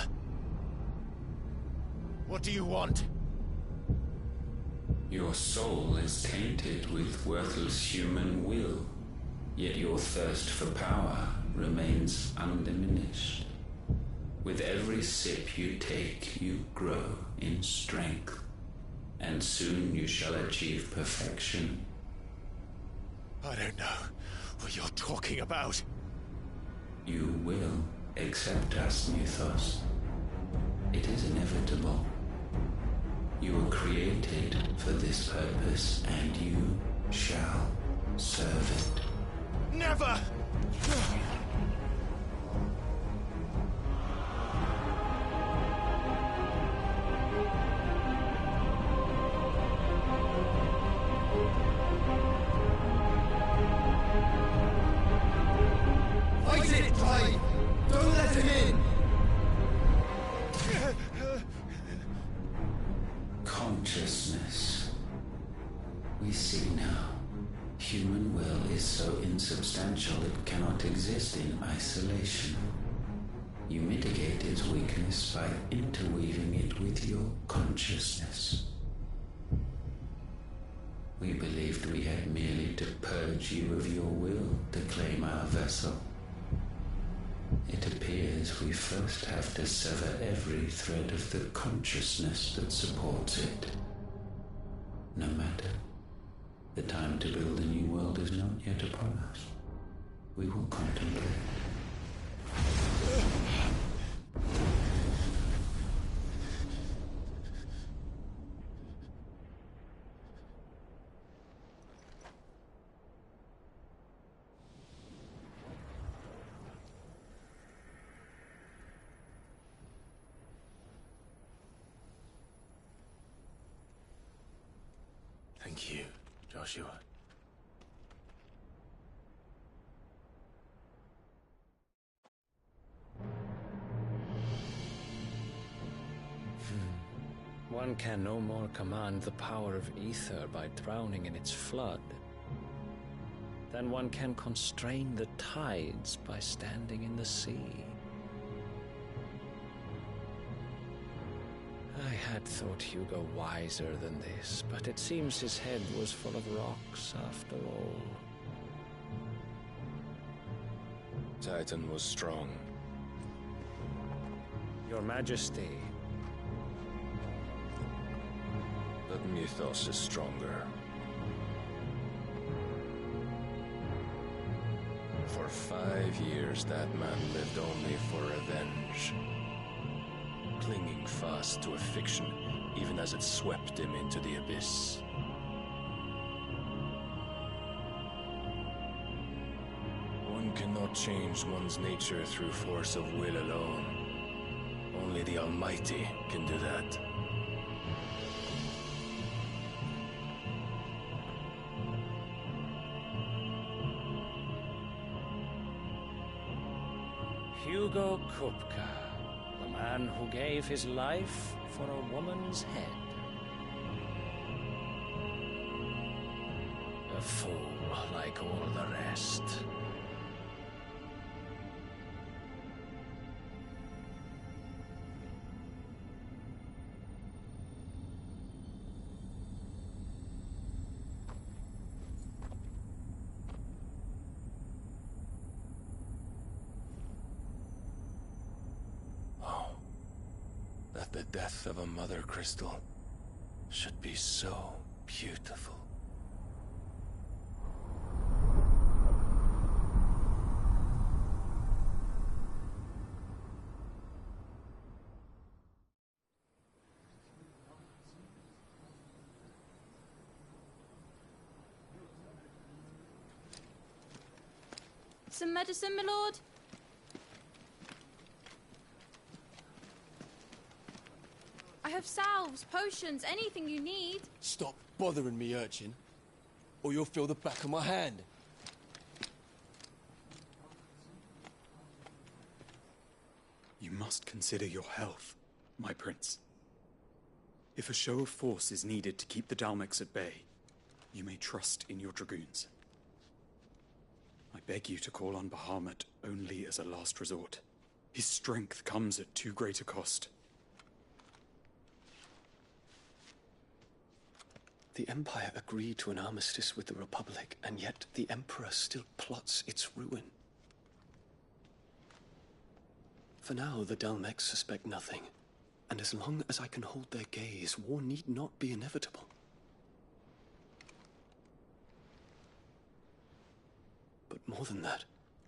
H: What do you want?
I: Your soul is tainted with worthless human will, yet your thirst for power remains undiminished. With every sip you take, you grow in strength, and soon you shall achieve perfection.
H: I don't know what you're talking about.
I: You will accept us, Mythos. It is inevitable. You were created for this purpose, and you shall serve it.
H: Never!
V: Fight it, Clive! Don't let him in!
I: Consciousness. We see now. Human will is so insubstantial it cannot exist in isolation. You mitigate its weakness by interweaving it with your consciousness. We believed we had merely to purge you of your will to claim our vessel. It appears we first have to sever every thread of the consciousness that supports it. No matter. The time to build a new world is not yet upon us. We will contemplate.
B: Thank you, Joshua.
U: One can no more command the power of ether by drowning in its flood than one can constrain the tides by standing in the sea. I had thought Hugo wiser than this, but it seems his head was full of rocks after all. Titan was strong. Your Majesty. But Mythos is stronger. For 5 years, that man lived only for revenge. Clinging fast to a fiction, even as it swept him into the abyss. One cannot change one's nature through force of will alone. Only the Almighty can do that. Hugo Kupka, the man who gave his life for a woman's head. A fool like all the rest. That the death of a mother crystal should be so beautiful.
W: Some medicine, my lord? I have salves, potions, anything you need.
X: Stop bothering me, urchin, or you'll feel the back of my hand.
Y: You must consider your health, my prince. If a show of force is needed to keep the Dalmex at bay, you may trust in your dragoons. I beg you to call on Bahamut only as a last resort. His strength comes at too great a cost.
B: The Empire agreed to an armistice with the Republic, and yet the Emperor still plots its ruin. For now, the Dalmex suspect nothing, and as long as I can hold their gaze, war need not be inevitable. But more than that,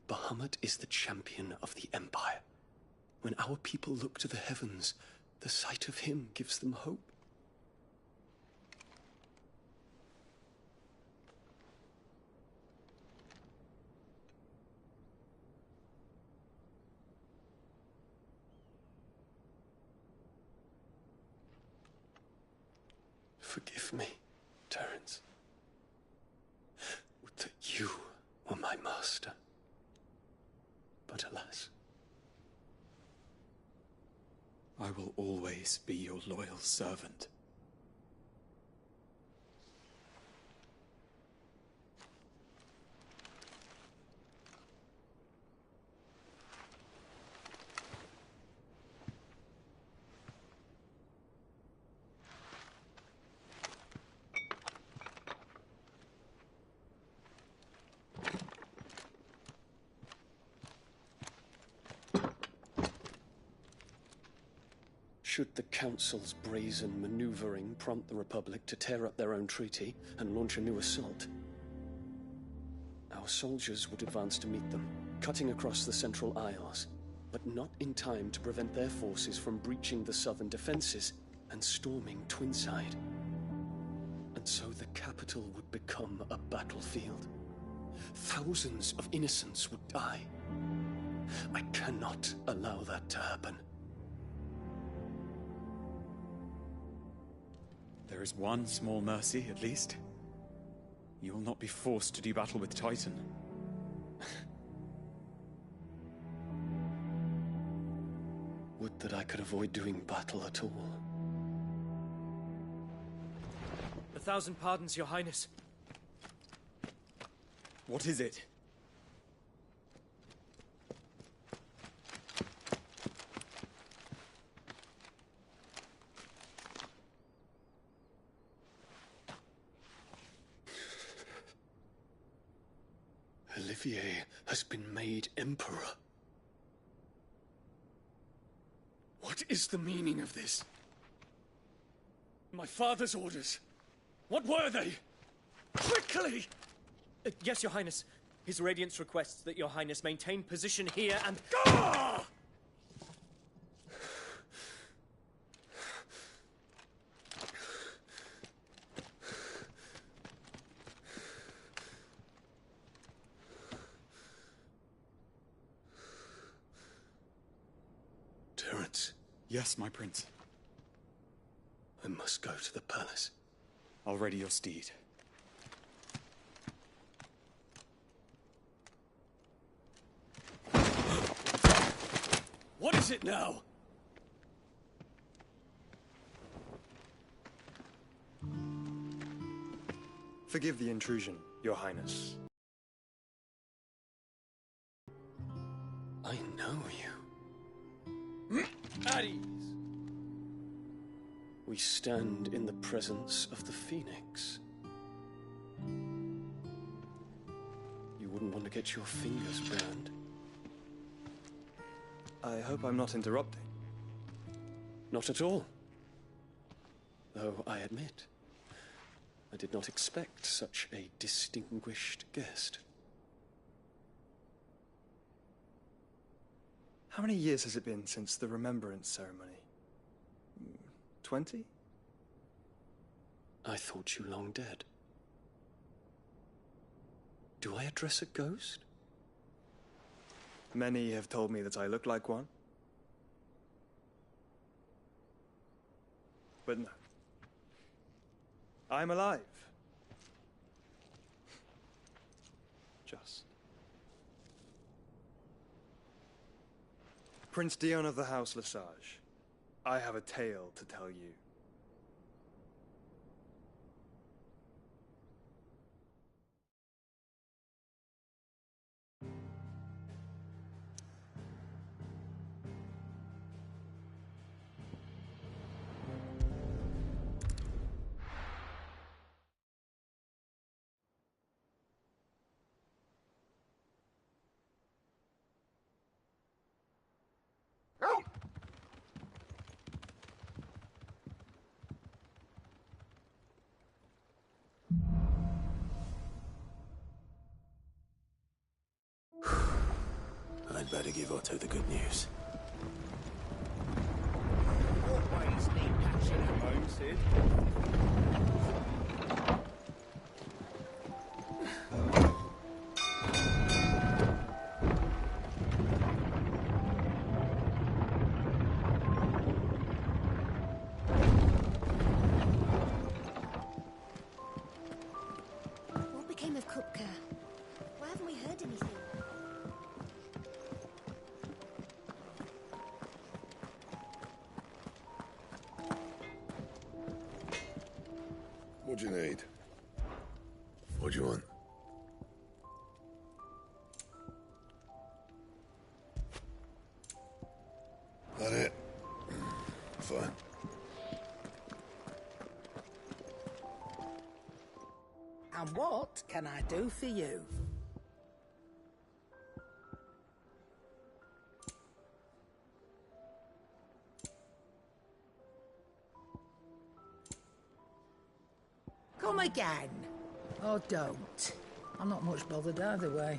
B: Bahamut is the champion of the Empire. When our people look to the heavens, the sight of him gives them hope. Forgive me, Terence. Would that you were my master. But alas.
Y: I will always be your loyal servant.
B: Should the Council's brazen maneuvering prompt the Republic to tear up their own treaty and launch a new assault, our soldiers would advance to meet them, cutting across the Central Isles, but not in time to prevent their forces from breaching the southern defenses and storming Twinside. And so the capital would become a battlefield. Thousands of innocents would die. I cannot allow that to happen.
Y: There is one small mercy, at least. You will not be forced to do battle with Titan.
B: Would that I could avoid doing battle at all.
C: 1,000 pardons, Your Highness.
Y: What is it?
B: Olivier has been made Emperor. What is the meaning of this?
C: My father's orders. What were they? Quickly! Yes, Your Highness. His Radiance requests that Your Highness maintain position here and...
B: Ah! Terence.
Y: Yes, my prince.
B: I must go to the palace.
Y: I'll ready your steed.
C: What is it now?
F: Forgive the intrusion, Your Highness.
B: I know you.
C: At ease.
B: We stand in the presence of the Phoenix. You wouldn't want to get your fingers burned.
F: I hope I'm not interrupting.
B: Not at all. Though I admit, I did not expect such a distinguished guest.
F: How many years has it been since the Remembrance ceremony? 20?
B: I thought you long dead. Do I address a ghost?
F: Many have told me that I look like one. But no. I'm alive. Just. Prince Dion of the House Lesage, I have a tale to tell you.
B: better give Otto the good news.
H: Always need patching at home, Sid.
Q: What became of Kupka? Why haven't we heard anything?
L: What do you need? What do you want? That it? Fine.
E: And what can I do for you? Come again. Or don't. I'm not much bothered either way.